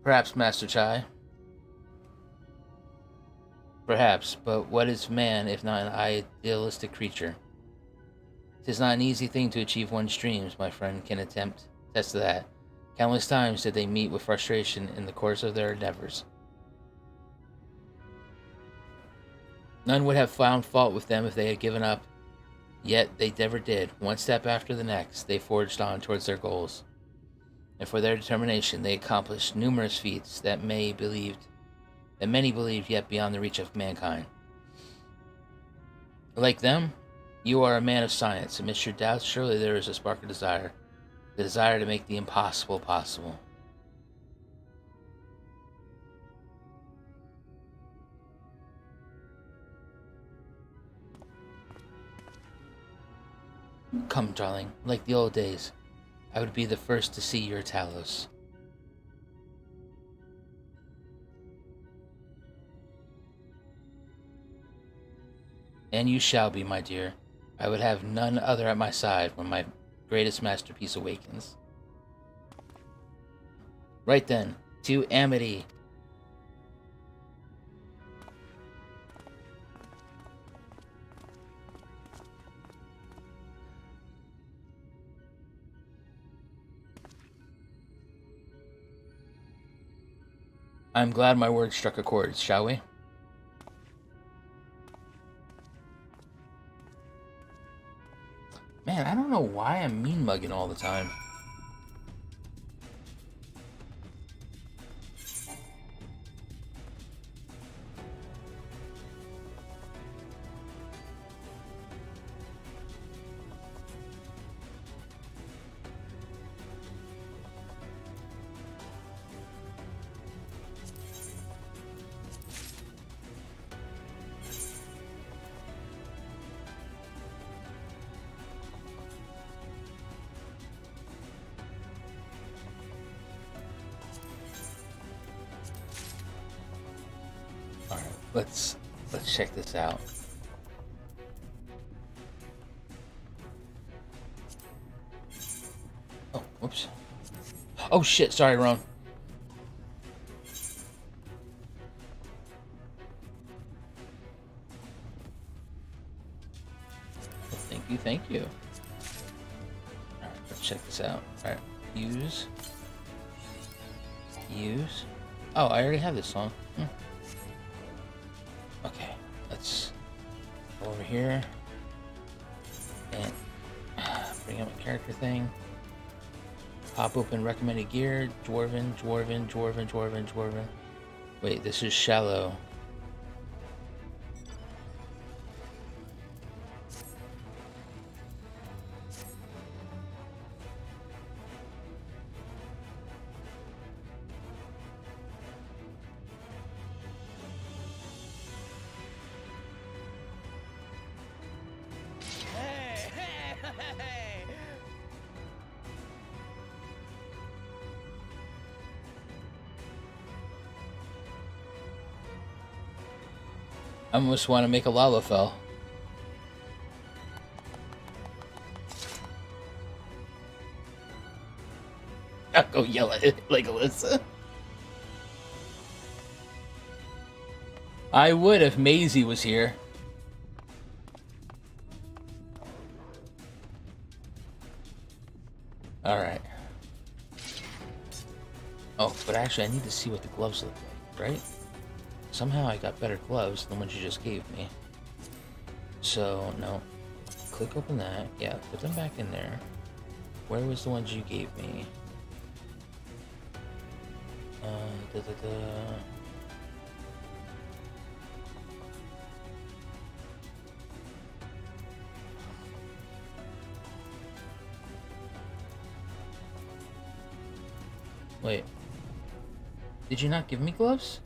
Perhaps, Master Chai. Perhaps, but what is man if not an idealistic creature? 'Tis not an easy thing to achieve one's dreams, my friend can attest to that. Countless times did they meet with frustration in the course of their endeavors. None would have found fault with them if they had given up, yet they never did. One step after the next, they forged on towards their goals. And for their determination, they accomplished numerous feats that many believed yet beyond the reach of mankind. Like them, you are a man of science. Amidst your doubts, surely there is a spark of desire. The desire to make the impossible possible. Come, darling, like the old days. I would be the first to see your Talos. And you shall be, my dear. I would have none other at my side when my greatest masterpiece awakens. Right then, to Amity. I'm glad my words struck a chord, shall we? Man, I don't know why I'm mean-mugging all the time. Let's check this out. Oh, whoops. Oh shit, sorry, Ron. you, thank you. Alright, let's check this out. Alright, use. Use. Oh, I already have this song. Okay, let's go over here and bring up a character thing. Pop open recommended gear. Dwarven. Wait, this is shallow. I almost want to make a Lalafell. I'll go yell at it like Alyssa. I would if Maisie was here. Alright. Oh, but actually I need to see what the gloves look like, right? Somehow I got better gloves than what you just gave me. So, no. Click open that. Yeah, put them back in there. Where was the ones you gave me? Wait. Did you not give me gloves?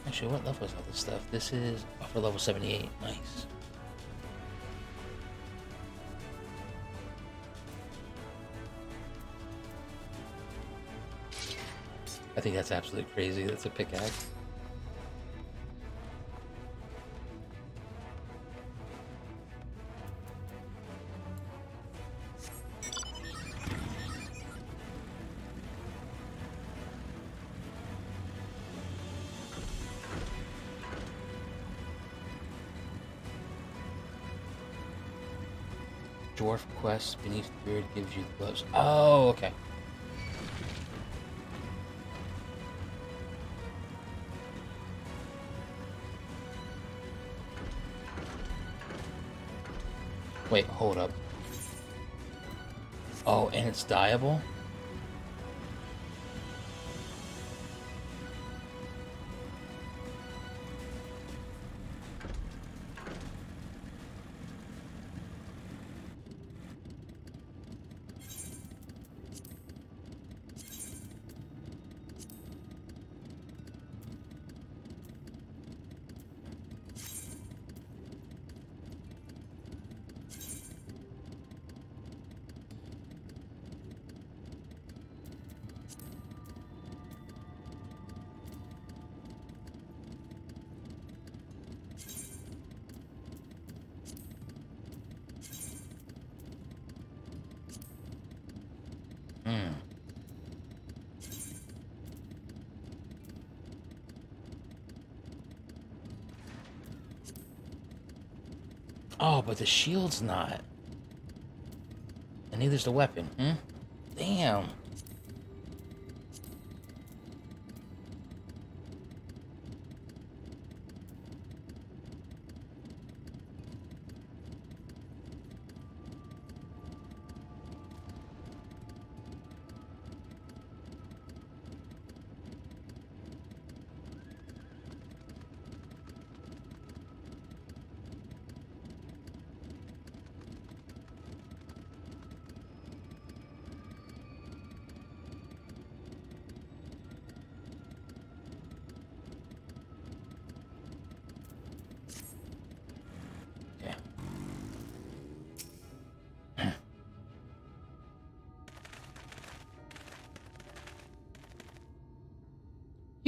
Actually, what level is all this stuff? This is for level 78. Nice. I think that's absolutely crazy. That's a pickaxe. Dwarf quest beneath the beard gives you the gloves. Oh, okay. Wait, hold up. Oh, and it's dyeable? Oh, but the shield's not. And neither's the weapon, Damn.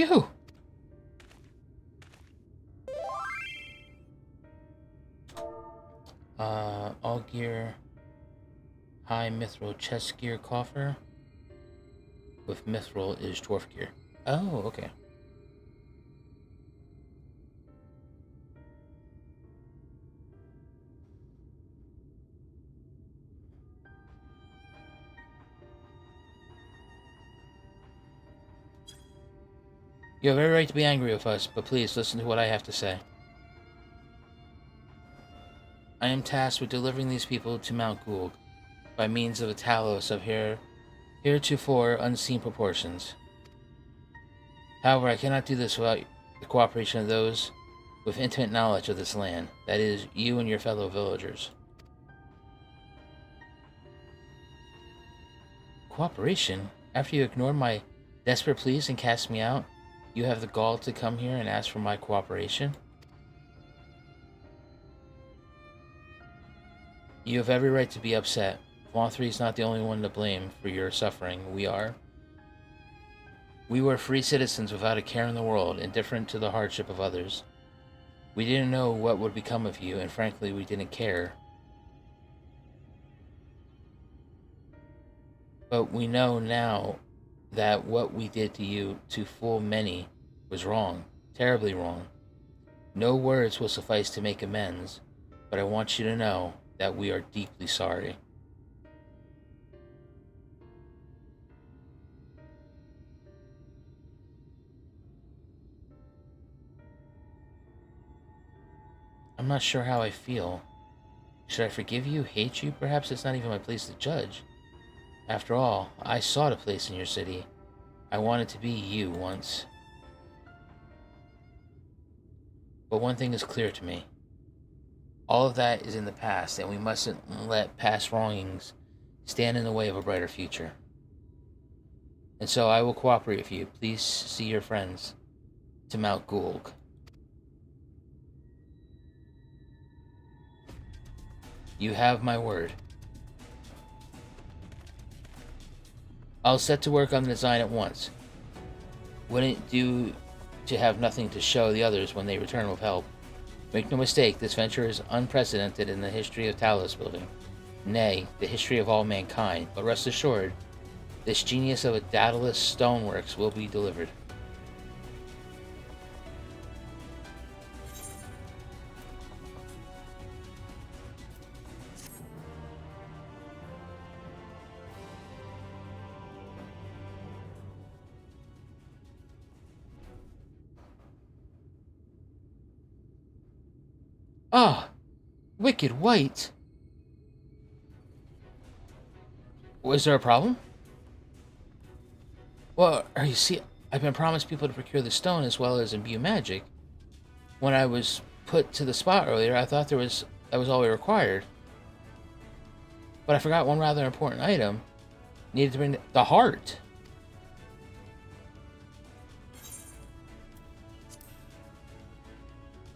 Yoo-hoo! All gear, high mithril chest gear coffer. With mithril is dwarf gear. Oh, okay. You have every right to be angry with us, but please listen to what I have to say. I am tasked with delivering these people to Mount Gulg by means of a Talos of heretofore unseen proportions. However, I cannot do this without the cooperation of those with intimate knowledge of this land, that is, you and your fellow villagers. Cooperation? After you ignored my desperate pleas and cast me out, you have the gall to come here and ask for my cooperation? You have every right to be upset. Vauthry is not the only one to blame for your suffering. We are. We were free citizens without a care in the world, indifferent to the hardship of others. We didn't know what would become of you, and frankly, we didn't care. But we know now that what we did to you, to fool many, was wrong, terribly wrong. No words will suffice to make amends, but I want you to know that we are deeply sorry. I'm not sure how I feel. Should I forgive you, hate you? Perhaps it's not even my place to judge. After all, I sought a place in your city. I wanted to be you once. But one thing is clear to me. All of that is in the past, and we mustn't let past wrongings stand in the way of a brighter future. And so I will cooperate with you. Please see your friends to Mount Gulg. You have my word. I'll set to work on the design at once. Wouldn't do to have nothing to show the others when they return with help. Make no mistake, this venture is unprecedented in the history of Talos building. Nay, the history of all mankind. But rest assured, this genius of a Daedalus stoneworks will be delivered. Ah, Wicked White. Was there a problem? Well, you see, I've been promised people to procure the stone as well as imbue magic. When I was put to the spot earlier, I thought that was all we required. But I forgot one rather important item. Needed to bring the heart.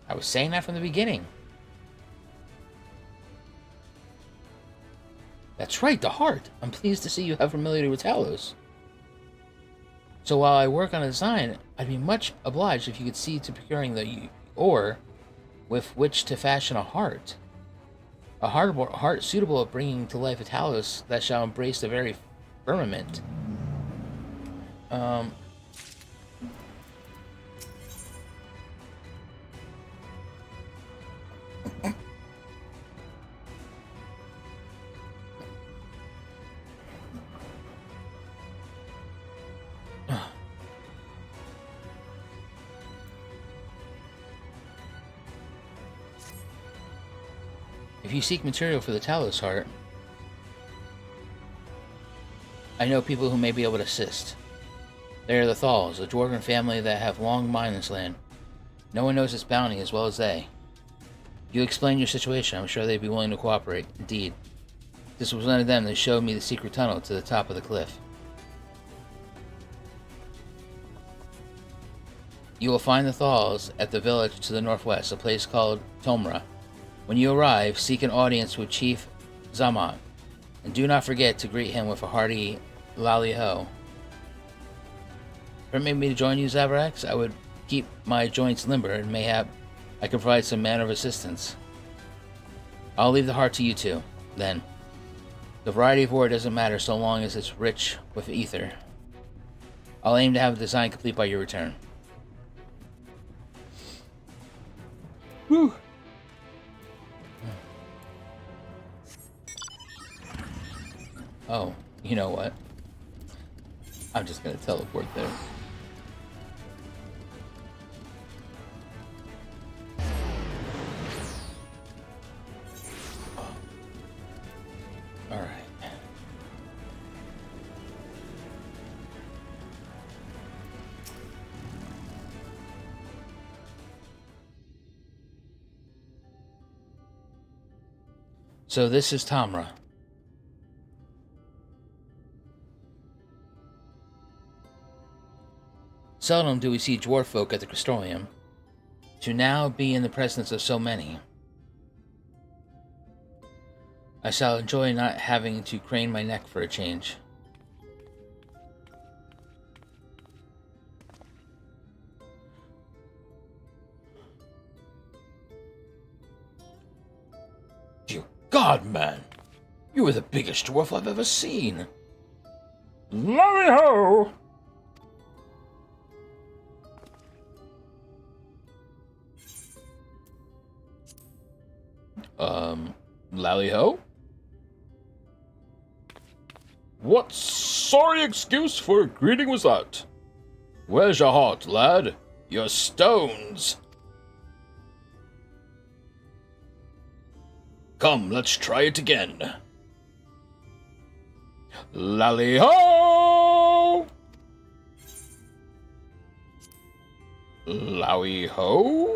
I was saying that from the beginning. That's right, the heart. I'm pleased to see you have familiarity with Talos. So while I work on a design, I'd be much obliged if you could see to procuring the ore with which to fashion a heart. A heart suitable of bringing to life a Talos that shall embrace the very firmament. If you seek material for the Talos heart, I know people who may be able to assist. They are the Thals, a dwarven family that have long mined this land. No one knows its bounty as well as they. You explain your situation, I'm sure they'd be willing to cooperate. Indeed. This was one of them that showed me the secret tunnel to the top of the cliff. You will find the Thals at the village to the northwest, a place called Tomra. When you arrive, seek an audience with Chief Zamat, and do not forget to greet him with a hearty Lally-ho. permit me to join you, Zavrax, I would keep my joints limber and mayhap I can provide some manner of assistance. I'll leave the heart to you two, then. The variety of war doesn't matter so long as it's rich with ether. I'll aim to have the design complete by your return. Whew. Oh, you know what? I'm just gonna teleport there. All right. So this is Tamra. Seldom do we see dwarf folk at the Crystolium. To now be in the presence of so many. I shall enjoy not having to crane my neck for a change. Dear God, man! You are the biggest dwarf I've ever seen! Lally-ho! Lally-ho? What sorry excuse for a greeting was that? Where's your heart, lad? Your stones. Come, let's try it again. Lally-ho! Lowie-ho?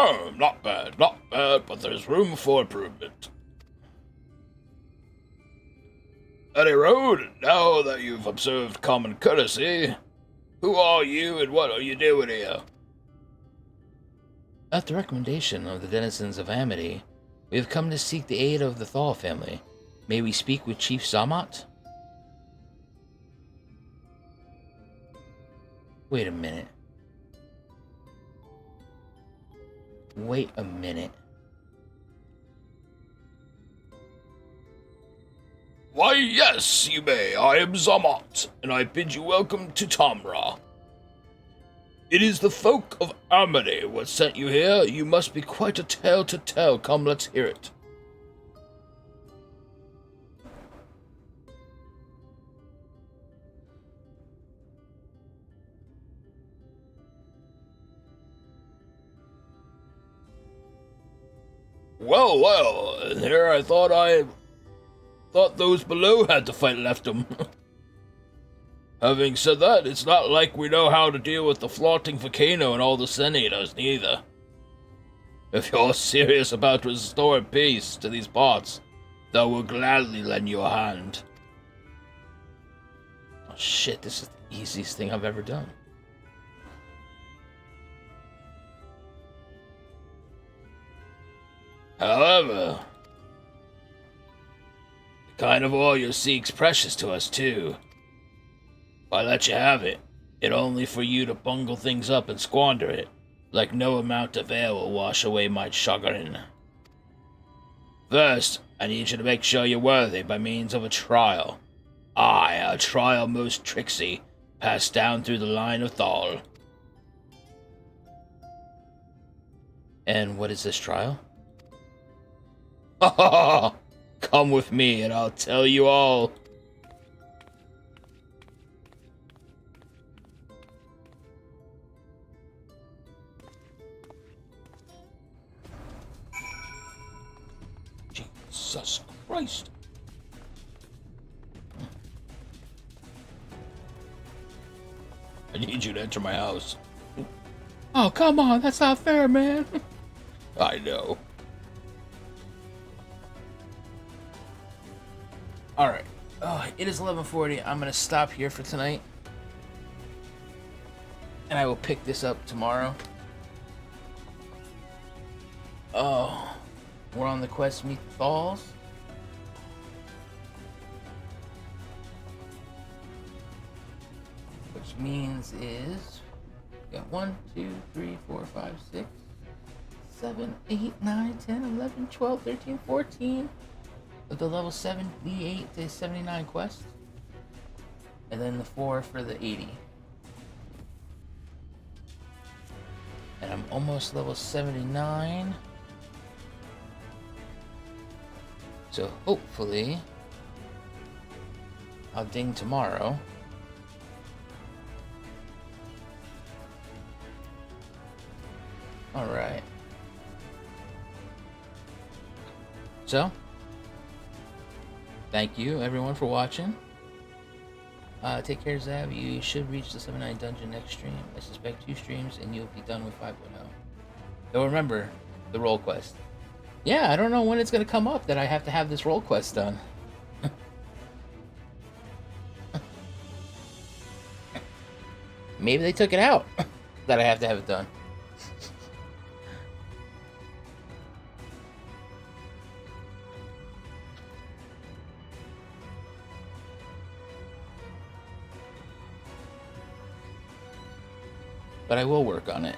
Oh, not bad, but there's room for improvement. Any road, now that you've observed common courtesy, who are you and what are you doing here? At the recommendation of the denizens of Amity, we have come to seek the aid of the Thal family. May we speak with Chief Zamat? Wait a minute. Wait a minute. Why, yes, you may. I am Zamat, and I bid you welcome to Tamra. It is the folk of Amity what sent you here. You must be quite a tale to tell. Come, let's hear it. Well, and here I thought those below had to fight left 'em. Having said that, it's not like we know how to deal with the flaunting volcano and all the senators, neither. If you're serious about restoring peace to these parts, they will gladly lend you a hand. Oh shit, this is the easiest thing I've ever done. However, the kind of ore you seek's precious to us, too. If I let you have it, it's only for you to bungle things up and squander it, like no amount of air will wash away my chagrin. First, I need you to make sure you're worthy by means of a trial. Aye, a trial most tricksy, passed down through the line of Thal. And what is this trial? Ha ha ha! Come with me and I'll tell you all. Jesus Christ. I need you to enter my house. Oh, come on, that's not fair, man. I know. Alright, it is 11:40. I'm going to stop here for tonight. And I will pick this up tomorrow. Oh, we're on the quest to meet the Thalls. Which means is we got 1, 2, 3, 4, 5, 6, 7, 8, 9, 10, 11, 12, 13, 14 of the level 78 to 79 quest. And then the 4 for the 80. And I'm almost level 79. So hopefully I'll ding tomorrow. Alright. So, thank you everyone for watching. Take care, Zav. You should reach the 7-9 dungeon next stream. I suspect 2 streams and you'll be done with 5.0. So remember, the role quest. Yeah, I don't know when it's going to come up that I have to have this role quest done. Maybe they took it out that I have to have it done. But I will work on it.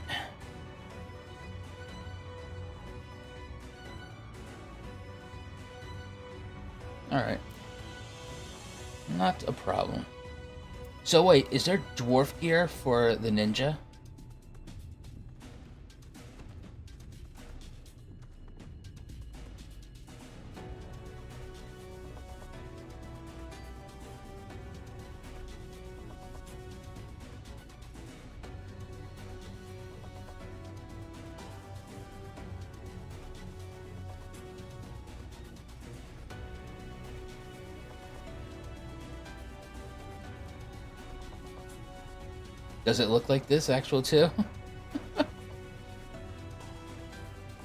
Alright. Not a problem. So wait, is there dwarf gear for the ninja? Does it look like this actual too?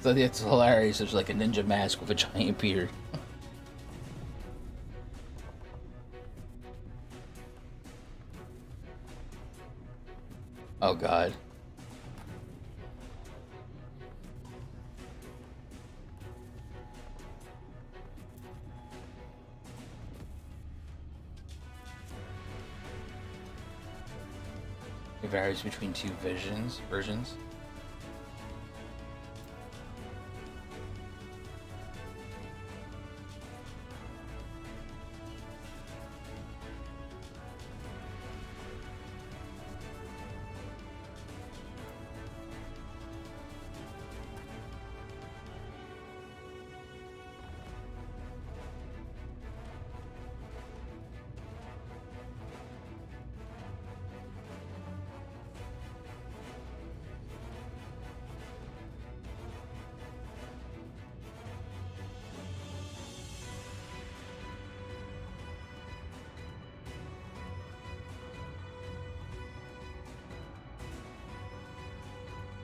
So it's hilarious. There's like a ninja mask with a giant beard. Oh god. It varies between 2 versions.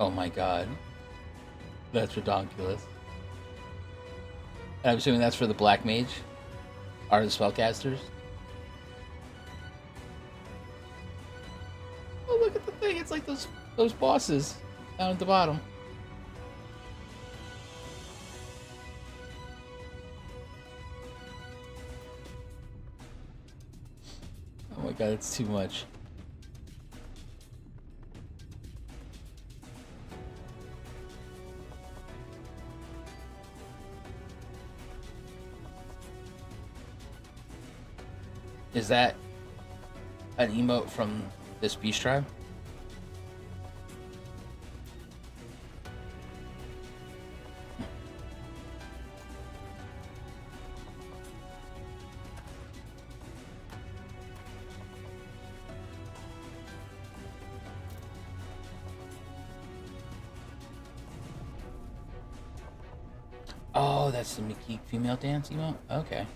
Oh my god. That's ridiculous. I'm assuming that's for the Black Mage? Are the spellcasters? Oh, look at the thing. It's like those bosses down at the bottom. Oh my god, it's too much. Is that an emote from this beast tribe? Oh, that's the Mickey female dance emote? Okay.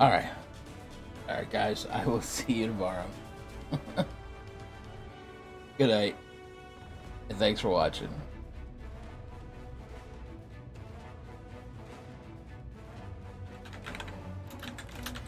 Alright. Alright, guys. I will see you tomorrow. Good night. And thanks for watching.